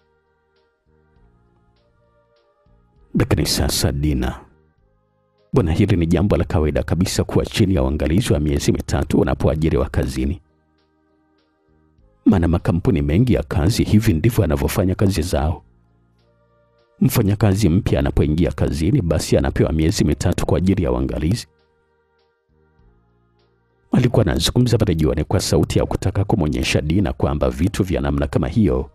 Lakini sasa Dina, bwana, hili ni jambo la kawaida kabisa kuwa chini ya uangalizi wa miezi 3 unapoajiriwa kazini. Maana makampuni mengi ya kazi hivi ndivyo yanavyofanya kazi zao. Mfanyakazi mpya anapoingia kazini basi anapewa miezi 3 kwa ajili ya uangalizi. Alikuwa anazungumza pale John kwa sauti ya kutaka kumonyesha Dina kwamba vitu vya namna kama hiyo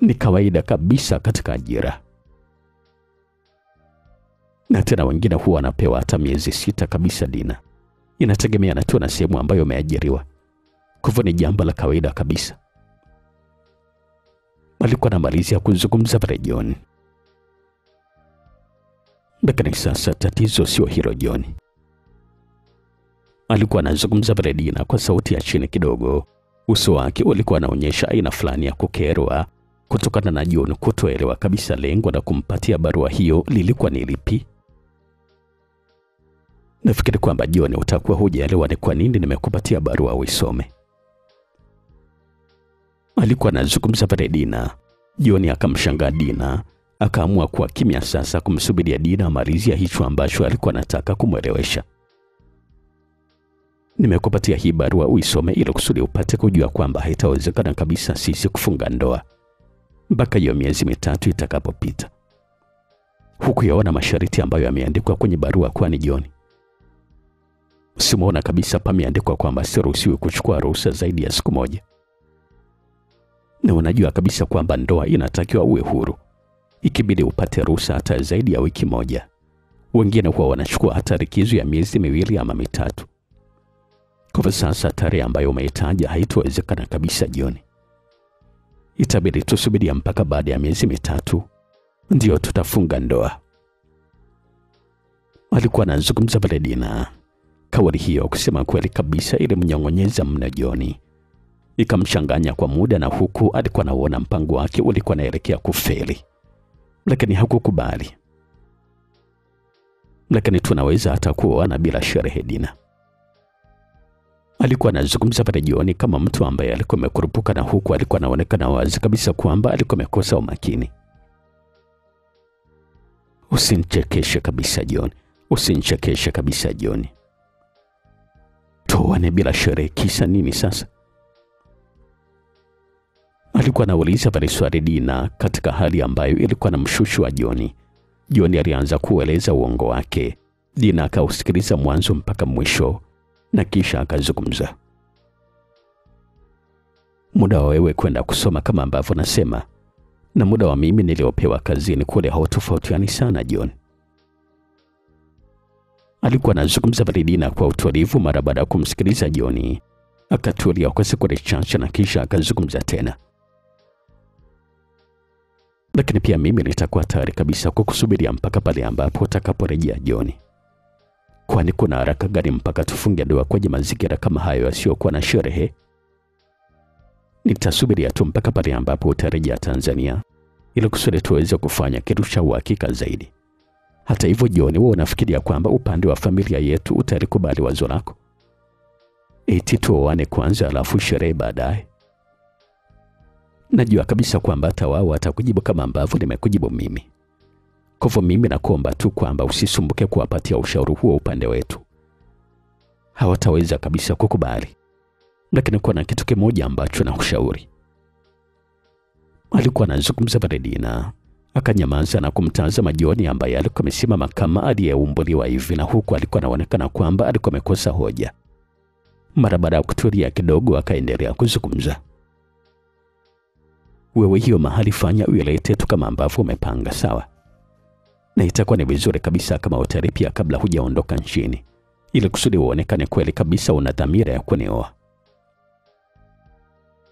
ni kawaida kabisa katika ajira. Na tena wengine huwa wanapewa hata miezi 6 kabisa Dina. Inategemea na tu na sehemu ambayo umeajiriwa. Kwa hivyo ni jambo la kawaida kabisa. Alikuwa anamalizia kuzungumza pale John. Lakini sasa tatizo sio hilo John. Alikuwa anazungumza pale Dina kwa sauti ya chini kidogo. Uso wake ulikuwa unaonyesha aina fulani ya kukerwa kutokana na John kutoelewa kabisa lengo la kumpatia barua hiyo lilikuwa ni lipi. Nafikiri kwamba John utakuwa hujaelewa ni kwa nini nimekupatia barua uisome. Alikuwa anazungumza pale Dina. John akamshangaa Dina, akaamua kuwa kimya sasa kumsubiria Dina amalizia hicho ambacho alikuwa anataka kumwelewesha. Nimekupatia hii barua uisome ili kusudi upate kujua kwamba haitawezekana kabisa sisi kufunga ndoa mpaka hiyo miezi 3 itakapopita. Hukuyaona masharti ambayo yameandikwa kwenye barua kwani John? Simuona kabisa pameandikwa kwamba siruhusiwi kuchukua ruhusa zaidi ya siku moja. Na unajua kabisa kwamba ndoa inatakiwa uwe huru. Ikibidi upate ruhusa hata zaidi ya wiki moja. Wengine huwa wanachukua hata likizo ya miezi 2 ama 3. Kwa sasa tarehe ambayo umehitaja haitowezekana kabisa John. Itabidi tusubiri mpaka baada ya miezi 3 ndio tutafunga ndoa. Alikuwa anazungumza pale Dina. Kauli hiyo kusema kweli kabisa ilimnyong'onyeza mno John. Ikamchanganya kwa muda, na huku alikuwa anaona mpango wake ulikuwa unaelekea kufeli. Lakini hakukubali. Lakini tunaweza hata kuoana bila sherehe Dina. Alikuwa anazungumza pale John kama mtu ambaye alikuwa amekurupuka, na huku alikuwa anaonekana wazi kabisa kwamba alikuwa amekosa umakini. Usinichekeshe kabisa John. Usinichekeshe kabisa John. Tuoane bila sherehe kisa nini sasa? Alikuwa anauliza pale swali Dina katika hali ambayo ilikuwa na mshushu wa John. John alianza kueleza uongo wake. Dina akausikiliza mwanzo mpaka mwisho na kisha akazungumza. Muda wa wewe kwenda kusoma kama ambavyo nasema na muda wa mimi niliopewa kazini kule hautofautiani sana John. Alikuwa anazungumza pale Dina kwa utulivu. Mara baada ya kumsikiliza John akatulia kwa sekunde chache na kisha akazungumza tena. Lakini pia mimi nitakuwa tayari kabisa kukusubiria mpaka pale ambapo utakaporejea John. Kwani kuna haraka gani mpaka tufunge ndoa kwenye mazingira kama hayo yasiyokuwa na sherehe? Nitasubiria tu mpaka pale ambapo utarejea Tanzania ili kusudi tuweze kufanya kitu cha uhakika zaidi. Hata hivyo John, wewe unafikiria kwamba upande wa familia yetu utalikubali wazo lako? Eti tuoane kwanza alafu sherehe baadaye? Najua kabisa kwamba hata wao watakujibu kama ambavyo nimekujibu mimi. Kwa hivyo mimi nakuomba tu kwamba usisumbuke kuwapatia ushauri huo upande wetu. Hawataweza kabisa kukubali. Lakini kuna kitu kimoja ambacho na ushauri. Alikuwa anazungumza Dina, akanyamaza na kumtazama John ambaye alikuwa amesimama kama aliyeumbuliwa hivi, na huku alikuwa anaonekana kwamba alikuwa amekosa hoja. Mara baada ya kutulia kidogo akaendelea kuzungumza. Wewe hiyo mahali fanya uilete tu kama ambavyo umepanga, sawa? Na itakuwa ni vizuri kabisa kama utaripia kabla hujaondoka nchini, ili kusudi uonekane kweli kabisa una dhamira ya kunioa.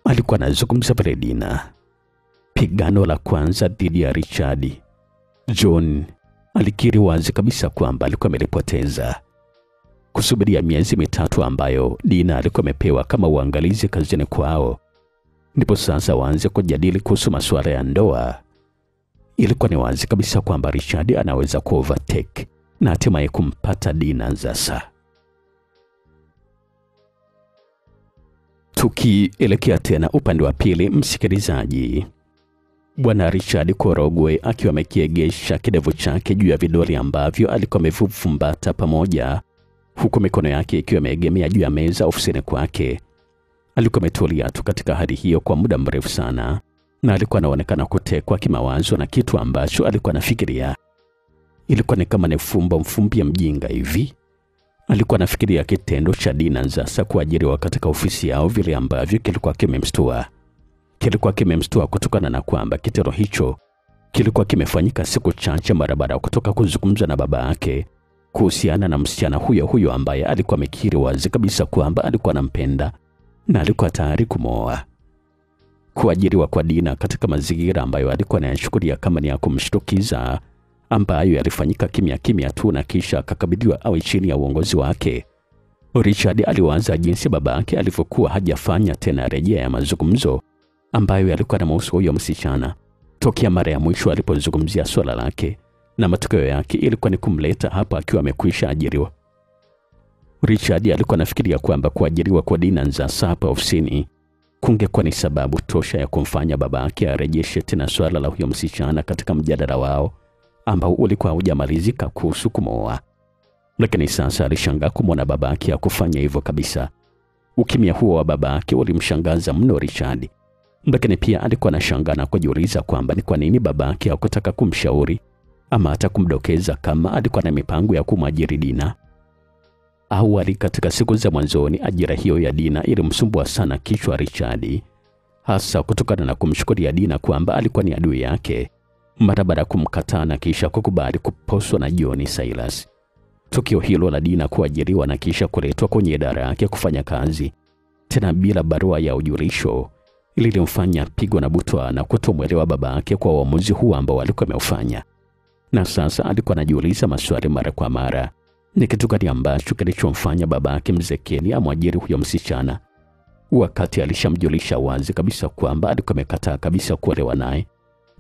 Alikuwa anazungumza Dina. Pigano la kwanza dhidi ya Richard, John alikiri wazi kabisa kwamba alikuwa amelipoteza. Kusubiria miezi mitatu ambayo Dina alikuwa amepewa kama uangalizi kazini kwao, ndipo sasa waanze kujadili kuhusu masuala ya ndoa. Ilikuwa ni wazi kabisa kwamba Richard anaweza kuovertake na hatimaye kumpata Dina sasa. Tukielekea tena upande wa pili, msikilizaji, Bwana Richard Korogwe akiwa amekiegesha kidevu chake juu ya vidole ambavyo alikuwa amefumbata pamoja, huku mikono yake ikiwa imeegemea juu ya meza ofisini kwake. Alikuwa ametulia tu katika hali hiyo kwa muda mrefu sana, na alikuwa anaonekana kutekwa kimawazo na kitu ambacho alikuwa anafikiria. Ilikuwa ni kama ni fumbo mfumbia mjinga hivi. Alikuwa anafikiria kitendo cha Dina sasa kuajiriwa katika ofisi yao vile ambavyo kilikuwa kimemstua. Kilikuwa kimemstua kutokana na kwamba kitendo hicho kilikuwa kimefanyika siku chache mara baada ya kutoka kuzungumza na baba yake kuhusiana na msichana huyo ambaye alikuwa amekiri wazi kabisa kwamba alikuwa anampenda na alikuwa tayari kumooa. Kuajiriwa kwa Dina katika mazingira ambayo alikuwa anayachukulia kama ni ya kumshtukiza, ambayo yalifanyika kimya kimya tu na kisha akakabidhiwa awe chini ya uongozi wake. Richard aliwaza jinsi baba yake alivyokuwa hajafanya tena rejea ya mazungumzo ambayo yalikuwa na mahusu huyo msichana tokea mara ya mwisho alipozungumzia swala lake, na matokeo yake ilikuwa ni kumleta hapa akiwa amekwisha ajiriwa. Richard alikuwa anafikiria kwamba kuajiriwa kwa Dina sasa hapa ofisini kungekuwa ni sababu tosha ya kumfanya baba yake arejeshe tena swala la huyo msichana katika mjadala wao ambao ulikuwa hujamalizika kuhusu kumooa. Lakini sasa alishangaa kumwona baba yake hakufanya hivyo kabisa. Ukimya huo wa baba yake ulimshangaza mno Richard. Lakini pia alikuwa anashangaa na kujiuliza kwamba ni kwa nini baba yake hakutaka kumshauri ama hata kumdokeza kama alikuwa na mipango ya kumwajiri Dina. Awali katika siku za mwanzoni, ajira hiyo ya Dina ilimsumbua sana kichwa Richard, hasa kutokana na kumshukuria Dina kwamba alikuwa ni adui yake mara baada ya kumkataa na kisha kukubali kuposwa na John Silas. Tukio hilo la Dina kuajiriwa na kisha kuletwa kwenye idara yake kufanya kazi tena bila barua ya ujulisho lilimfanya pigwa na butwa na kutomwelewa baba yake kwa uamuzi huu ambao alikuwa ameufanya. Na sasa alikuwa anajiuliza maswali mara kwa mara. Ni kitu gani ambacho kilichomfanya baba yake mzee Kenny amwajiri huyo msichana, wakati alishamjulisha wazi kabisa kwamba alikuwa amekataa kabisa kuolewa naye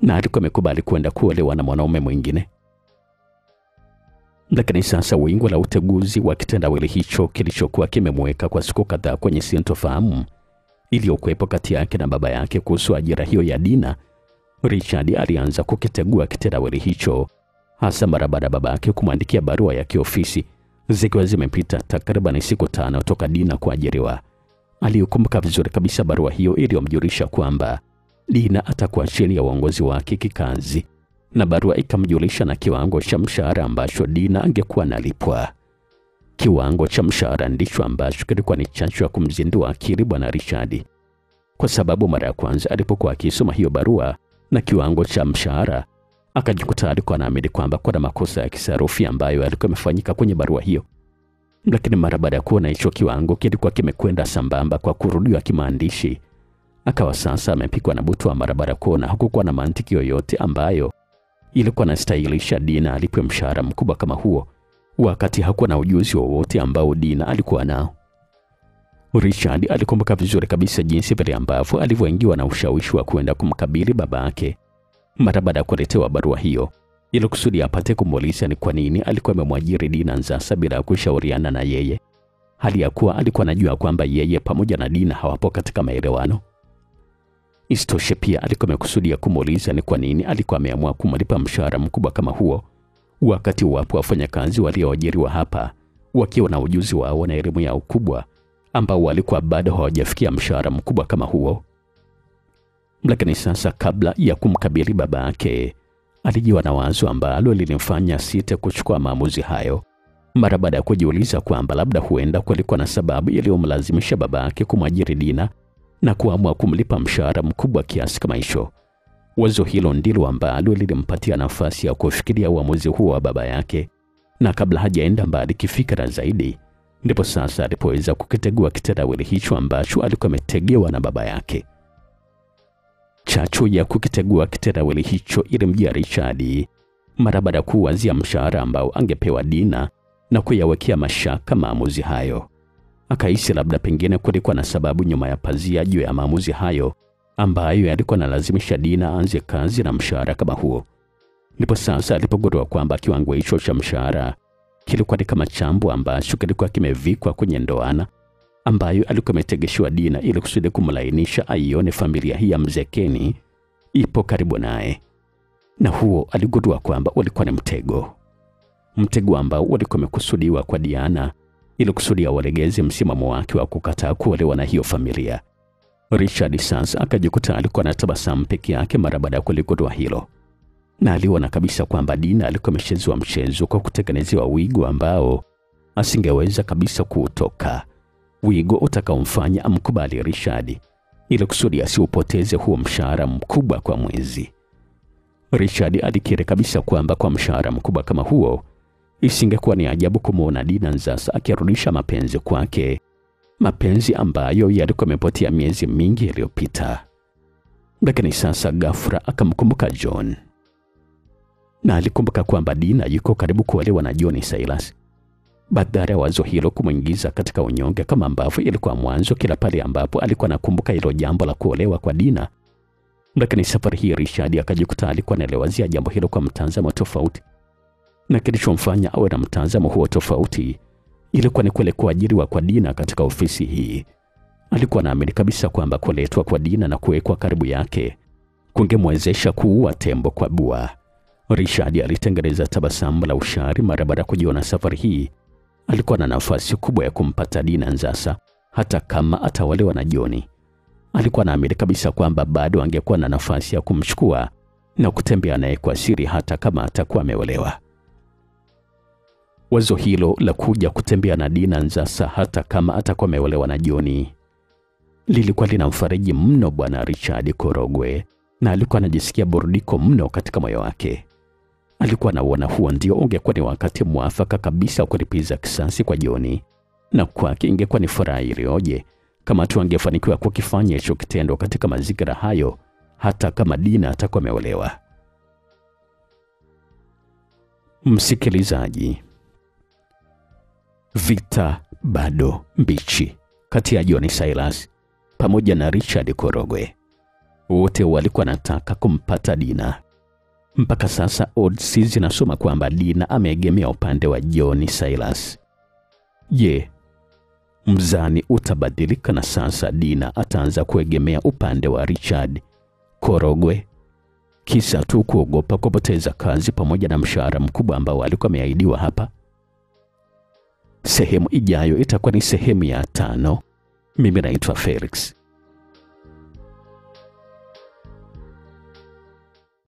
na alikuwa amekubali kwenda kuolewa na mwanaume mwingine. Lakini sasa wingu la uteguzi wa kitendawili hicho kilichokuwa kimemweka kwa siku kadhaa kwenye sintofahamu iliyokuwepo kati yake na baba yake kuhusu ajira hiyo ya Dina, Richard alianza kukitegua kitendawili hicho, hasa mara baada baba yake kumwandikia barua ya kiofisi zikiwa zimepita takriban siku 5 toka Dina kuajiriwa. Alikumbuka vizuri kabisa barua hiyo iliyomjulisha kwamba Dina atakuwa chini ya uongozi wake kikazi, na barua ikamjulisha na kiwango cha mshahara ambacho Dina angekuwa analipwa. Kiwango cha mshahara ndicho ambacho kilikuwa ni chachu ya kumzindua akili bwana Richard, kwa sababu mara ya kwanza alipokuwa akisoma hiyo barua na kiwango cha mshahara akajikuta alikuwa anaamini kwamba kuna makosa ya kisarufi ambayo yalikuwa yamefanyika kwenye barua hiyo. Lakini mara baada ya kuona hicho kiwango kilikuwa kimekwenda sambamba kwa kurudiwa kimaandishi, akawa sasa amepikwa na butwa mara baada ya kuona hakukuwa na mantiki yoyote ambayo ilikuwa inastahilisha Dina alipwe mshahara mkubwa kama huo, wakati hakuwa na ujuzi wowote ambao Dina alikuwa nao. Richard alikumbuka vizuri kabisa jinsi vile ambavyo alivyoingiwa na ushawishi wa kwenda kumkabili baba yake mara baada ya kuletewa barua hiyo, ili kusudi apate kumuuliza ni kwa nini alikuwa amemwajiri Dina sasa bila kushauriana na yeye, hali ya kuwa alikuwa anajua kwamba yeye pamoja na Dina hawapo katika maelewano. Isitoshe pia alikuwa amekusudia kumuuliza ni kwa nini alikuwa ameamua kumlipa mshahara mkubwa kama huo, wakati wapo wafanyakazi walioajiriwa hapa wakiwa na ujuzi wao na elimu yao kubwa, ambao walikuwa bado hawajafikia mshahara mkubwa kama huo. Lakini sasa, kabla ya kumkabili baba yake, alijiwa na wazo ambalo lilimfanya site kuchukua maamuzi hayo, mara baada ya kujiuliza kwamba labda huenda kulikuwa na sababu iliyomlazimisha baba yake kumwajiri Dina na kuamua kumlipa mshahara mkubwa kiasi kama hicho. Wazo hilo ndilo ambalo lilimpatia nafasi ya kufikiria uamuzi huo wa baba yake, na kabla hajaenda mbali kifikra zaidi, ndipo sasa alipoweza kukitegua kitendawili hicho ambacho alikuwa ametegewa na baba yake. Chachu ya kukitegua kitendawili hicho ilimjia Richard mara baada ya kuwazia mshahara ambao angepewa Dina na kuyawekea mashaka maamuzi hayo. Akahisi labda pengine kulikuwa na sababu nyuma ya pazia juu ya maamuzi hayo ambayo yalikuwa yanalazimisha Dina aanze kazi na mshahara kama huo. Ndipo sasa alipogundua kwamba kiwango hicho cha mshahara kilikuwa ni kama chambo ambacho kilikuwa kimevikwa kwenye ndoana ambayo alikuwa ametegeshwa Dina ili kusudi kumlainisha aione familia hii ya mzee Kenny ipo karibu naye. Na huo aligundua kwamba ulikuwa ni mtego ambao ulikuwa umekusudiwa kwa Diana ili kusudia walegeze msimamo wake wa kukataa kuolewa na hiyo familia. Richard sasa akajikuta alikuwa na tabasamu peke yake mara baada ya kuligundua hilo, na aliona kabisa kwamba Dina alikuwa amechezwa mchezo kwa kutengenezewa wigo ambao asingeweza kabisa kuutoka, wigo utakaomfanya amkubali Richard ili kusudi asiupoteze huo mshahara mkubwa kwa mwezi. Richard alikiri kabisa kwamba kwa mshahara mkubwa kama huo isingekuwa ni ajabu kumuona Dina Nzasa akirudisha mapenzi kwake, mapenzi ambayo yalikuwa yamepotea miezi mingi iliyopita. Lakini sasa ghafla akamkumbuka John, na alikumbuka kwamba Dina yuko karibu kuolewa na John Silas. Badala ya wazo hilo kumwingiza katika unyonge kama ambavyo ilikuwa mwanzo kila pale ambapo alikuwa anakumbuka hilo jambo la kuolewa kwa Dina, lakini safari hii Richard akajikuta alikuwa anaelewazia jambo hilo kwa mtazamo tofauti. Na kilichomfanya awe na mtazamo huo tofauti ilikuwa ni kule kuajiriwa kwa Dina katika ofisi hii. Alikuwa anaamini kabisa kwamba kuletwa kwa Dina na kuwekwa karibu yake kungemwezesha kuua tembo kwa bua. Richard alitengeneza tabasamu la ushari mara baada ya kujiona safari hii alikuwa na nafasi kubwa ya kumpata Dina Nzasa hata kama ataolewa na John. Alikuwa anaamini kabisa kwamba bado angekuwa na nafasi ya kumchukua na kutembea naye kwa siri hata kama atakuwa ameolewa. Wazo hilo la kuja kutembea na Dina Nzasa hata kama atakuwa ameolewa na John lilikuwa linamfariji mno bwana Richard Korogwe, na alikuwa anajisikia burudiko mno katika moyo wake. Alikuwa anaona huo ndio ungekuwa ni wakati mwafaka kabisa wa kulipiza kisasi kwa John, na kwake ingekuwa ni furaha iliyoje kama tu angefanikiwa kukifanya hicho kitendo katika mazingira hayo hata kama Dina atakuwa ameolewa. Msikilizaji, vita bado mbichi kati ya John Silas pamoja na Richard Korogwe. Wote walikuwa wanataka kumpata Dina. Mpaka sasa odds zinasoma kwamba Dina ameegemea upande wa John Silas. Je, mzani utabadilika na sasa Dina ataanza kuegemea upande wa Richard Korogwe, kisa tu kuogopa kupoteza kazi pamoja na mshahara mkubwa ambao alikuwa ameahidiwa hapa? Sehemu ijayo itakuwa ni sehemu ya 5. Mimi naitwa Felix.